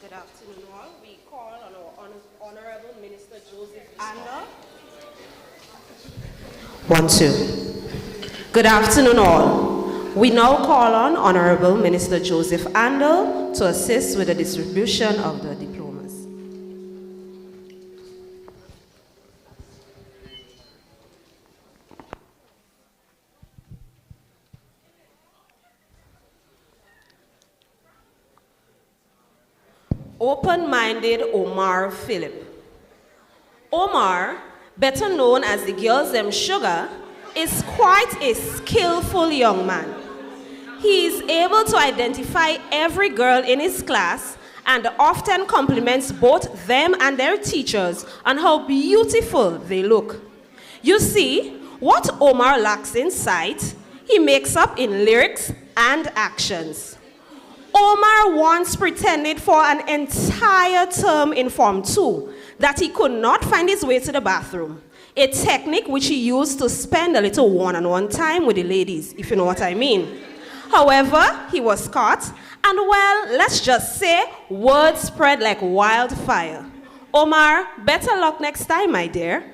Good afternoon, all. We call on our Honorable Minister Joseph Andel. 1, 2. Good afternoon, all. We now call on Honorable Minister Joseph Andel to assist with the distribution of the diplomas. Open-minded Omar Philip. Omar, better known as the Girls Them Sugar, is quite a skillful young man. He is able to identify every girl in his class and often compliments both them and their teachers on how beautiful they look. You see, what Omar lacks in sight, he makes up in lyrics and actions. Omar once pretended for an entire term in Form 2 that he could not find his way to the bathroom, a technique which he used to spend a little one-on-one time with the ladies, if you know what I mean. However, he was caught, and well, let's just say, word spread like wildfire. Omar, better luck next time, my dear.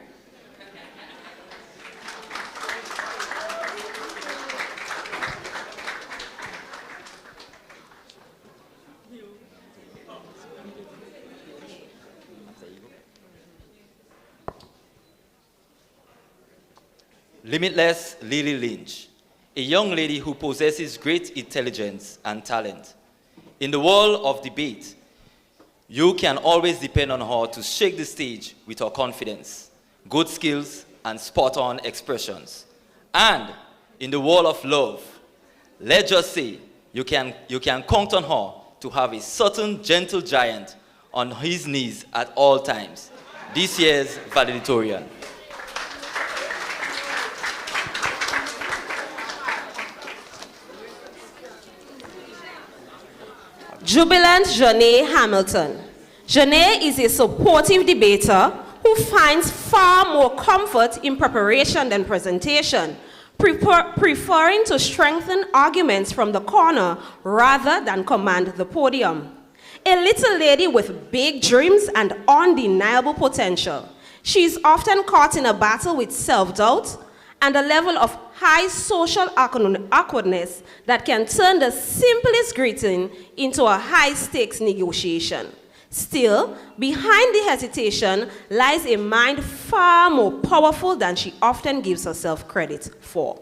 Limitless Lily Lynch, a young lady who possesses great intelligence and talent. In the world of debate, you can always depend on her to shake the stage with her confidence, good skills, and spot-on expressions. And in the world of love, let's just say you can count on her to have a certain gentle giant on his knees at all times. This year's valedictorian. Jubilant Janae Hamilton. Janae is a supportive debater who finds far more comfort in preparation than presentation, preferring to strengthen arguments from the corner rather than command the podium. A little lady with big dreams and undeniable potential. She is often caught in a battle with self-doubt and a level of high social awkwardness that can turn the simplest greeting into a high-stakes negotiation. Still, behind the hesitation lies a mind far more powerful than she often gives herself credit for.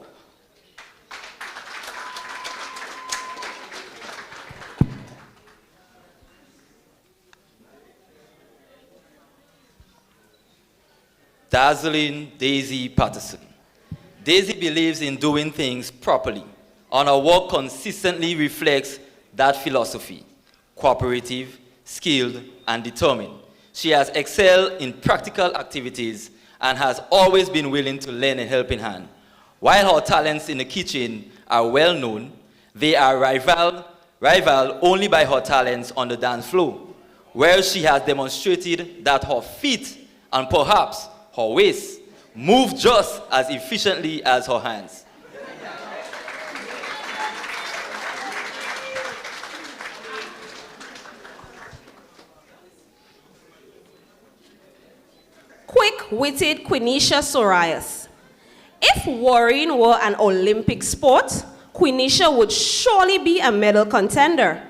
Dazzling Daisy Patterson. Daisy believes in doing things properly, and her work consistently reflects that philosophy. Cooperative, skilled, and determined. She has excelled in practical activities and has always been willing to lend a helping hand. While her talents in the kitchen are well known, they are rivaled only by her talents on the dance floor, where she has demonstrated that her feet and perhaps her waist move just as efficiently as her hands. quick-witted Quenisha Sorias. If worrying were an Olympic sport, Quenisha would surely be a medal contender.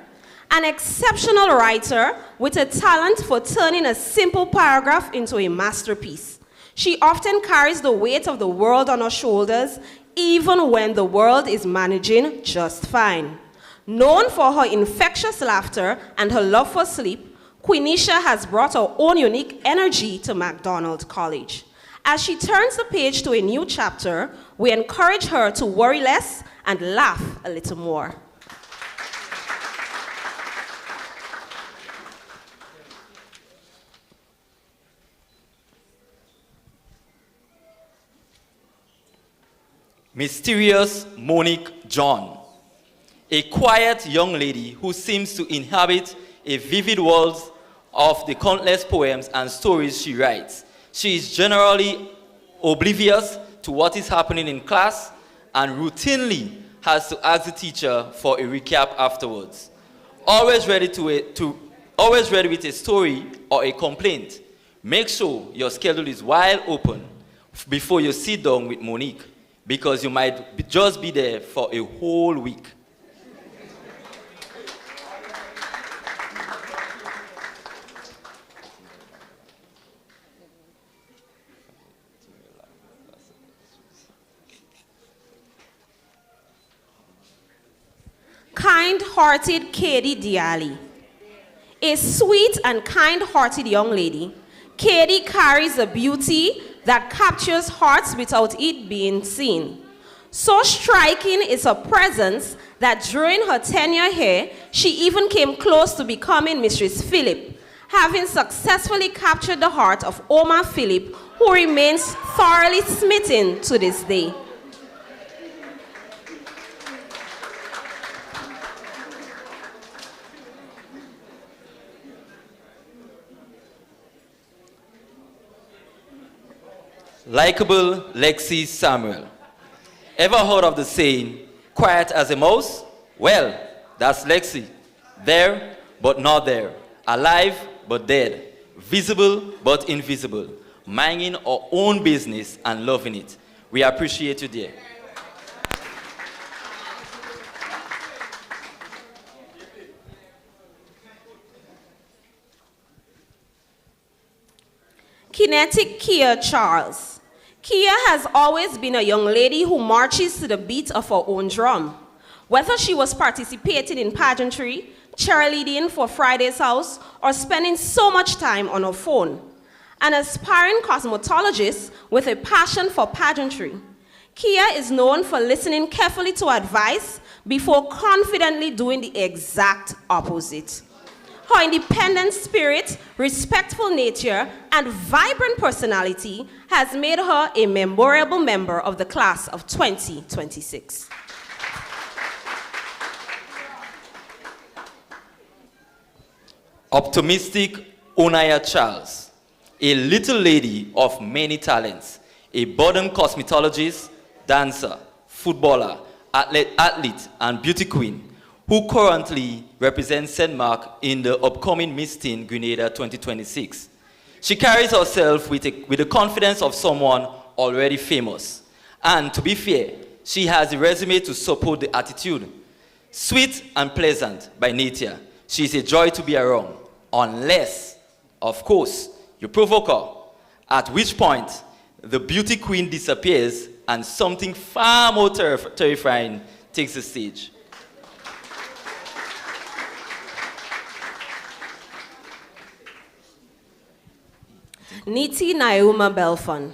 An exceptional writer with a talent for turning a simple paragraph into a masterpiece. She often carries the weight of the world on her shoulders, even when the world is managing just fine. Known for her infectious laughter and her love for sleep, Quenisha has brought her own unique energy to MacDonald College. As she turns the page to a new chapter, we encourage her to worry less and laugh a little more. Mysterious Monique John, a quiet young lady who seems to inhabit a vivid world of the countless poems and stories she writes. She is generally oblivious to what is happening in class and routinely has to ask the teacher for a recap afterwards. Always ready with a story or a complaint. Make sure your schedule is wide open before you sit down with Monique, because you might just be there for a whole week. Kind-hearted Katie Diali. A sweet and kind-hearted young lady, Katie carries a beauty that captures hearts without it being seen. So striking is her presence that during her tenure here, she even came close to becoming Mistress Phillip, having successfully captured the heart of Omar Phillip, who remains thoroughly smitten to this day. Likeable Lexi Samuel. Ever heard of the saying, quiet as a mouse? Well, that's Lexi. There, but not there. Alive, but dead. Visible, but invisible. Minding our own business and loving it. We appreciate you, dear. Kinetic Kia Charles. Kia has always been a young lady who marches to the beat of her own drum. Whether she was participating in pageantry, cheerleading for Friday's House, or spending so much time on her phone. An aspiring cosmetologist with a passion for pageantry, Kia is known for listening carefully to advice before confidently doing the exact opposite. Her independent spirit, respectful nature, and vibrant personality has made her a memorable member of the class of 2026. Optimistic Onaya Charles, a little lady of many talents, a budding cosmetologist, dancer, footballer, athlete, and beauty queen, who currently represents St. Mark in the upcoming Miss Teen Grenada 2026. She carries herself with the confidence of someone already famous. And to be fair, she has a resume to support the attitude. Sweet and pleasant by nature, she is a joy to be around, unless, of course, you provoke her, at which point the beauty queen disappears and something far more terrifying takes the stage. Niti Nauma Belfon.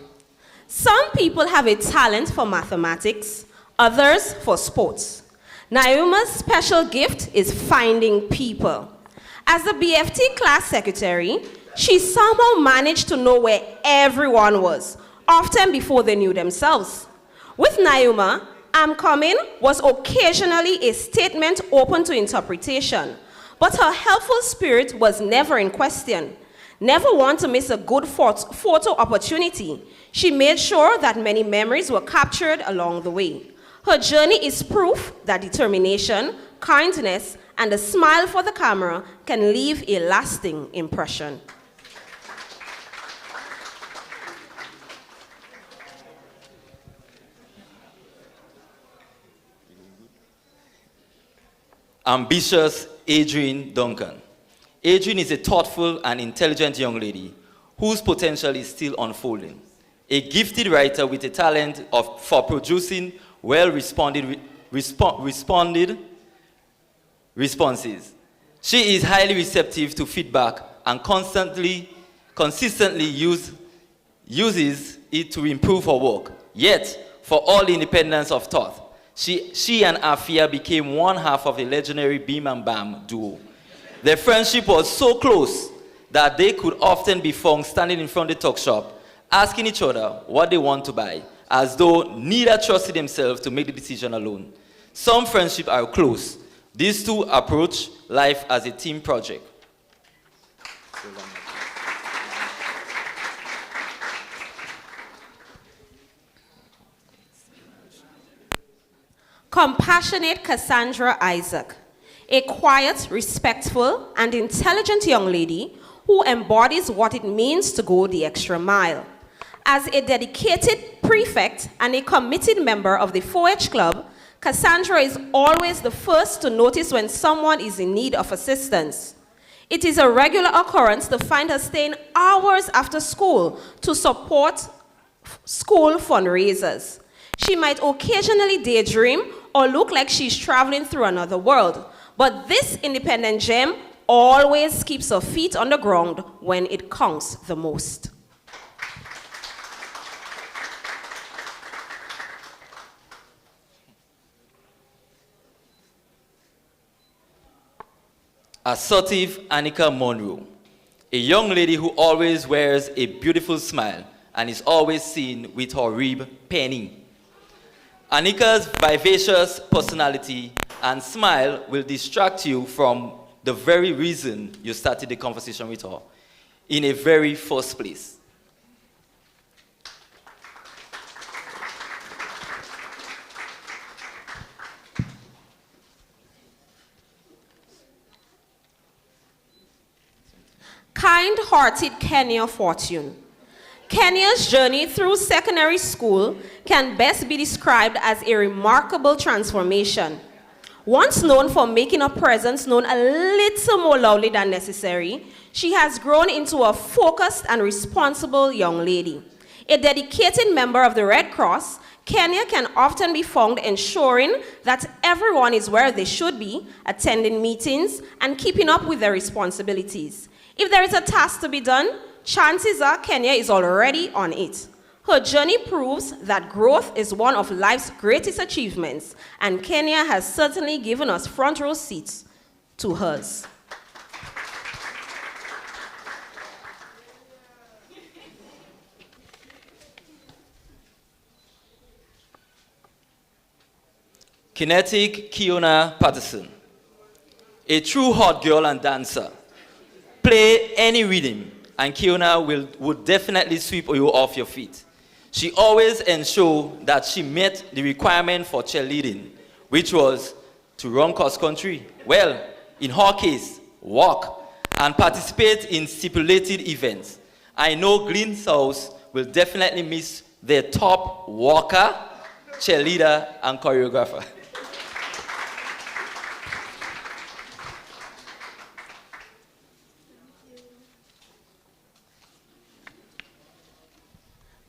Some people have a talent for mathematics, others for sports. Nauma's special gift is finding people. As the BFT class secretary, she somehow managed to know where everyone was, often before they knew themselves. With Nauma, I'm coming was occasionally a statement open to interpretation, but her helpful spirit was never in question. Never want to miss a good photo opportunity, she made sure that many memories were captured along the way. Her journey is proof that determination, kindness, and a smile for the camera can leave a lasting impression. ambitious Adrienne Duncan. Adrienne is a thoughtful and intelligent young lady whose potential is still unfolding. A gifted writer with a talent for producing well-responded responses. She is highly receptive to feedback and consistently uses it to improve her work. Yet, for all the independence of thought, she and Afia became one half of a legendary Beam and Bam duo. Their friendship was so close that they could often be found standing in front of the talk shop, asking each other what they want to buy, as though neither trusted themselves to make the decision alone. Some friendships are close. These two approach life as a team project. Compassionate Cassandra Isaac, a quiet, respectful, and intelligent young lady who embodies what it means to go the extra mile. As a dedicated prefect and a committed member of the 4-H Club, Cassandra is always the first to notice when someone is in need of assistance. It is a regular occurrence to find her staying hours after school to support school fundraisers. She might occasionally daydream or look like she's traveling through another world, but this independent gem always keeps her feet on the ground when it counts the most. Assertive Annika Monroe, a young lady who always wears a beautiful smile and is always seen with her rib penny. Annika's vivacious personality and smile will distract you from the very reason you started the conversation with her in a very first place. Kind-hearted Kenya Fortune. Kenya's journey through secondary school can best be described as a remarkable transformation. Once known for making her presence known a little more loudly than necessary, she has grown into a focused and responsible young lady. A dedicated member of the Red Cross, Kenya can often be found ensuring that everyone is where they should be, attending meetings, and keeping up with their responsibilities. If there is a task to be done, chances are Kenya is already on it. Her journey proves that growth is one of life's greatest achievements, and Kenya has certainly given us front row seats to hers. Kinetic Kiona Patterson, a true hot girl and dancer. Play any rhythm, and Kiona would definitely sweep you off your feet. She always ensured that she met the requirement for cheerleading, which was to run cross-country. Well, in her case, walk, and participate in stipulated events. I know Glen South will definitely miss their top walker, cheerleader, and choreographer.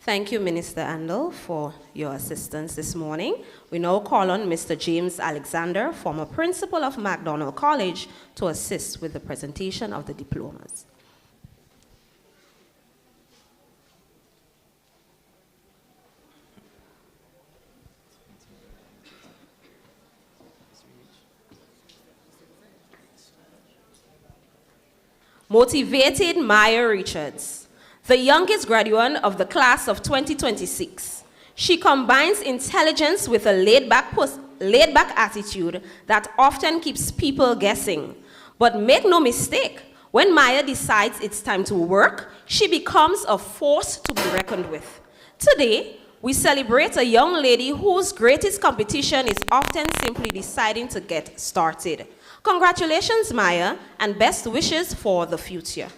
Thank you, Minister Andel, for your assistance this morning. We now call on Mr. James Alexander, former principal of MacDonald College, to assist with the presentation of the diplomas. Motivated Maya Richards, the youngest graduate of the class of 2026. She combines intelligence with a laid-back attitude that often keeps people guessing. But make no mistake, when Maya decides it's time to work, she becomes a force to be reckoned with. Today, we celebrate a young lady whose greatest competition is often simply deciding to get started. Congratulations, Maya, and best wishes for the future.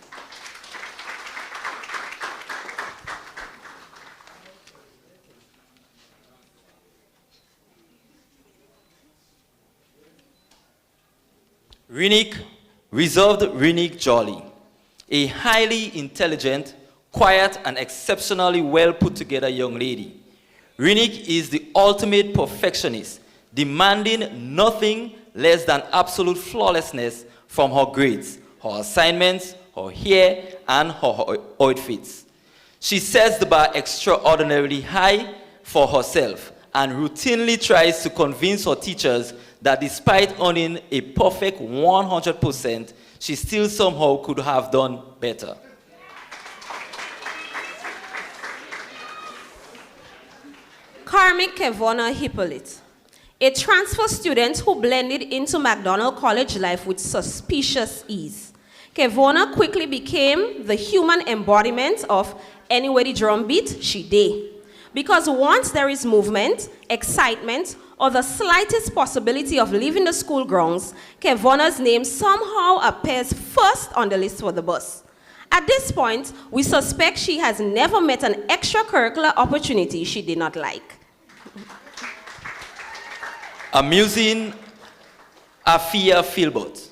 Reserved Renique Jolly, a highly intelligent, quiet, and exceptionally well put together young lady. Renique is the ultimate perfectionist, demanding nothing less than absolute flawlessness from her grades, her assignments, her hair, and her outfits. She sets the bar extraordinarily high for herself and routinely tries to convince her teachers that despite earning a perfect 100%, she still somehow could have done better. Karmic Kevona Hippolyte, a transfer student who blended into McDonald College life with suspicious ease. Kevona quickly became the human embodiment of anywhere the drum beat, she dey. Because once there is movement, excitement, or the slightest possibility of leaving the school grounds, Kevona's name somehow appears first on the list for the bus. At this point, we suspect she has never met an extracurricular opportunity she did not like. Amusing Afia Philbert.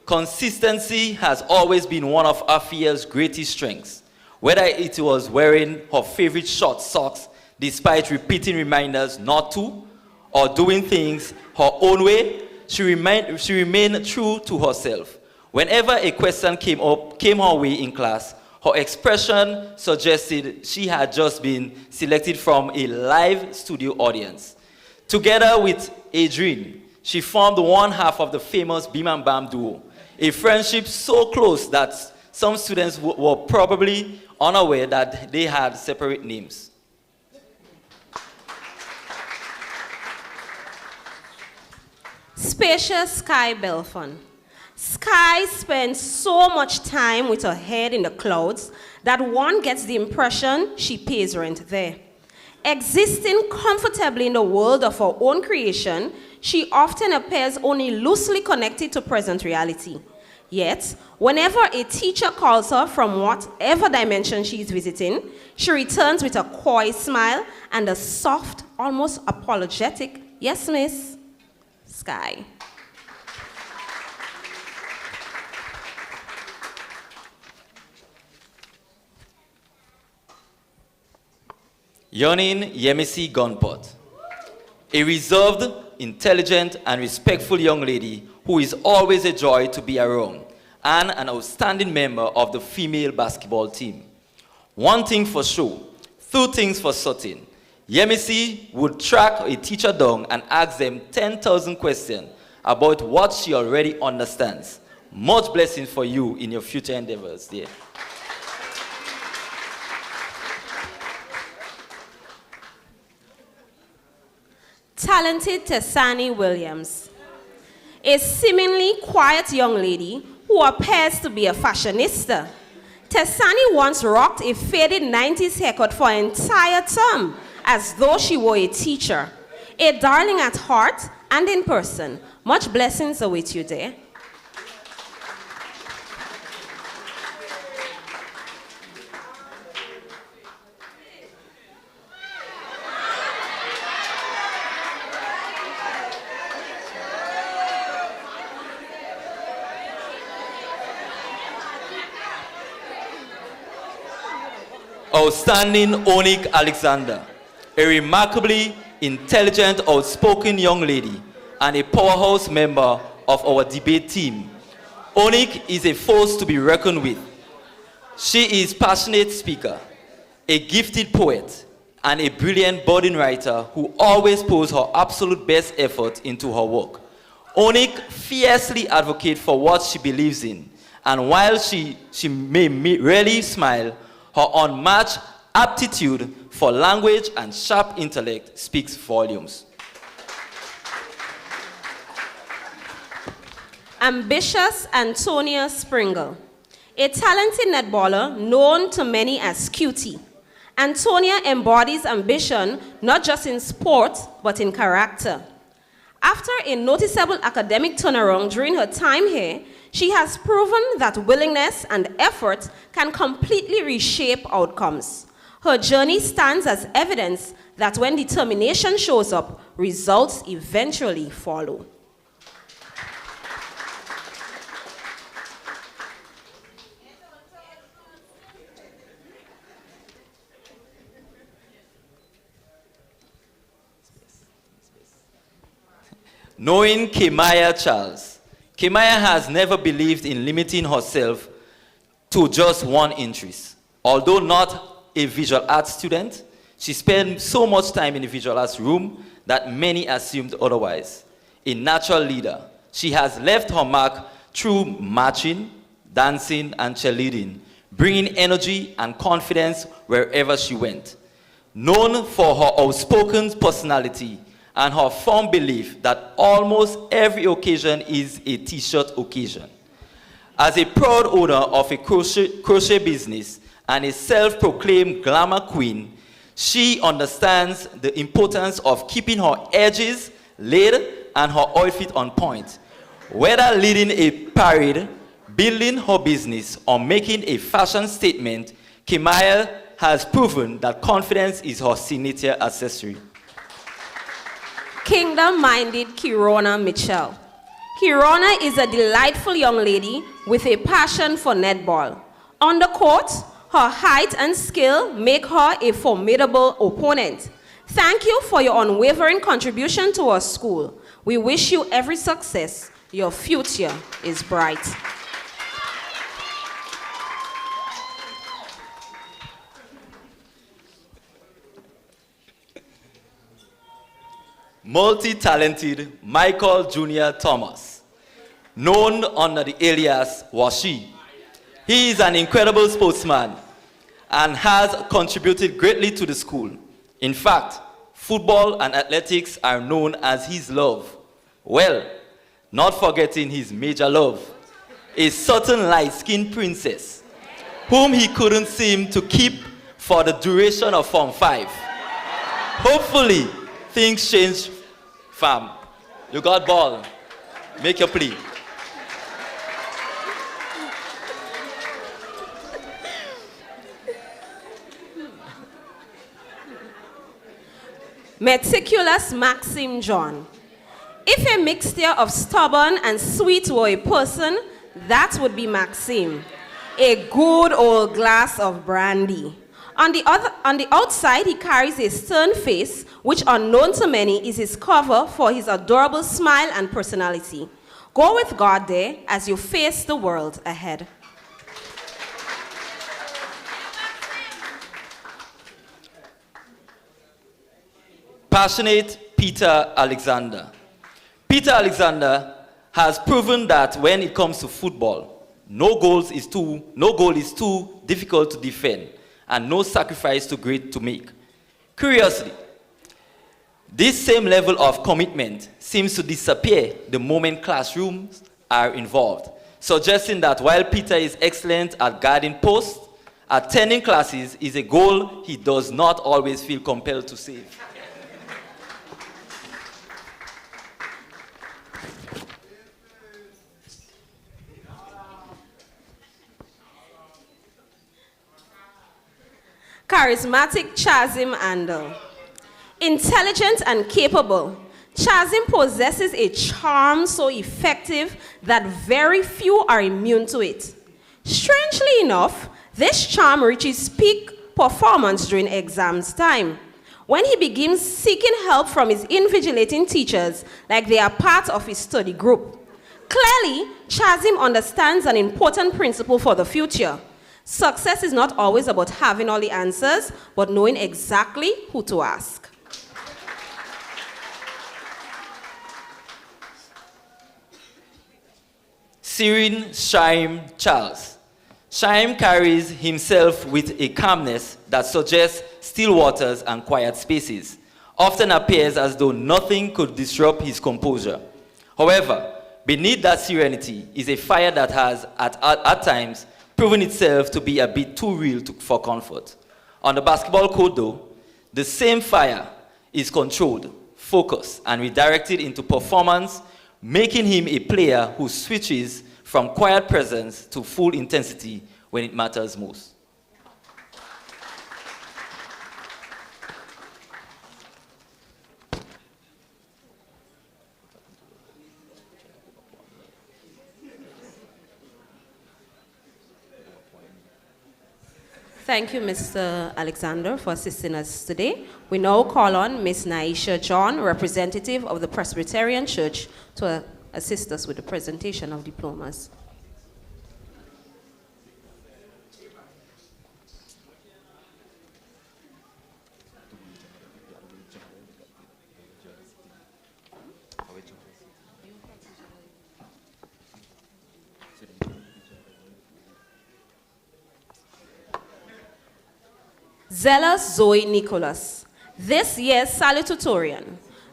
Consistency has always been one of Afia's greatest strengths. Whether it was wearing her favorite short socks despite repeating reminders not to, or doing things her own way, she remained true to herself. Whenever a question came her way in class, her expression suggested she had just been selected from a live studio audience. Together with Adrienne, she formed one half of the famous Beam and Bam duo, a friendship so close that some students were probably unaware that they had separate names. Spacious Sky Belfon. Sky spends so much time with her head in the clouds that one gets the impression she pays rent there. Existing comfortably in the world of her own creation, she often appears only loosely connected to present reality. Yet, whenever a teacher calls her from whatever dimension she is visiting, she returns with a coy smile and a soft, almost apologetic, "Yes, miss." Sky. Yonin Yemisi Gunpot, a reserved, intelligent, and respectful young lady who is always a joy to be around, and an outstanding member of the female basketball team. One thing for sure, two things for certain. Yemisi would track a teacher down and ask them 10,000 questions about what she already understands. Much blessings for you in your future endeavors, dear. Talented Tessani Williams, a seemingly quiet young lady who appears to be a fashionista. Tessani once rocked a faded 90s haircut for an entire term, as though she were a teacher. A darling at heart and in person. Much blessings await you there. Outstanding Onik Alexander, a remarkably intelligent, outspoken young lady, and a powerhouse member of our debate team. Onik is a force to be reckoned with. She is a passionate speaker, a gifted poet, and a brilliant budding writer who always pours her absolute best effort into her work. Onik fiercely advocates for what she believes in, and while she may rarely smile, her unmatched aptitude for language and sharp intellect speaks volumes. Ambitious Antonia Springle, a talented netballer known to many as Cutie. Antonia embodies ambition not just in sport, but in character. After a noticeable academic turnaround during her time here, she has proven that willingness and effort can completely reshape outcomes. Her journey stands as evidence that when determination shows up, results eventually follow. Knowing Kemaya Charles, Kemaya has never believed in limiting herself to just one interest. Although not a visual arts student, she spent so much time in the visual arts room that many assumed otherwise. A natural leader, she has left her mark through marching, dancing, and cheerleading, bringing energy and confidence wherever she went. Known for her outspoken personality and her firm belief that almost every occasion is a t-shirt occasion. As a proud owner of a crochet business and a self-proclaimed glamour queen, she understands the importance of keeping her edges laid and her outfit on point. Whether leading a parade, building her business, or making a fashion statement, Kemaya has proven that confidence is her signature accessory. Kingdom-minded Kirona Mitchell. Kirona is a delightful young lady with a passion for netball. On the court, her height and skill make her a formidable opponent. Thank you for your unwavering contribution to our school. We wish you every success. Your future is bright. Multi-talented Michael Jr. Thomas, known under the alias Washi. He is an incredible sportsman and has contributed greatly to the school. In fact, football and athletics are known as his love. Well, not forgetting his major love, a certain light-skinned princess, whom he couldn't seem to keep for the duration of Form 5. Hopefully, things change, fam. You got ball. Make your plea. Meticulous Maxim John. If a mixture of stubborn and sweet were a person, that would be Maxim. A good old glass of brandy. On the outside, he carries a stern face, which unknown to many is his cover for his adorable smile and personality. Go with God there as you face the world ahead. Passionate Peter Alexander. Peter Alexander has proven that when it comes to football, no goal is too difficult to defend and no sacrifice too great to make. Curiously, this same level of commitment seems to disappear the moment classrooms are involved, suggesting that while Peter is excellent at guarding posts, attending classes is a goal he does not always feel compelled to save. Charismatic Chazim Andel. Intelligent and capable, Chazim possesses a charm so effective that very few are immune to it. Strangely enough, this charm reaches peak performance during exams time, when he begins seeking help from his invigilating teachers like they are part of his study group. Clearly, Chazim understands an important principle for the future. Success is not always about having all the answers, but knowing exactly who to ask. Sirin Shaim Charles. Shaim carries himself with a calmness that suggests still waters and quiet spaces. Often appears as though nothing could disrupt his composure. However, beneath that serenity is a fire that has, at times, proven itself to be a bit too real for comfort. On the basketball court, though, the same fire is controlled, focused, and redirected into performance, making him a player who switches from quiet presence to full intensity when it matters most. Thank you, Mr. Alexander, for assisting us today. We now call on Ms. Naisha John, representative of the Presbyterian Church, to assist us with the presentation of diplomas. Zealous Zoe Nicholas, this year's salutatorian.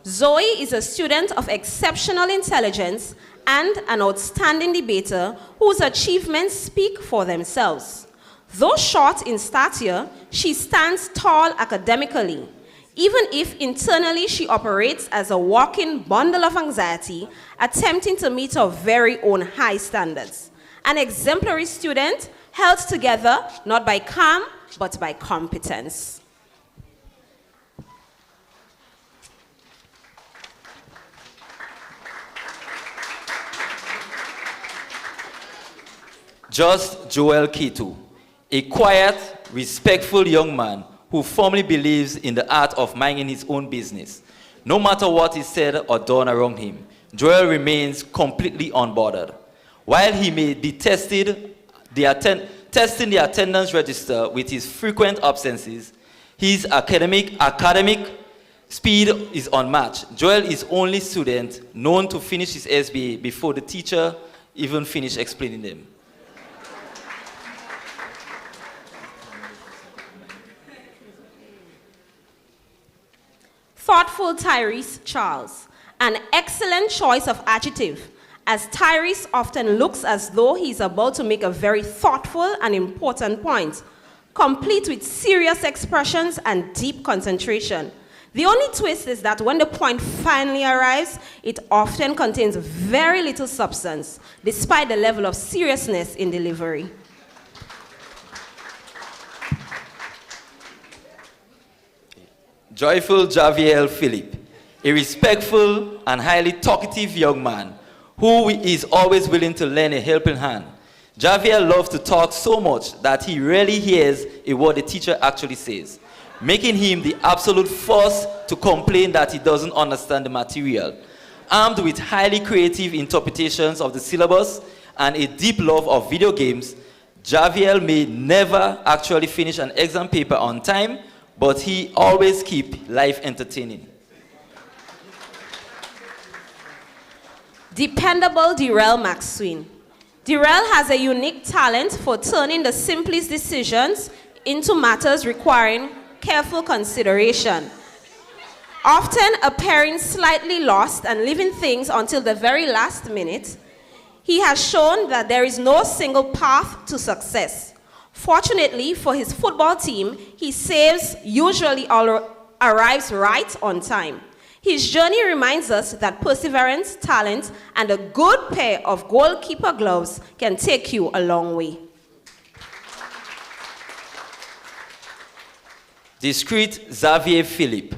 Zoe is a student of exceptional intelligence and an outstanding debater whose achievements speak for themselves. Though short in stature, she stands tall academically, even if internally she operates as a walking bundle of anxiety, attempting to meet her very own high standards. An exemplary student held together not by calm, but by competence. Just Joel Kitu, a quiet, respectful young man who firmly believes in the art of minding his own business. No matter what is said or done around him, Joel remains completely unbothered. While he may be testing the attendance register with his frequent absences, his academic speed is unmatched. Joel is only student known to finish his SBA before the teacher even finished explaining them. Thoughtful Tyrese Charles, an excellent choice of adjective, as Tyrese often looks as though he's about to make a very thoughtful and important point, complete with serious expressions and deep concentration. The only twist is that when the point finally arrives, it often contains very little substance, despite the level of seriousness in delivery. Joyful Javier Philip, a respectful and highly talkative young man who is always willing to lend a helping hand. Javier loves to talk so much that he rarely hears a word the teacher actually says, making him the absolute first to complain that he doesn't understand the material. Armed with highly creative interpretations of the syllabus and a deep love of video games, Javier may never actually finish an exam paper on time, but he always keeps life entertaining. Dependable Darrell Maxwin. Darrell has a unique talent for turning the simplest decisions into matters requiring careful consideration. Often appearing slightly lost and leaving things until the very last minute, he has shown that there is no single path to success. Fortunately for his football team, he usually arrives right on time. His journey reminds us that perseverance, talent, and a good pair of goalkeeper gloves can take you a long way. Discreet Xavier Philip.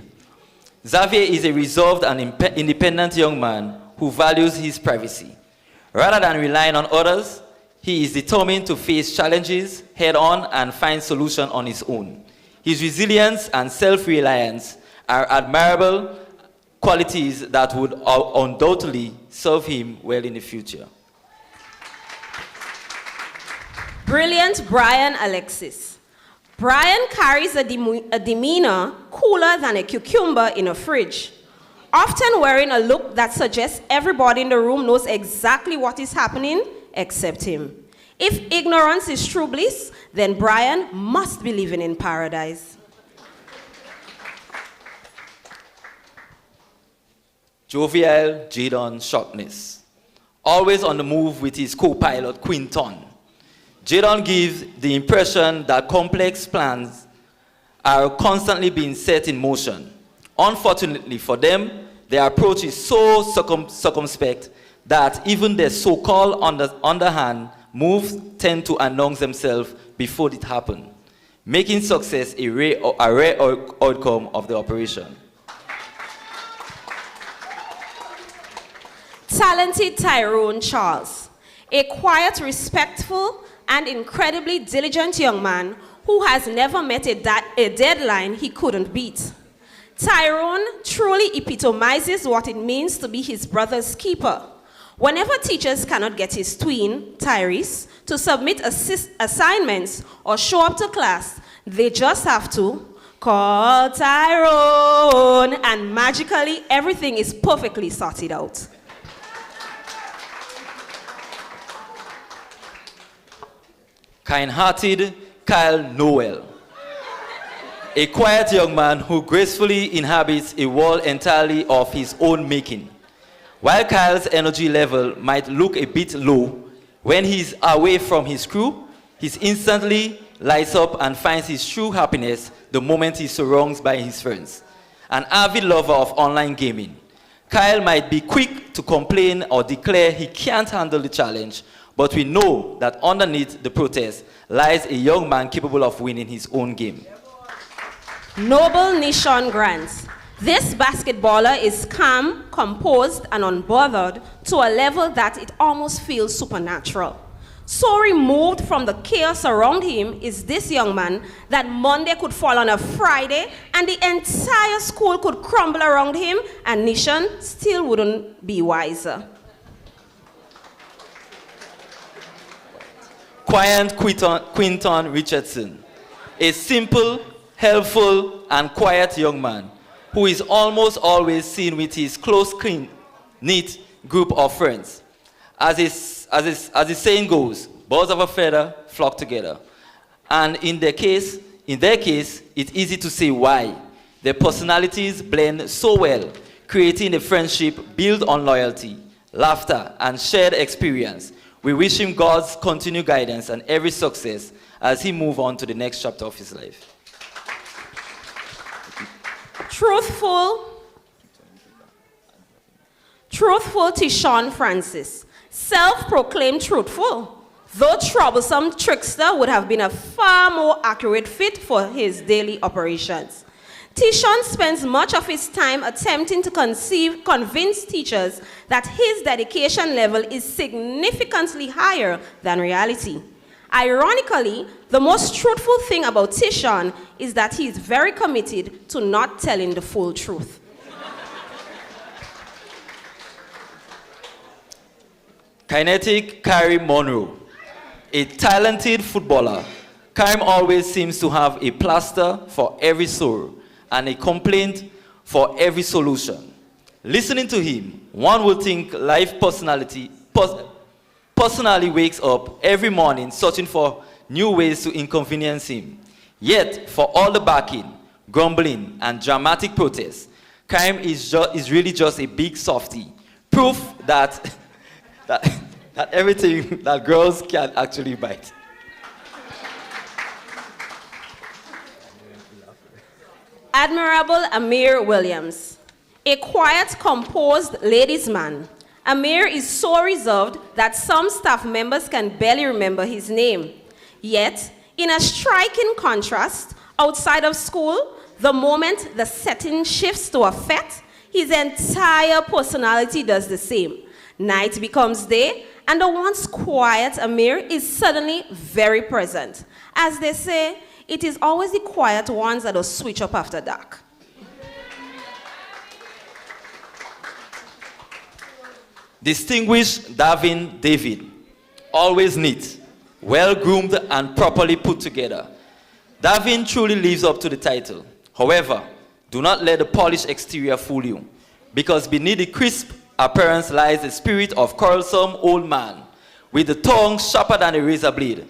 Xavier is a resolved and independent young man who values his privacy. Rather than relying on others, he is determined to face challenges head-on and find solutions on his own. His resilience and self-reliance are admirable qualities that would undoubtedly serve him well in the future. Brilliant Brian Alexis. Brian carries a demeanor cooler than a cucumber in a fridge, often wearing a look that suggests everybody in the room knows exactly what is happening except him. If ignorance is true bliss, then Brian must be living in paradise. Jovial Jadon Sharpness, always on the move with his co-pilot Quinton. Jadon gives the impression that complex plans are constantly being set in motion. Unfortunately for them, their approach is so circumspect that even their so-called underhand moves tend to announce themselves before it happens, making success a rare outcome of the operation. Talented Tyrone Charles, a quiet, respectful, and incredibly diligent young man who has never met a deadline he couldn't beat. Tyrone truly epitomizes what it means to be his brother's keeper. Whenever teachers cannot get his twin, Tyrese, to submit assignments or show up to class, they just have to call Tyrone, and magically everything is perfectly sorted out. Kind-hearted Kyle Noel, a quiet young man who gracefully inhabits a world entirely of his own making. While Kyle's energy level might look a bit low, when he's away from his crew, he instantly lights up and finds his true happiness the moment he's surrounded by his friends. An avid lover of online gaming, Kyle might be quick to complain or declare he can't handle the challenge, but we know that underneath the protest lies a young man capable of winning his own game. Noble Nishon Grant. This basketballer is calm, composed, and unbothered to a level that it almost feels supernatural. So removed from the chaos around him is this young man that Monday could fall on a Friday and the entire school could crumble around him and Nishon still wouldn't be wiser. Quiet Quinton Richardson, a simple, helpful, and quiet young man who is almost always seen with his close, knit group of friends. As the saying goes, birds of a feather flock together. And in their case, it's easy to say why. Their personalities blend so well, creating a friendship built on loyalty, laughter, and shared experience. We wish him God's continued guidance and every success as he moves on to the next chapter of his life. Truthful Tishon Francis, self-proclaimed truthful, though troublesome trickster would have been a far more accurate fit for his daily operations. Tishon spends much of his time attempting to convince teachers that his dedication level is significantly higher than reality. Ironically, the most truthful thing about Tishon is that he is very committed to not telling the full truth. Kinetic Kyrie Monroe, a talented footballer. Karim always seems to have a plaster for every sore and a complaint for every solution. Listening to him, one would think life personally wakes up every morning searching for new ways to inconvenience him. Yet, for all the backing, grumbling, and dramatic protests, Karim is really just a big softie. Proof that everything that girls can actually bite. Admirable Amir Williams, a quiet, composed ladies' man. Amir is so reserved that some staff members can barely remember his name. Yet, in a striking contrast, outside of school, the moment the setting shifts to a fete, his entire personality does the same. Night becomes day, and the once quiet Amir is suddenly very present. As they say, it is always the quiet ones that will switch up after dark. Distinguished Davin David, always neat, well-groomed and properly put together. Davin truly lives up to the title. However, do not let the polished exterior fool you, because beneath the crisp appearance lies the spirit of quarrelsome old man, with the tongue sharper than a razor blade.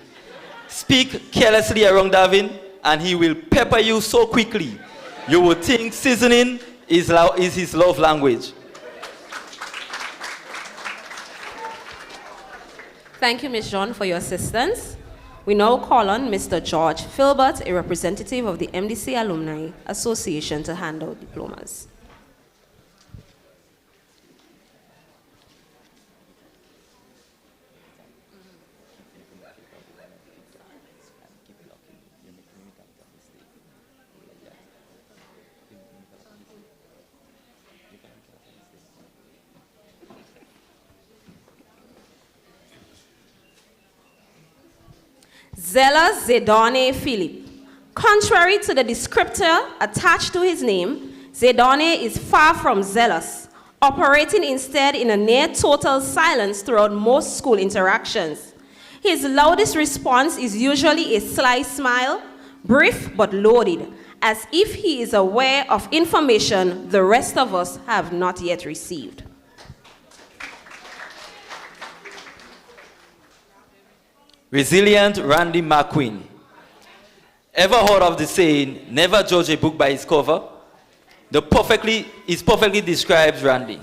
Speak carelessly around Davin, and he will pepper you so quickly, you would think seasoning is his love language. Thank you, Ms. John, for your assistance. We now call on Mr. George Filbert, a representative of the MDC Alumni Association, to hand out diplomas. Zella Zedone Philip, Contrary to the descriptor attached to his name, Zedone is far from zealous, operating instead in a near total silence throughout most school interactions. His loudest response is usually a sly smile, brief but loaded, as if he is aware of information the rest of us have not yet received. Resilient Randy McQueen. Ever heard of the saying, never judge a book by its cover? It perfectly describes Randy.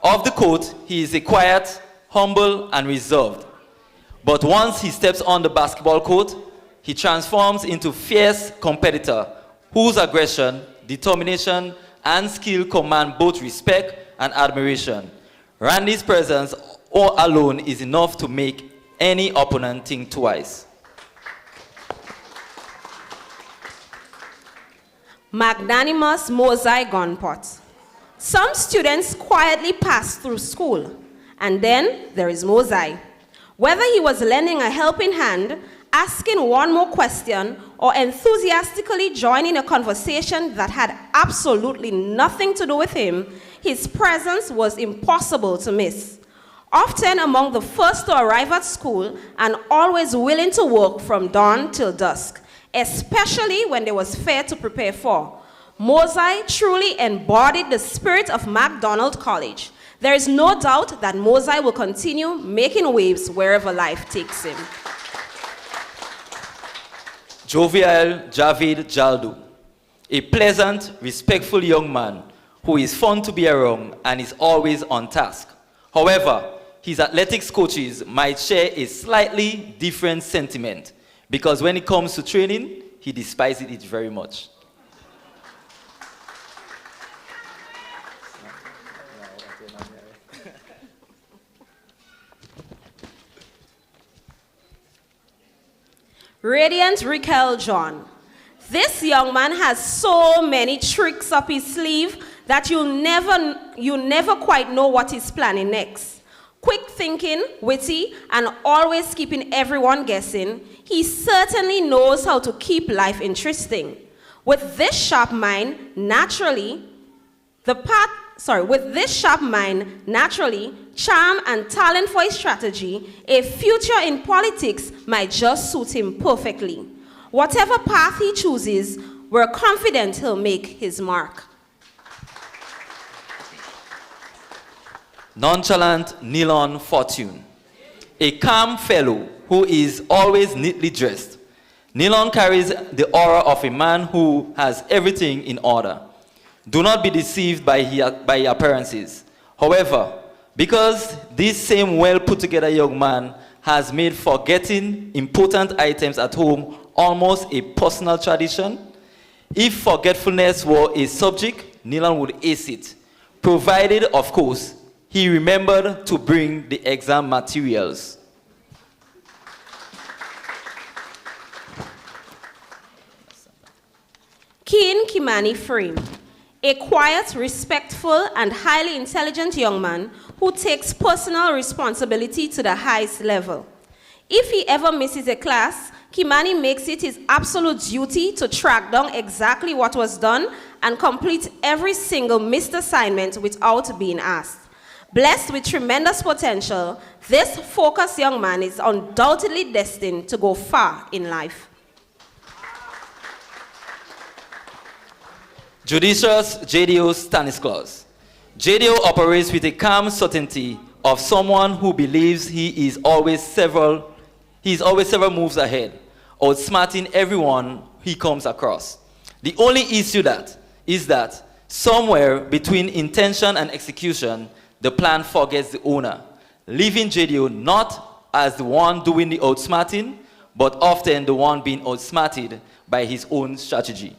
Of the quote, he is a quiet, humble, and reserved. But once he steps on the basketball court, he transforms into a fierce competitor whose aggression, determination, and skill command both respect and admiration. Randy's presence all alone is enough to make any opponent think twice. Magnanimous Mosai Gunpot. Some students quietly pass through school, and then there is Mosai. Whether he was lending a helping hand, asking one more question, or enthusiastically joining a conversation that had absolutely nothing to do with him, his presence was impossible to miss. Often among the first to arrive at school and always willing to work from dawn till dusk, especially when there was fair to prepare for. Mosai truly embodied the spirit of MacDonald College. There is no doubt that Mosai will continue making waves wherever life takes him. Jovial Javid Jaldu, a pleasant, respectful young man who is fun to be around and is always on task. However, his athletics coaches might share a slightly different sentiment because when it comes to training, he despises it very much. Radiant Raquel John. This young man has so many tricks up his sleeve that you never quite know what he's planning next. Quick thinking, witty, and always keeping everyone guessing, he certainly knows how to keep life interesting. With this sharp mind, naturally, charm and talent for his strategy, a future in politics might just suit him perfectly. Whatever path he chooses, we're confident he'll make his mark. Nonchalant Nilon Fortune, a calm fellow who is always neatly dressed. Nilon carries the aura of a man who has everything in order. Do not be deceived by appearances. However, because this same well-put-together young man has made forgetting important items at home almost a personal tradition, if forgetfulness were a subject, Nilon would ace it, provided, of course, he remembered to bring the exam materials. Keen Kimani Frame, a quiet, respectful, and highly intelligent young man who takes personal responsibility to the highest level. If he ever misses a class, Kimani makes it his absolute duty to track down exactly what was done and complete every single missed assignment without being asked. Blessed with tremendous potential, this focused young man is undoubtedly destined to go far in life. Judicious JDO Stanislaus. JDO operates with a calm certainty of someone who believes he is always several moves ahead, outsmarting everyone he comes across. The only issue is that somewhere between intention and execution, the plan forgets the owner, leaving JDO not as the one doing the outsmarting, but often the one being outsmarted by his own strategy.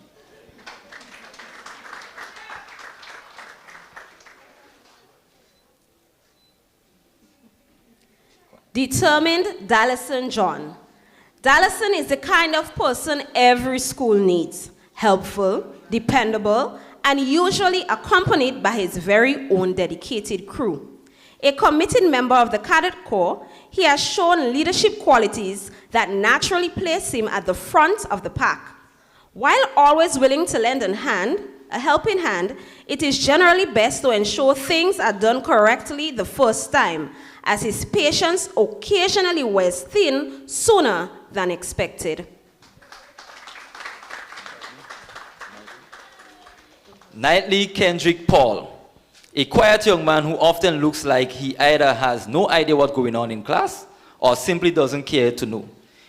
Determined Dallison John. Dallison is the kind of person every school needs. Helpful, dependable, and usually accompanied by his very own dedicated crew. A committed member of the Cadet Corps, he has shown leadership qualities that naturally place him at the front of the pack. While always willing to lend a helping hand, it is generally best to ensure things are done correctly the first time, as his patience occasionally wears thin sooner than expected. Knightley Kendrick Paul, a quiet young man who often looks like he either has no idea what's going on in class or simply doesn't care to know.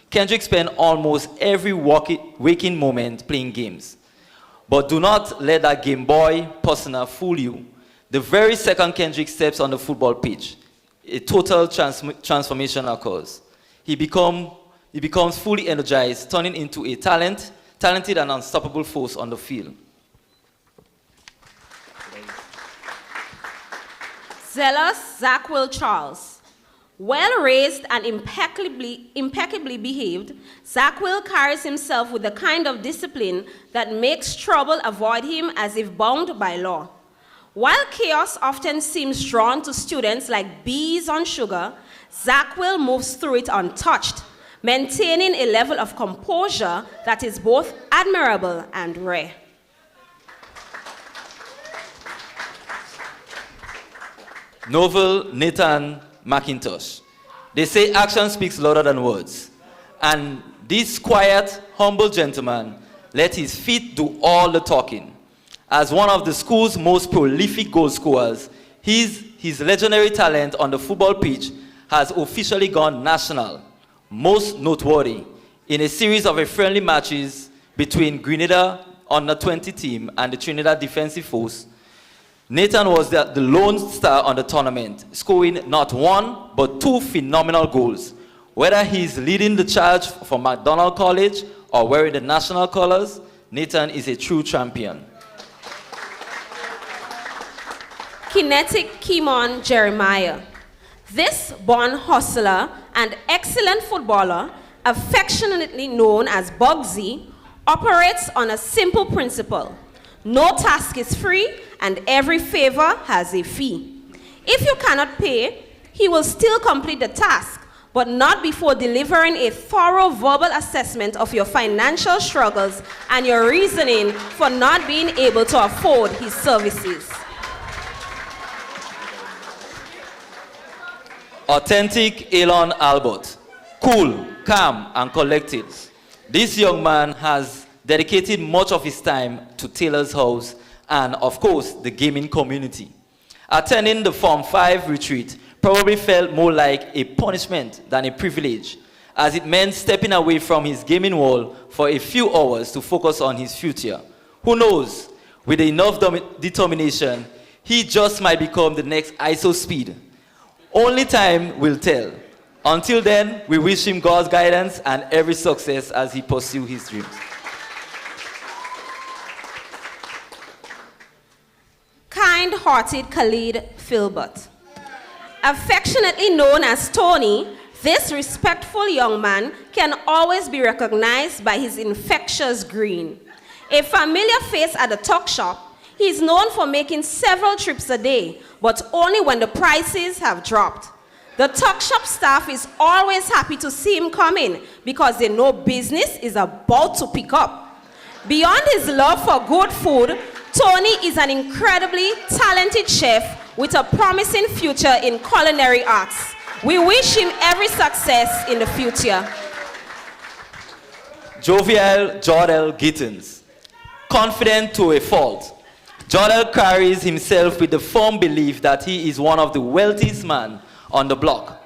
Kendrick spent almost every waking moment playing games. But do not let that Game Boy persona fool you. The very second Kendrick steps on the football pitch, a total transformation occurs. He becomes fully energized, turning into a talented and unstoppable force on the field. Zealous Zachwill Charles. Well-raised and impeccably behaved, Zachwill carries himself with the kind of discipline that makes trouble avoid him as if bound by law. While chaos often seems drawn to students like bees on sugar, Zachwill moves through it untouched, maintaining a level of composure that is both admirable and rare. Novel Nathan McIntosh. They say action speaks louder than words. And this quiet, humble gentleman let his feet do all the talking. As one of the school's most prolific goal scorers, his legendary talent on the football pitch has officially gone national. Most noteworthy, in a series of friendly matches between Grenada under-20 team and the Trinidad Defensive Force, Nathan was the lone star on the tournament, scoring not one, but two phenomenal goals. Whether he's leading the charge for McDonald College or wearing the national colors, Nathan is a true champion. Kinetic Kimon Jeremiah. This born hustler and excellent footballer, affectionately known as Bugsy, operates on a simple principle. No task is free, and every favor has a fee. If you cannot pay, he will still complete the task, but not before delivering a thorough verbal assessment of your financial struggles and your reasoning for not being able to afford his services. Authentic Elon Albert, cool, calm, and collected. This young man has dedicated much of his time to Taylor's house and, of course, the gaming community. Attending the Form 5 retreat probably felt more like a punishment than a privilege, as it meant stepping away from his gaming wall for a few hours to focus on his future. Who knows, with enough determination, he just might become the next ISO Speed. Only time will tell. Until then, we wish him God's guidance and every success as he pursues his dreams. Kind-hearted Khalid Filbert. Affectionately known as Tony, this respectful young man can always be recognized by his infectious grin. A familiar face at the tuck shop, he is known for making several trips a day, but only when the prices have dropped. The tuck shop staff is always happy to see him come in because they know business is about to pick up. Beyond his love for good food, Tony is an incredibly talented chef with a promising future in culinary arts. We wish him every success in the future. Jovial Jordel Gittins. Confident to a fault, Jordel carries himself with the firm belief that he is one of the wealthiest men on the block.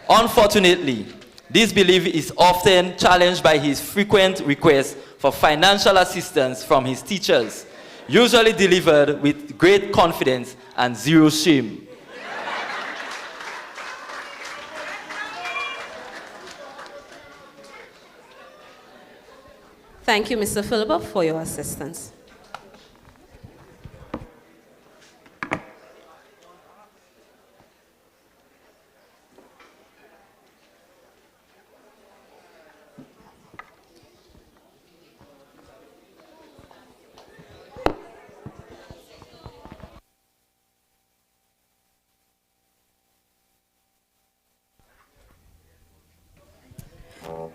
Unfortunately, this belief is often challenged by his frequent requests for financial assistance from his teachers, usually delivered with great confidence and zero shame. Thank you, Mr. Philip, for your assistance.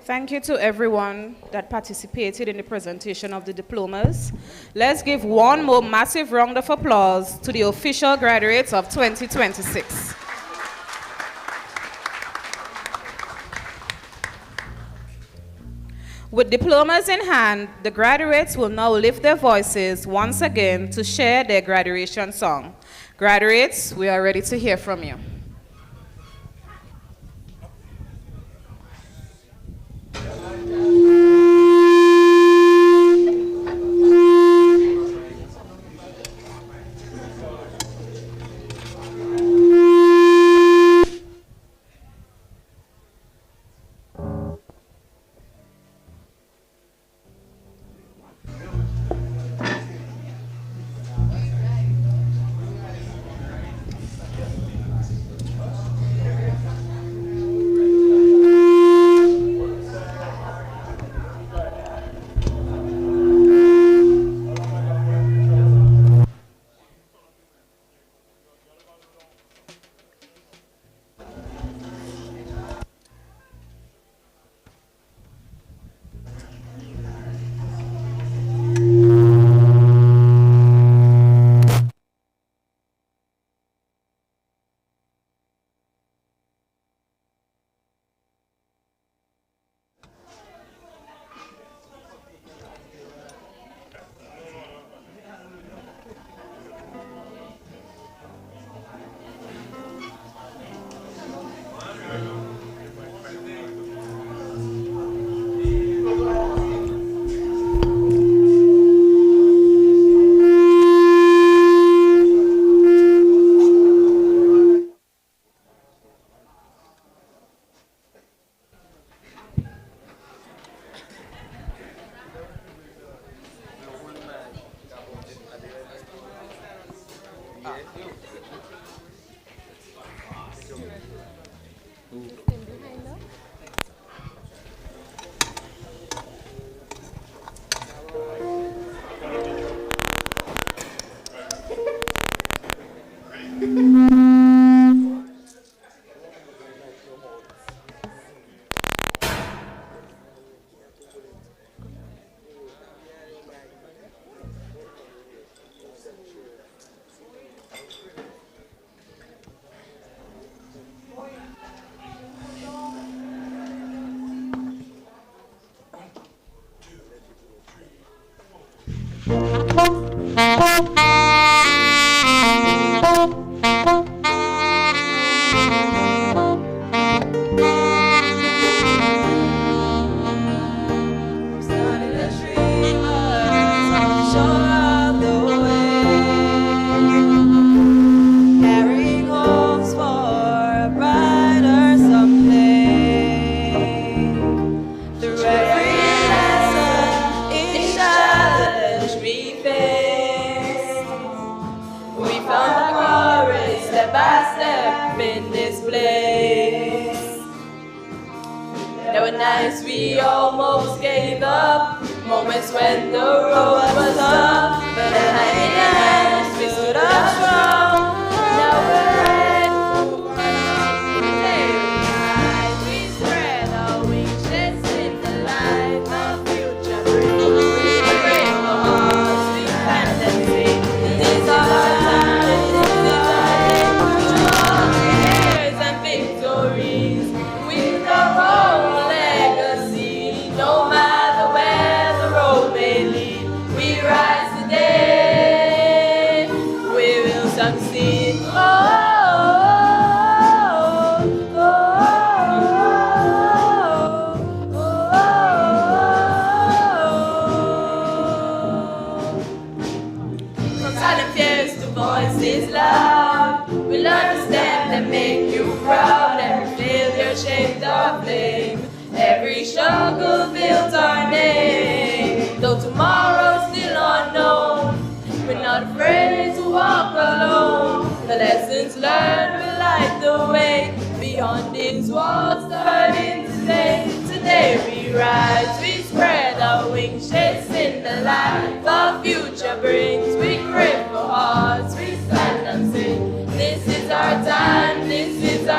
Thank you to everyone that participated in the presentation of the diplomas. Let's give one more massive round of applause to the official graduates of 2026. With diplomas in hand, the graduates will now lift their voices once again to share their graduation song. Graduates, we are ready to hear from you.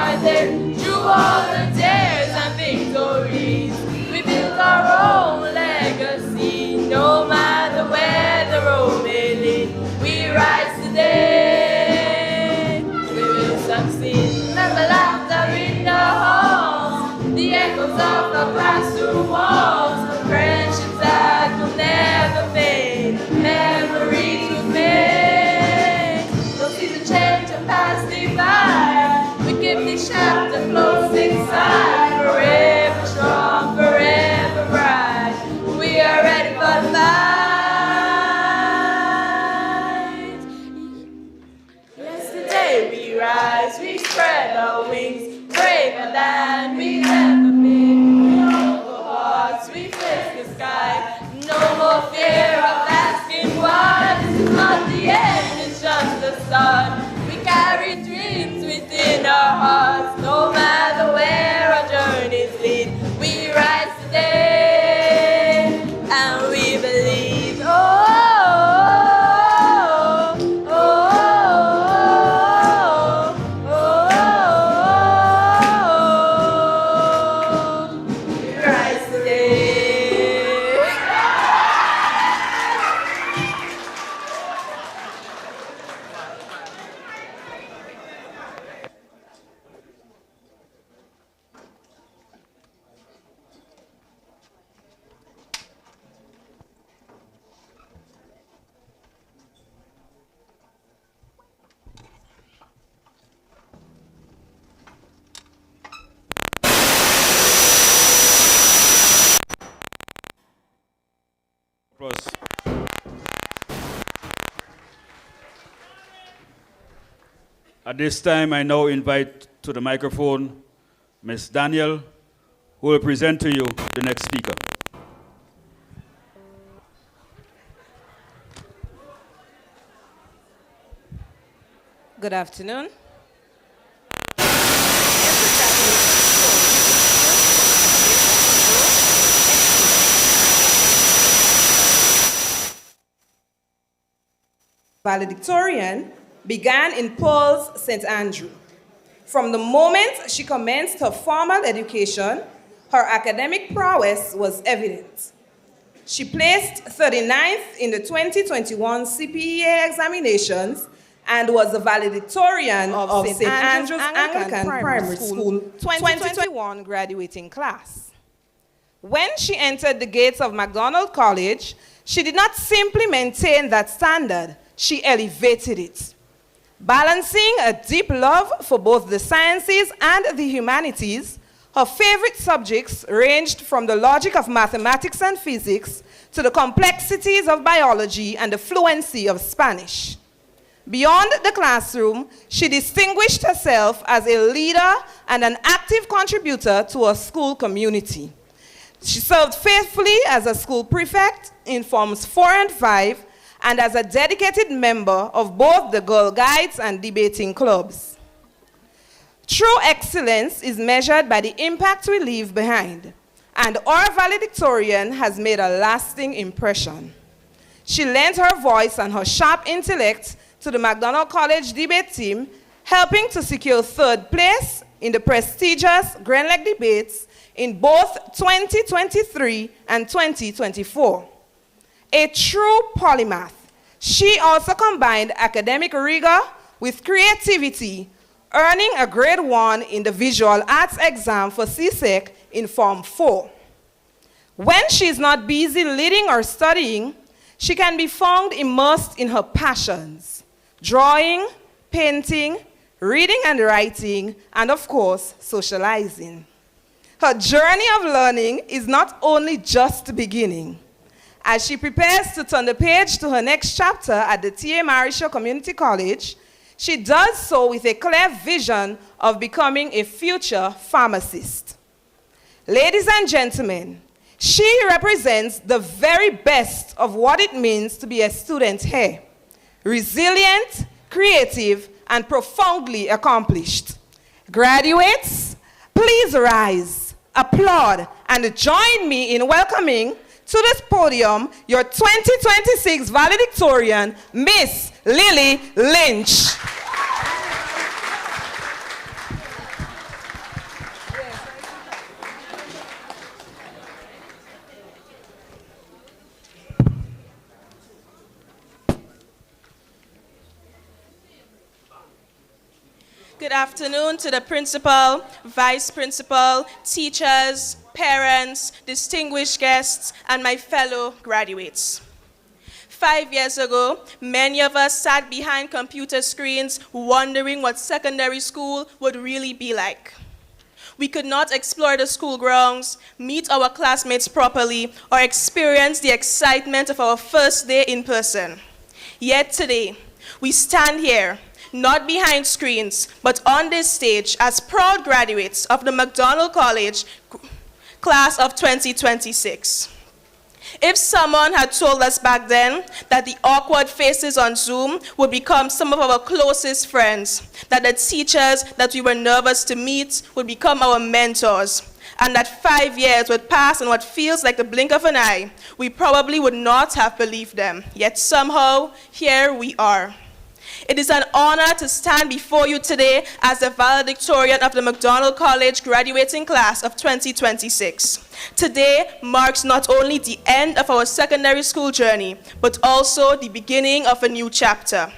Through all the tears and victories, we unseen. Remember laughter in the halls, the echoes of the classroom walls, friendships that will never fade, memories we made. Don't see the change and pass divide. We keep this chapter close inside, forever strong, forever bright. We are ready for the fight. Yesterday we rise, we spread our wings, braver than we've ever been. Over hearts we face the sky, no more fear of asking why. This is not the end, it's just the start. We carry dreams within our hearts, no matter where our journeys lead. We rise today, and we believe. Oh, we rise today. Applause. At this time, I now invite to the microphone Ms. Daniel, who will present to you the next speaker. Good afternoon. Valedictorian began in Paul's St. Andrew. From the moment she commenced her formal education, her academic prowess was evident. She placed 39th in the 2021 CPEA examinations and was the valedictorian of St. Andrew's Anglican Primary School 2021 graduating class. When she entered the gates of MacDonald College, she did not simply maintain that standard, she elevated it. Balancing a deep love for both the sciences and the humanities, her favorite subjects ranged from the logic of mathematics and physics to the complexities of biology and the fluency of Spanish. Beyond the classroom, she distinguished herself as a leader and an active contributor to her school community. She served faithfully as a school prefect in Forms 4 and 5 and as a dedicated member of both the Girl Guides and debating clubs. True excellence is measured by the impact we leave behind, and our valedictorian has made a lasting impression. She lent her voice and her sharp intellect to the MacDonald College debate team, helping to secure 3rd place in the prestigious Grenada debates in both 2023 and 2024. A true polymath, she also combined academic rigor with creativity, earning a grade 1 in the visual arts exam for CSEC in Form 4. When she is not busy leading or studying, she can be found immersed in her passions: drawing, painting, reading and writing, and of course, socializing. Her journey of learning is not only just beginning. As she prepares to turn the page to her next chapter at the T.A. Marisha Community College, she does so with a clear vision of becoming a future pharmacist. Ladies and gentlemen, she represents the very best of what it means to be a student here: resilient, creative, and profoundly accomplished. Graduates, please rise, applaud, and join me in welcoming to this podium your 2026 valedictorian, Miss Lily Lynch. Good afternoon to the principal, vice principal, teachers, parents, distinguished guests, and my fellow graduates. 5 years ago, many of us sat behind computer screens wondering what secondary school would really be like. We could not explore the school grounds, meet our classmates properly, or experience the excitement of our first day in person. Yet today, we stand here, not behind screens, but on this stage as proud graduates of the McDonald College class of 2026. If someone had told us back then that the awkward faces on Zoom would become some of our closest friends, that the teachers that we were nervous to meet would become our mentors, and that 5 years would pass in what feels like the blink of an eye, we probably would not have believed them. Yet somehow, here we are. It is an honor to stand before you today as the valedictorian of the McDonald College graduating class of 2026. Today marks not only the end of our secondary school journey, but also the beginning of a new chapter.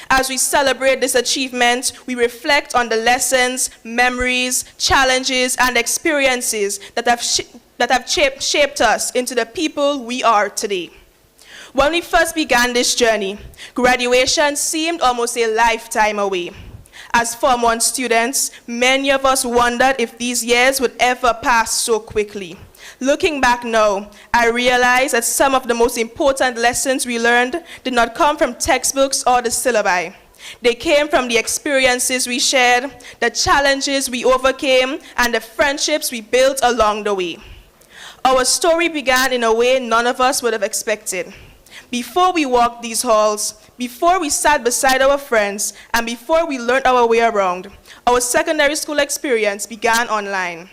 As we celebrate this achievement, we reflect on the lessons, memories, challenges, and experiences that have shaped us into the people we are today. When we first began this journey, graduation seemed almost a lifetime away. As Form 1 students, many of us wondered if these years would ever pass so quickly. Looking back now, I realize that some of the most important lessons we learned did not come from textbooks or the syllabi. They came from the experiences we shared, the challenges we overcame, and the friendships we built along the way. Our story began in a way none of us would have expected. Before we walked these halls, before we sat beside our friends, and before we learned our way around, our secondary school experience began online.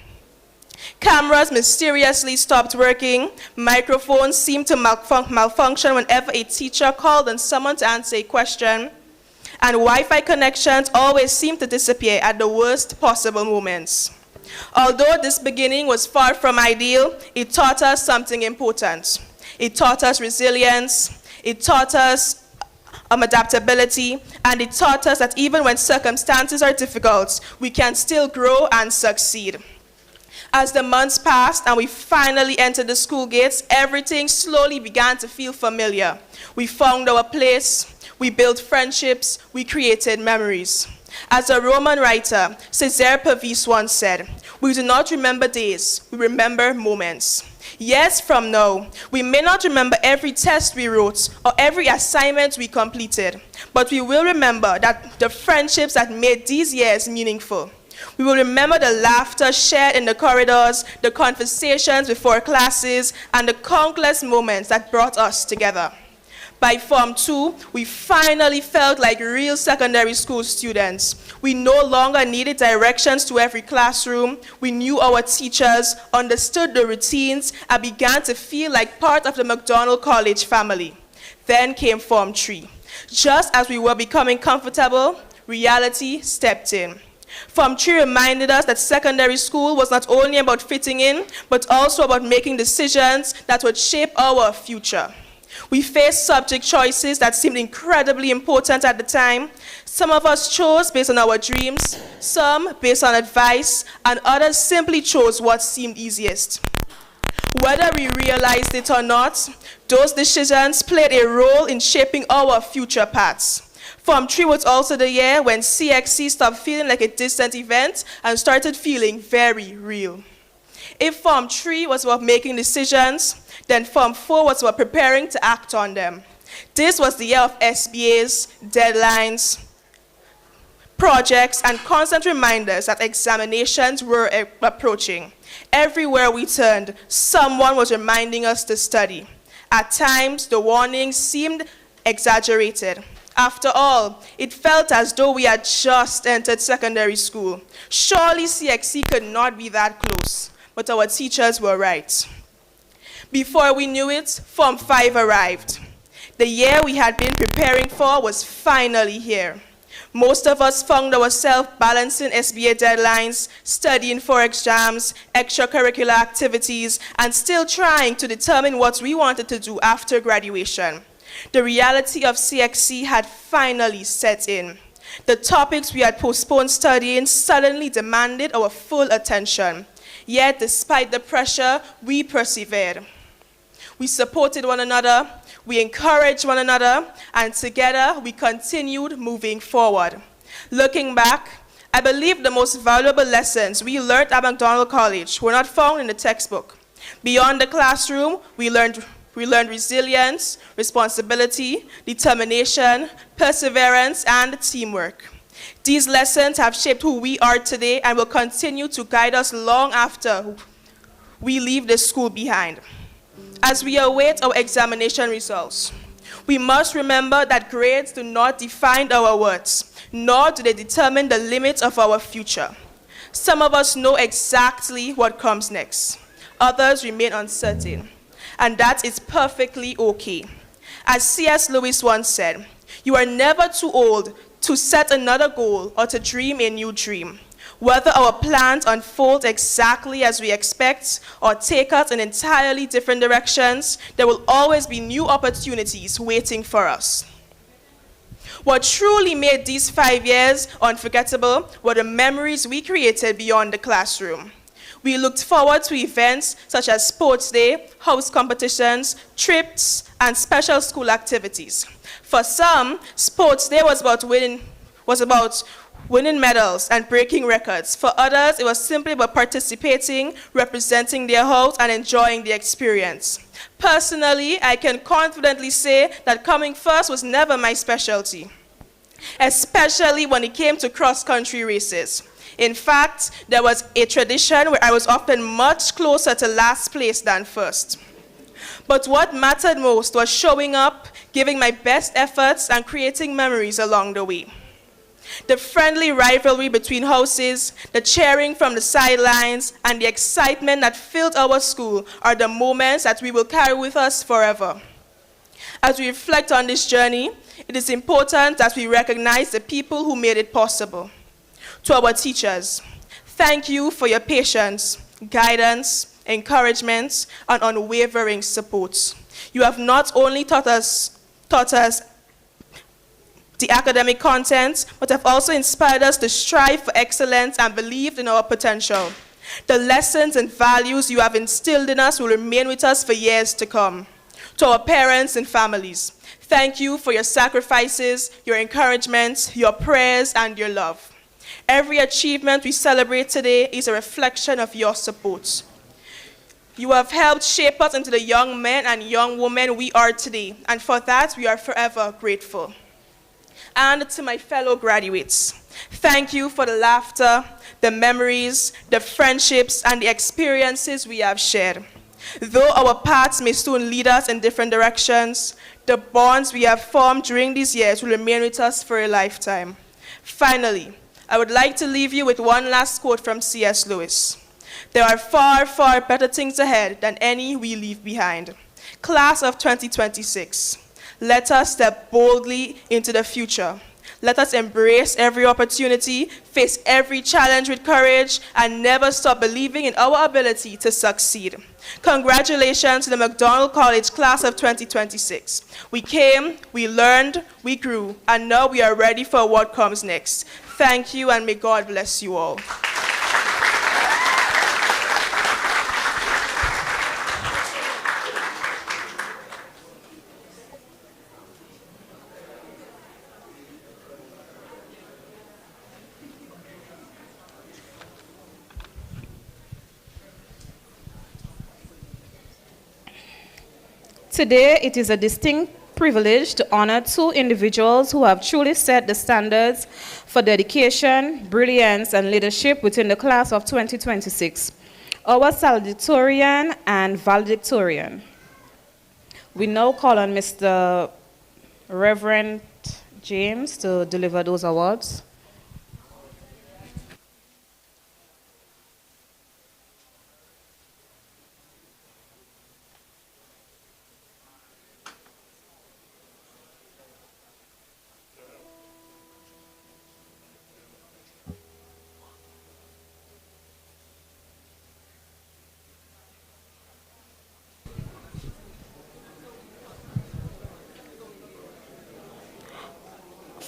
Cameras mysteriously stopped working, microphones seemed to malfunction whenever a teacher called on someone to answer a question, and Wi-Fi connections always seemed to disappear at the worst possible moments. Although this beginning was far from ideal, it taught us something important. It taught us resilience, it taught us adaptability, and it taught us that even when circumstances are difficult, we can still grow and succeed. As the months passed and we finally entered the school gates, everything slowly began to feel familiar. We found our place, we built friendships, we created memories. As a Roman writer, Cesare Pavese once said, "We do not remember days, we remember moments." Years from now, we may not remember every test we wrote or every assignment we completed, but we will remember that the friendships that made these years meaningful. We will remember the laughter shared in the corridors, the conversations before classes, and the countless moments that brought us together. By Form 2, we finally felt like real secondary school students. We no longer needed directions to every classroom. We knew our teachers, understood the routines, and began to feel like part of the McDonald College family. Then came Form 3. Just as we were becoming comfortable, reality stepped in. Form 3 reminded us that secondary school was not only about fitting in, but also about making decisions that would shape our future. We faced subject choices that seemed incredibly important at the time. Some of us chose based on our dreams, some based on advice, and others simply chose what seemed easiest. Whether we realized it or not, those decisions played a role in shaping our future paths. Form 3 was also the year when CXC stopped feeling like a distant event and started feeling very real. If Form 3 was about making decisions, then Form 4 was about preparing to act on them. This was the year of SBAs, deadlines, projects, and constant reminders that examinations were approaching. Everywhere we turned, someone was reminding us to study. At times, the warnings seemed exaggerated. After all, it felt as though we had just entered secondary school. Surely CXC could not be that close, but our teachers were right. Before we knew it, Form 5 arrived. The year we had been preparing for was finally here. Most of us found ourselves balancing SBA deadlines, studying for exams, extracurricular activities, and still trying to determine what we wanted to do after graduation. The reality of CXC had finally set in. The topics we had postponed studying suddenly demanded our full attention. Yet, despite the pressure, we persevered. We supported one another, we encouraged one another, and together we continued moving forward. Looking back, I believe the most valuable lessons we learned at McDonald College were not found in the textbook. Beyond the classroom, we learned resilience, responsibility, determination, perseverance, and teamwork. These lessons have shaped who we are today and will continue to guide us long after we leave this school behind. As we await our examination results, we must remember that grades do not define our worth, nor do they determine the limits of our future. Some of us know exactly what comes next. Others remain uncertain, and that is perfectly okay. As C.S. Lewis once said, "You are never too old to set another goal or to dream a new dream. Whether our plans unfold exactly as we expect or take us in entirely different directions, there will always be new opportunities waiting for us." What truly made these 5 years unforgettable were the memories we created beyond the classroom. We looked forward to events such as sports day, house competitions, trips, and special school activities. For some, sports day was about winning medals and breaking records. For others, it was simply about participating, representing their house, and enjoying the experience. Personally, I can confidently say that coming first was never my specialty, especially when it came to cross-country races. In fact, there was a tradition where I was often much closer to last place than first. But what mattered most was showing up, giving my best efforts, and creating memories along the way. The friendly rivalry between houses, the cheering from the sidelines, and the excitement that filled our school are the moments that we will carry with us forever. As we reflect on this journey, it is important that we recognize the people who made it possible. To our teachers, thank you for your patience, guidance, encouragement, and unwavering support. You have not only taught us the academic content, but have also inspired us to strive for excellence and believed in our potential. The lessons and values you have instilled in us will remain with us for years to come. To our parents and families, thank you for your sacrifices, your encouragement, your prayers, and your love. Every achievement we celebrate today is a reflection of your support. You have helped shape us into the young men and young women we are today, and for that we are forever grateful. And to my fellow graduates, thank you for the laughter, the memories, the friendships, and the experiences we have shared. Though our paths may soon lead us in different directions, the bonds we have formed during these years will remain with us for a lifetime. Finally, I would like to leave you with one last quote from C.S. Lewis. There are far, far better things ahead than any we leave behind. Class of 2026, let us step boldly into the future. Let us embrace every opportunity, face every challenge with courage, and never stop believing in our ability to succeed. Congratulations to the McDonald College Class of 2026. We came, we learned, we grew, and now we are ready for what comes next. Thank you, and may God bless you all. Today, it is a distinct privilege to honor two individuals who have truly set the standards for dedication, brilliance, and leadership within the class of 2026, our salutatorian and valedictorian. We now call on Mr. Reverend James to deliver those awards.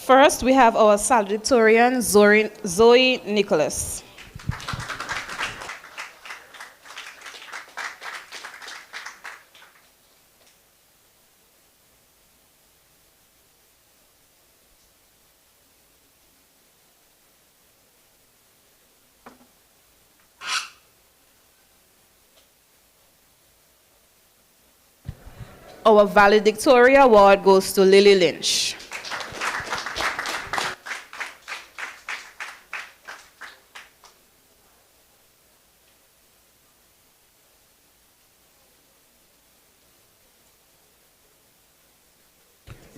First, we have our salutatorian, Zoe Nicholas. Our valedictorian award goes to Lily Lynch.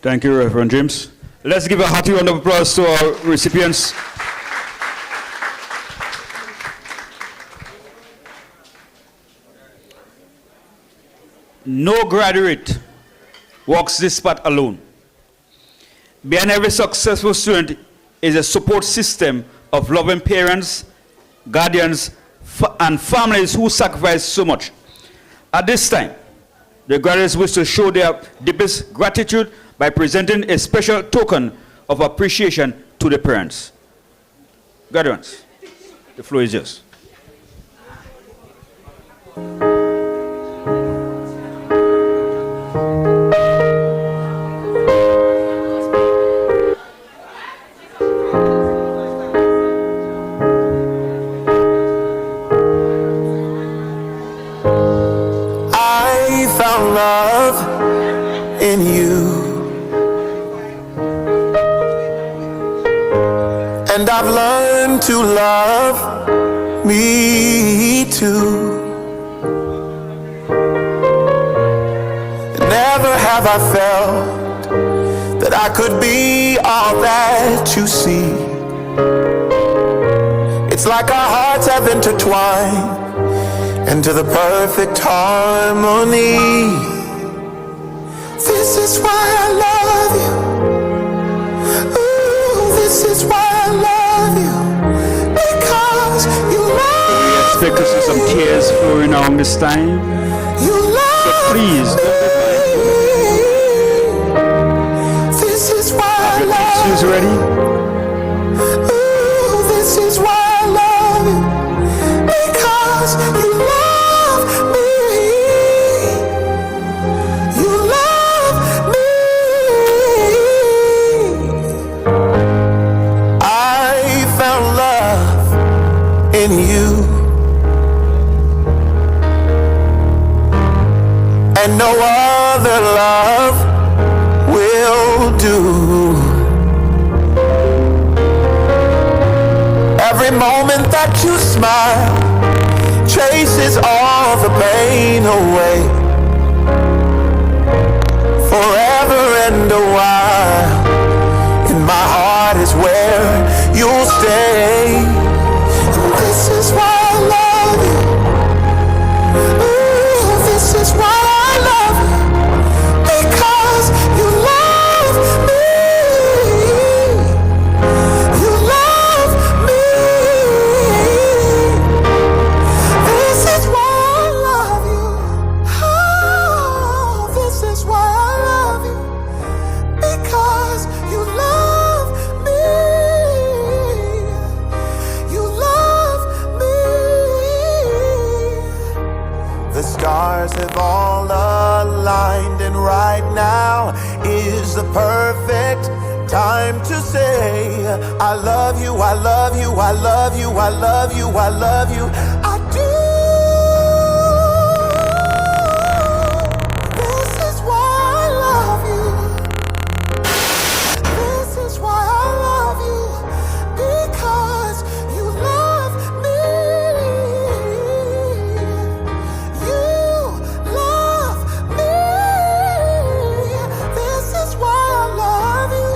Thank you, Reverend James. Let's give a hearty round of applause to our recipients. No graduate walks this path alone. Behind every successful student is a support system of loving parents, guardians, and families who sacrifice so much. At this time, the graduates wish to show their deepest gratitude by presenting a special token of appreciation to the parents. Graduates, the floor is yours. I found love in you. And I've learned to love me too. Never have I felt that I could be all that you see. It's like our hearts have intertwined into the perfect harmony. This is why I love you. Ooh, this is why I love you. Because you love me. We expect to see some tears flowing along this time. You love so please don't be mindful. This is why I love you. Tissues ready? Ooh, this is why I love you. Because you love me. You love me. I found love in you. And no other love will do. Every moment that you smile chases all the pain away. Forever and a while, in my heart is where you'll stay. And this is why I love you. Ooh, this is why I love you. Because you love me. You love me. This is why I love you. Oh, this is why I love you. Because you love me. You love me. The stars have all aligned, and right now is the perfect time to say I love you, I love you, I love you, I love you, I love you, I do. This is why I love you. This is why I love you. Because you love me. You love me. This is why I love you.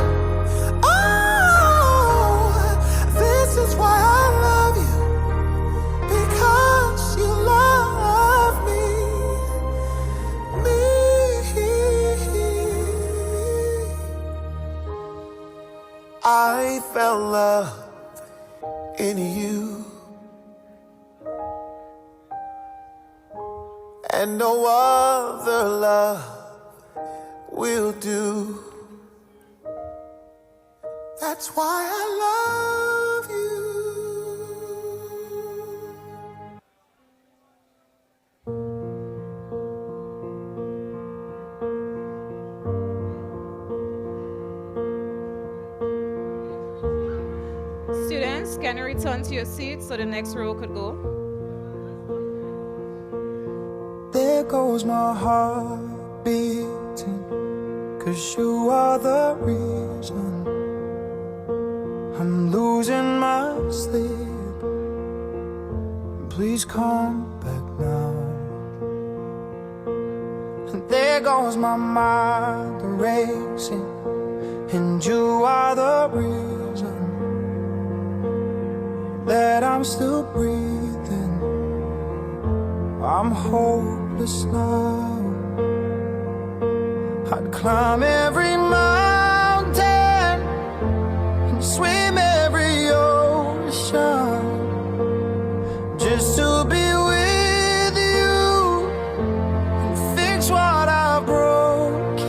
Oh, this is why I love you. Because you love me. I found love in you. And no other love will do. That's why I love you. Students, can you return to your seats so the next row could go? There goes my heart beating, 'cause you are the reason I'm losing my sleep. Please come back now. And there goes my mind racing, and you are the reason that I'm still breathing. I'm hopeless now. I'd climb every mountain and swim every ocean just to be with you and fix what I've broken.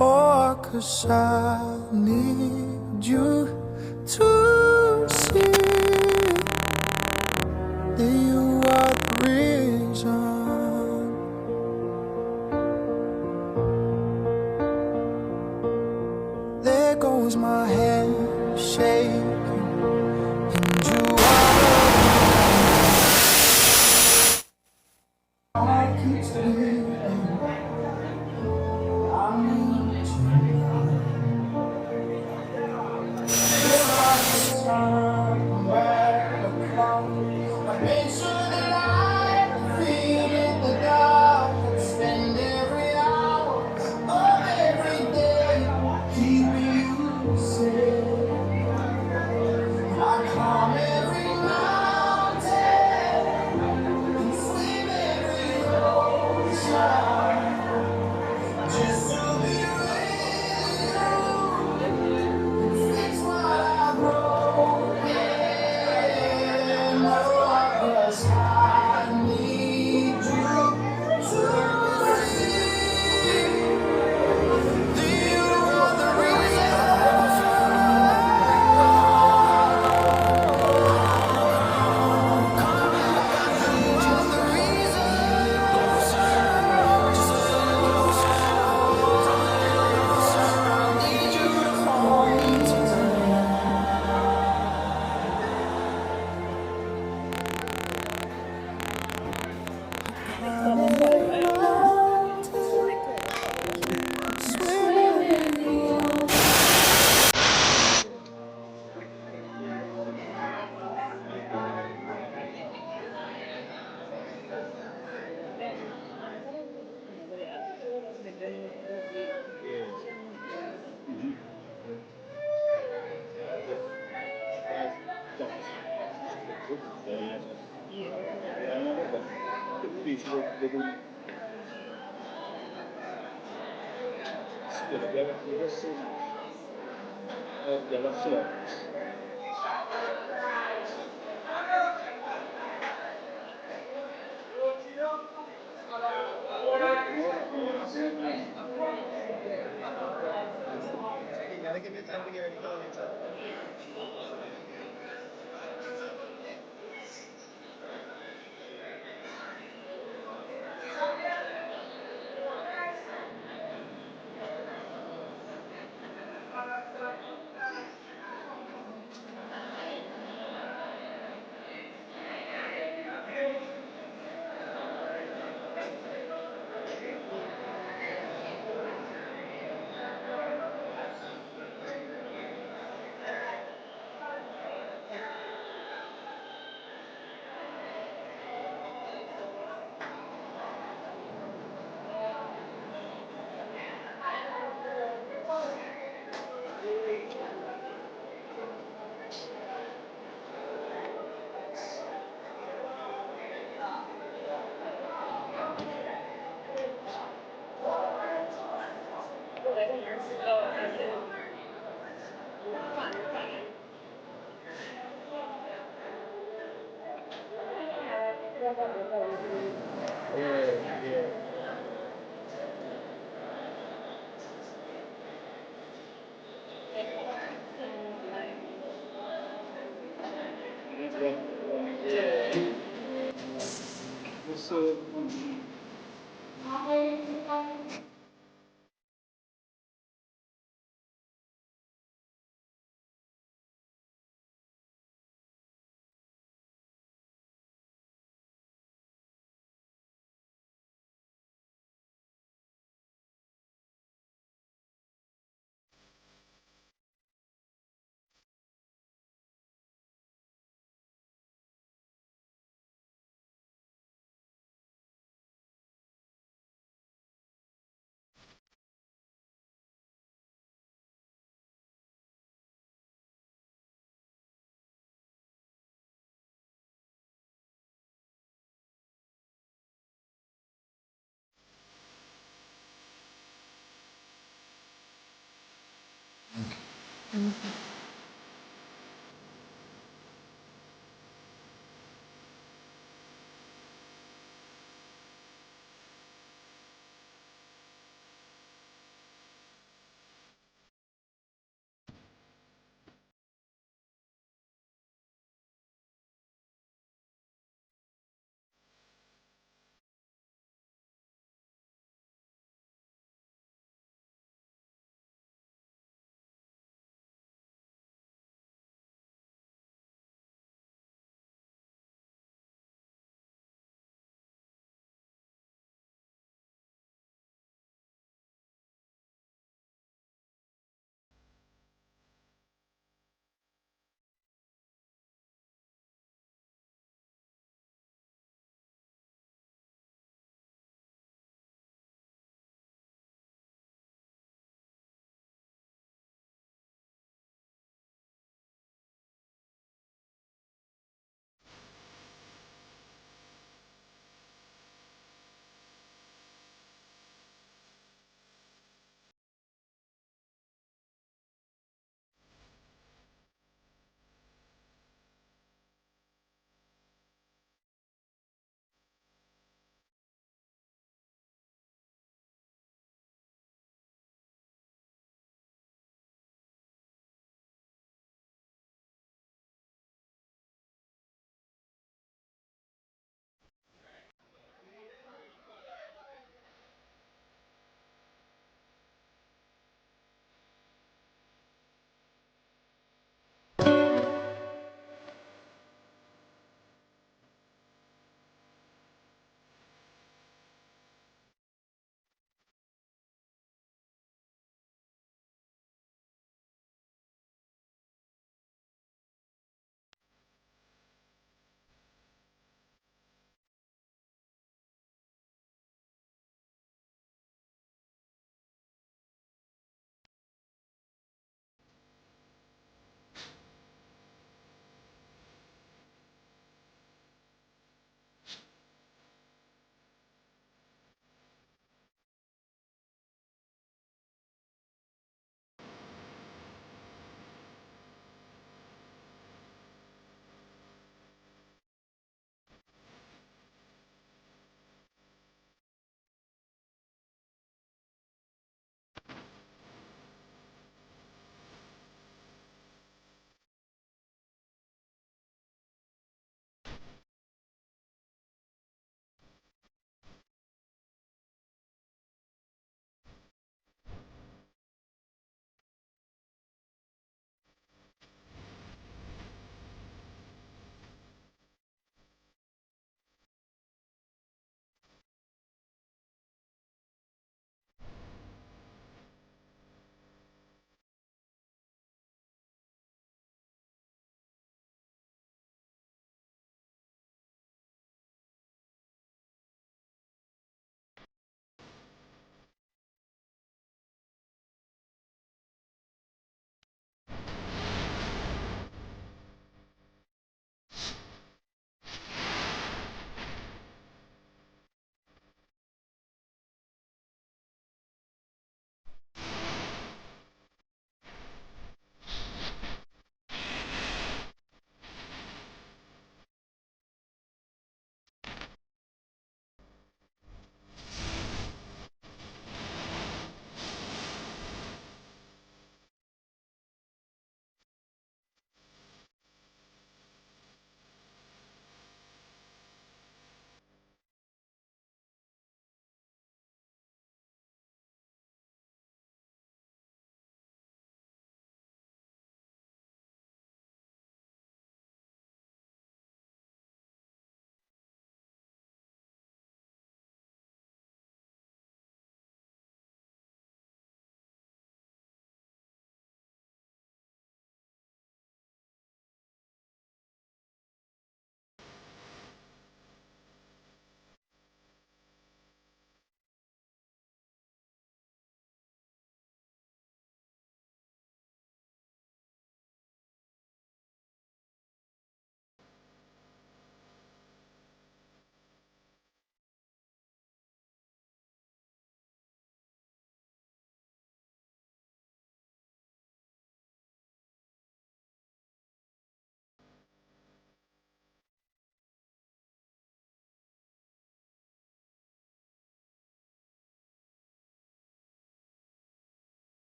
Oh, 'cause I need you to see that you are the reason. There goes my hand shaking, and you are the heart keeps beating. I need you now. If I could turn back the clock, I'd make sure that I feel in the dark and spend every hour of every day keeping you safe. I climb every mountain and swim every ocean just to be with you and fix what I've broken. Oh, 'cause I need you to see that you are the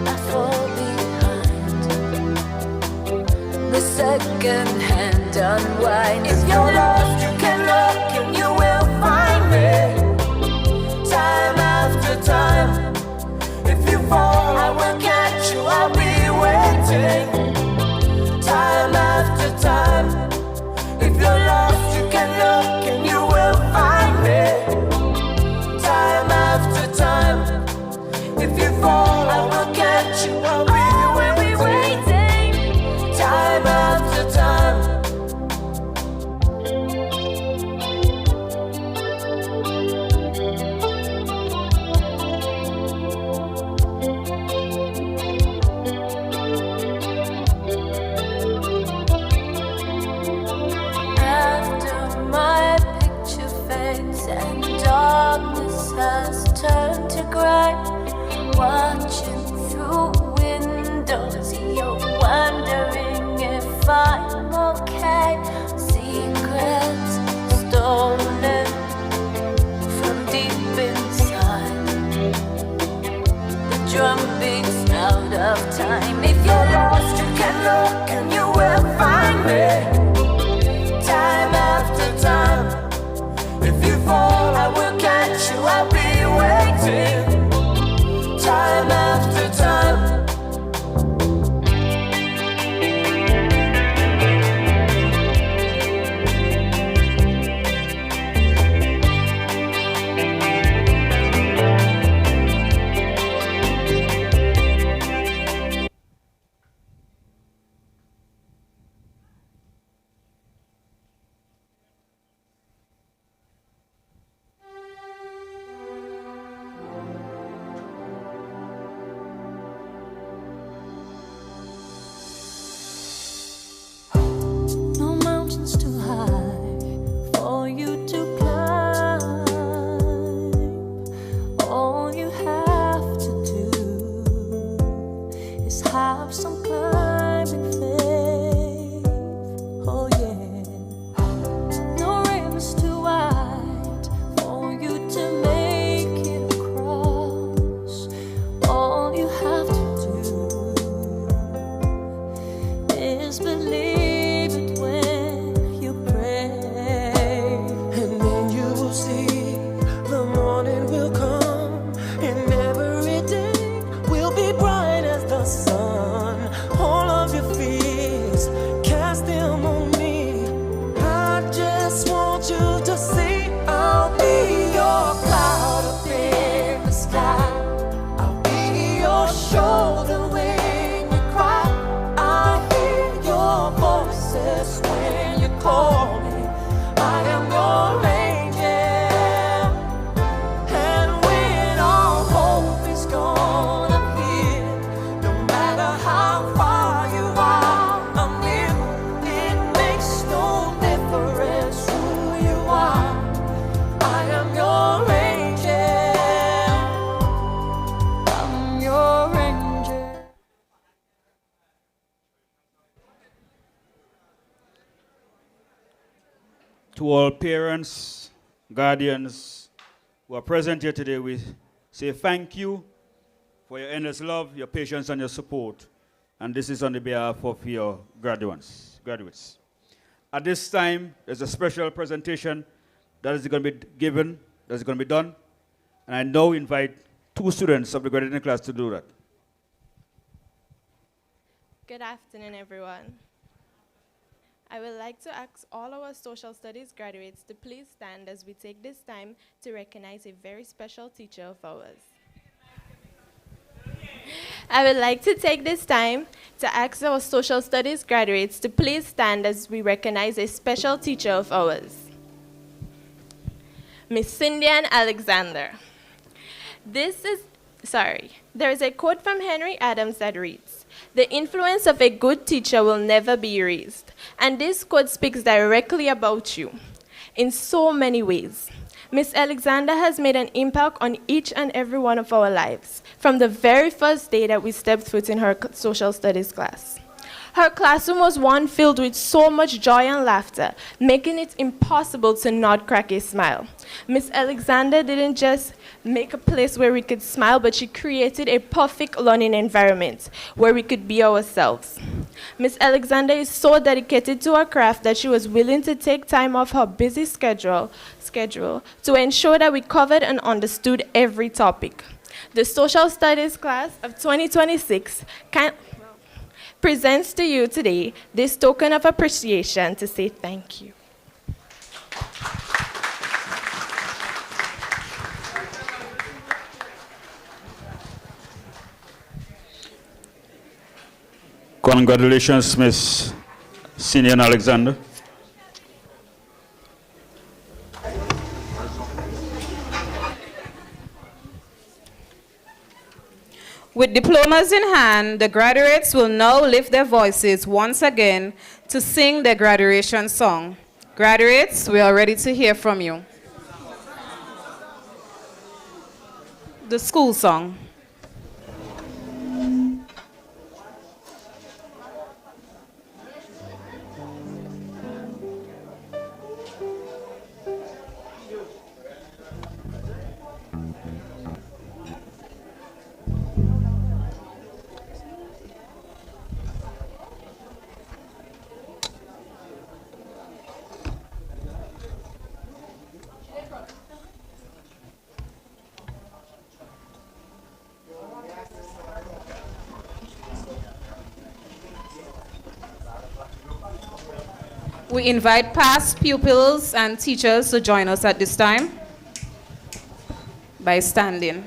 I fall behind. The second hand unwind. If you're lost, you can look and you will find me. Time after time. If you fall, I will catch you. I'll be waiting. Time after time. If you're lost, you can look and you will find me. Time after time. If you fall, I will catch you. I'll be waiting. Time after time. After my picture fades and darkness has turned to gray, watching through windows, you're wondering if I'm okay. Secrets stolen from deep inside. The drum beats out of time. If you're lost, you can look and you will find me. Time after time. If you fall, I will catch you. I'll be waiting. Time after time. No mountains too high for you to climb. All you have to do is have some climbing faith. Oh yeah. No rivers too wide for you to make it across. All you have to do is believe it when you pray. And then you will see the morning will come, and every day will be bright as the sun. All of your fears, cast them on me. I just want you to see I'll be your cloud up in the sky. I'll be your shoulder when you cry. I hear your voices when you call me. I am your angel. And when all hope is gone, I'm here. No matter how far you are, I'm near. It makes no difference who you are. I am your angel. I'm your angel. To all parents, guardians who are present here today, we say thank you for your endless love, your patience, and your support. And this is on the behalf of your graduates. At this time, there's a special presentation that is going to be given, that's going to be done. And I now invite two students of the graduating class to do that. Good afternoon, everyone. I would like to ask all our social studies graduates to please stand as we take this time to recognize a very special teacher of ours. I would like to take this time to ask our social studies graduates to please stand as we recognize a special teacher of ours. Miss Cindy Alexander. There is a quote from Henry Adams that reads, "The influence of a good teacher will never be erased." And this quote speaks directly about you in so many ways. Miss Alexander has made an impact on each and every one of our lives from the very first day that we stepped foot in her social studies class. Her classroom was one filled with so much joy and laughter, making it impossible to not crack a smile. Miss Alexander didn't just make a place where we could smile, but she created a perfect learning environment where we could be ourselves. Miss Alexander is so dedicated to her craft that she was willing to take time off her busy schedule to ensure that we covered and understood every topic. The Social Studies class of 2026 presents to you today this token of appreciation to say thank you. Congratulations, Miss Senior Alexander. With diplomas in hand, the graduates will now lift their voices once again to sing their graduation song. Graduates, we are ready to hear from you. The school song. We invite past pupils and teachers to join us at this time by standing.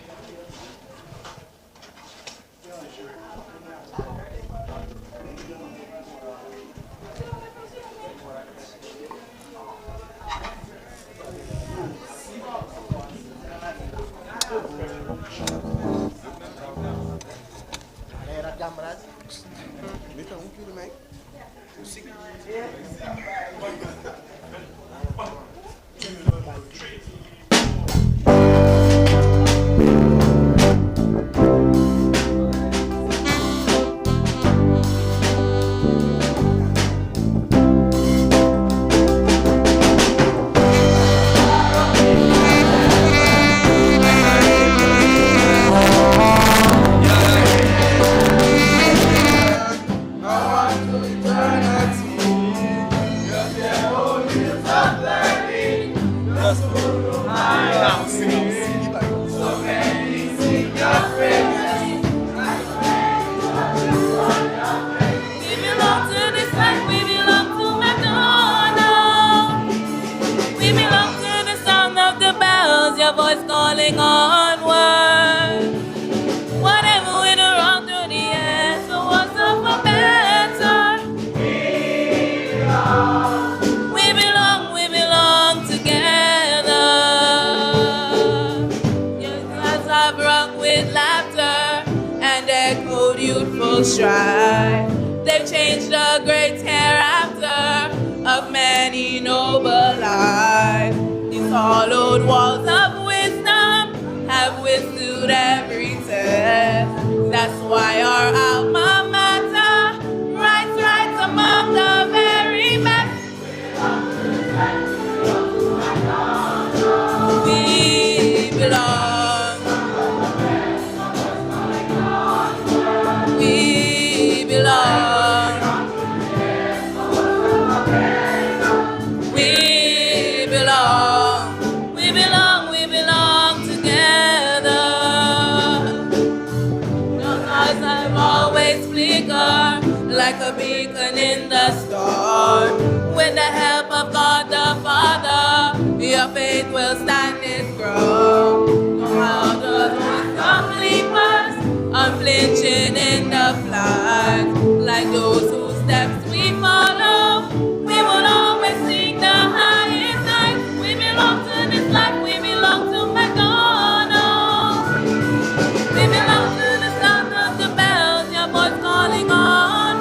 Stride. They've changed the great hereafter of many noble lives. These hollowed walls of wisdom have withstood every test. That's why our alma mater writes among the very best. We belong. We belong. We belong. We belong. We belong together. Your eyes have always flickered like a beacon in the storm. With the help of God the Father, your faith will stand its ground. No matter the sleepers, unflinching in the flag, like those whose steps we follow. We will always sing the highest heights. We belong to this life. We belong to McDonald's. We belong to the sound of the bells. Your voice calling on.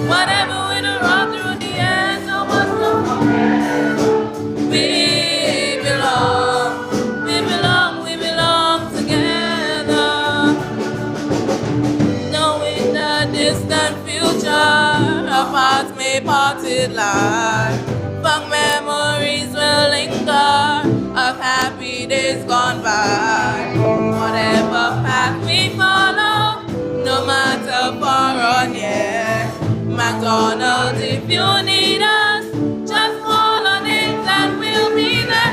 Whatever we do run through the air, so much to forget. We belong. We belong. We belong together. Knowing the distance. the paths may parted lie. Fond memories will linger of happy days gone by. Whatever path we follow, no matter far or near, McDonald's, if you need us, just call on it and we'll be there.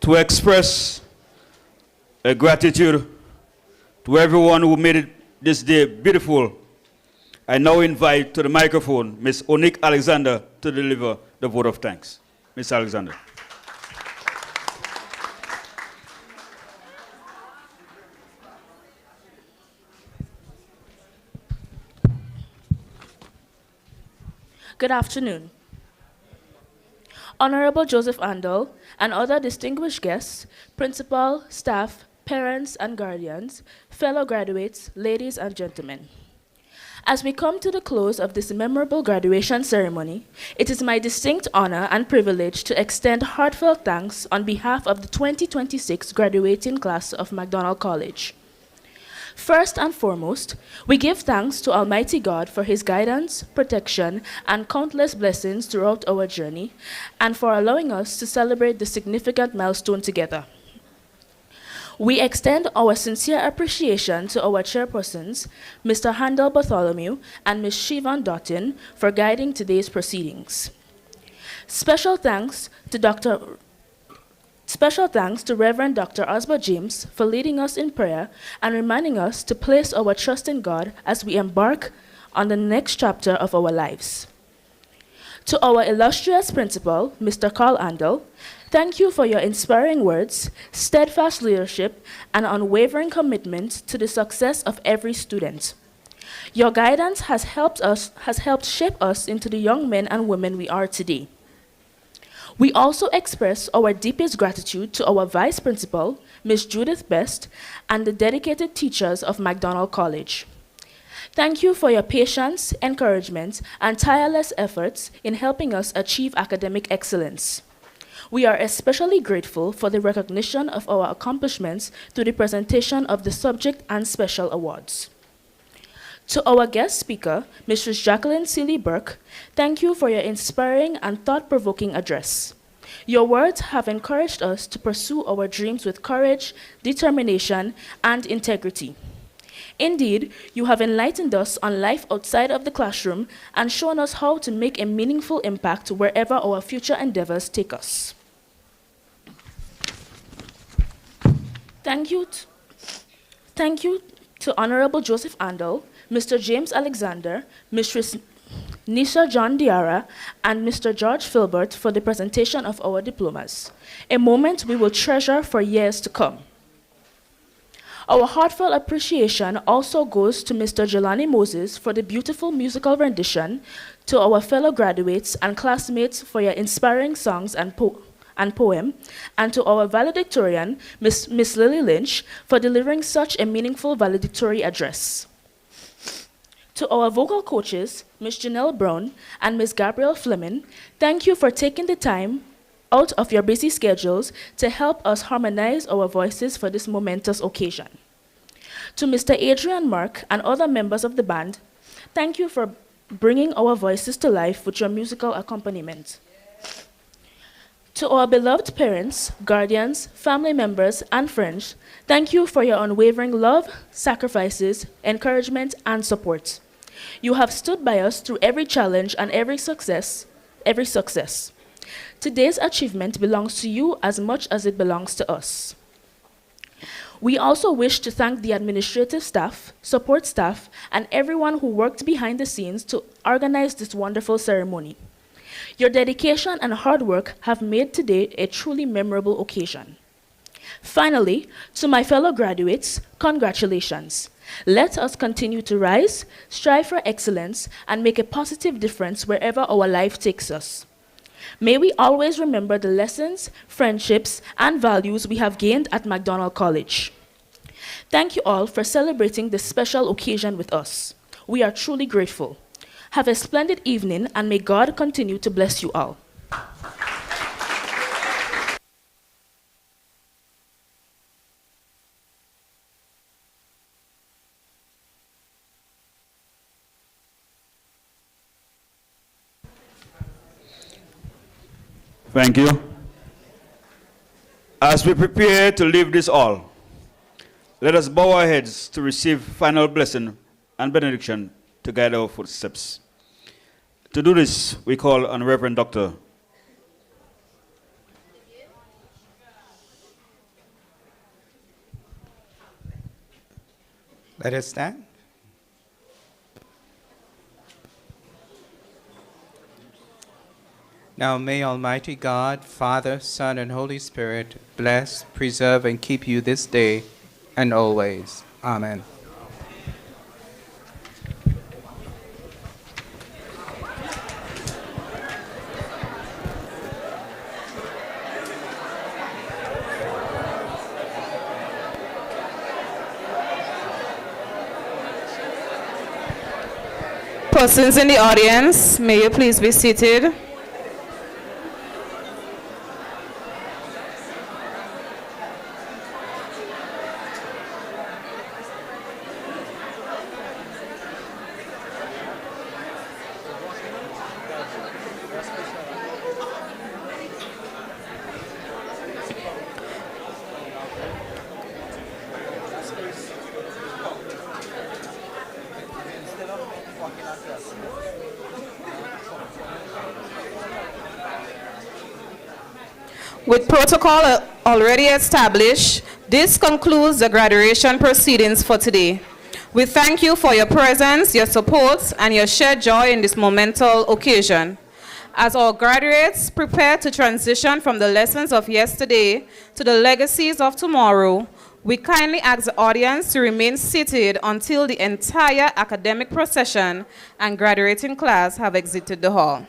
To express a gratitude to everyone who made it this day beautiful, I now invite to the microphone Ms. Onik Alexander to deliver the vote of thanks. Ms. Alexander. Good afternoon. Honorable Joseph Andel and other distinguished guests, principal, staff, parents, and guardians, fellow graduates, ladies and gentlemen. As we come to the close of this memorable graduation ceremony, it is my distinct honor and privilege to extend heartfelt thanks on behalf of the 2026 graduating class of McDonald College. First and foremost, we give thanks to Almighty God for His guidance, protection, and countless blessings throughout our journey, and for allowing us to celebrate this significant milestone together. We extend our sincere appreciation to our chairpersons, Mr. Handel Bartholomew and Ms. Shivan Dottin, for guiding today's proceedings. Special thanks to Reverend Dr. Osba James for leading us in prayer and reminding us to place our trust in God as we embark on the next chapter of our lives. To our illustrious principal, Mr. Carl Andel, thank you for your inspiring words, steadfast leadership, and unwavering commitment to the success of every student. Your guidance has helped shape us into the young men and women we are today. We also express our deepest gratitude to our Vice Principal, Ms. Judith Best, and the dedicated teachers of McDonald College. Thank you for your patience, encouragement, and tireless efforts in helping us achieve academic excellence. We are especially grateful for the recognition of our accomplishments through the presentation of the subject and special awards. To our guest speaker, Mrs. Jacqueline Seeley Burke, thank you for your inspiring and thought-provoking address. Your words have encouraged us to pursue our dreams with courage, determination, and integrity. Indeed, you have enlightened us on life outside of the classroom and shown us how to make a meaningful impact wherever our future endeavors take us. Thank you to Honorable Joseph Andel, Mr. James Alexander, Mrs. Nisha John Diarra, and Mr. George Filbert for the presentation of our diplomas, a moment we will treasure for years to come. Our heartfelt appreciation also goes to Mr. Jelani Moses for the beautiful musical rendition, to our fellow graduates and classmates for your inspiring songs and poem, and to our valedictorian, Miss Lily Lynch, for delivering such a meaningful valedictory address. To our vocal coaches, Ms. Janelle Brown and Ms. Gabrielle Fleming, thank you for taking the time out of your busy schedules to help us harmonize our voices for this momentous occasion. To Mr. Adrian Mark and other members of the band, thank you for bringing our voices to life with your musical accompaniment. To our beloved parents, guardians, family members, and friends, thank you for your unwavering love, sacrifices, encouragement, and support. You have stood by us through every challenge and every success. Today's achievement belongs to you as much as it belongs to us. We also wish to thank the administrative staff, support staff, and everyone who worked behind the scenes to organize this wonderful ceremony. Your dedication and hard work have made today a truly memorable occasion. Finally, to my fellow graduates, congratulations. Let us continue to rise, strive for excellence, and make a positive difference wherever our life takes us. May we always remember the lessons, friendships, and values we have gained at McDonald College. Thank you all for celebrating this special occasion with us. We are truly grateful. Have a splendid evening, and may God continue to bless you all. Thank you. As we prepare to leave this hall, let us bow our heads to receive final blessing and benediction to guide our footsteps. To do this, we call on Reverend Dr. Let us stand. Now may Almighty God, Father, Son, and Holy Spirit bless, preserve, and keep you this day and always. Amen. Persons in the audience, may you please be seated. With protocol already established, this concludes the graduation proceedings for today. We thank you for your presence, your support, and your shared joy in this momentous occasion. As our graduates prepare to transition from the lessons of yesterday to the legacies of tomorrow, we kindly ask the audience to remain seated until the entire academic procession and graduating class have exited the hall.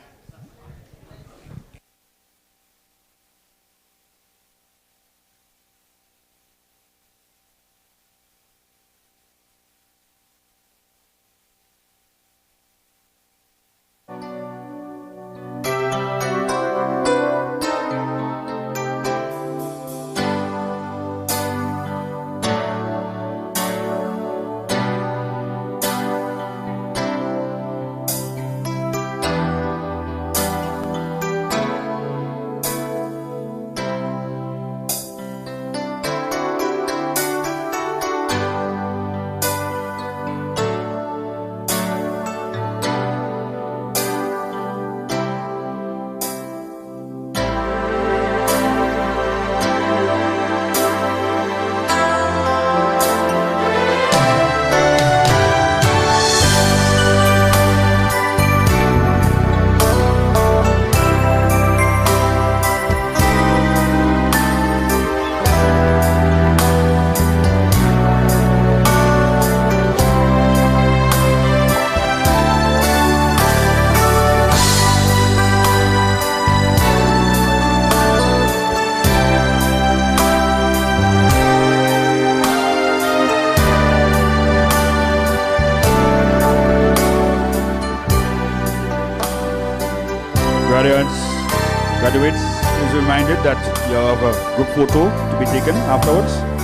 Graduates, please be reminded that you have a group photo to be taken afterwards.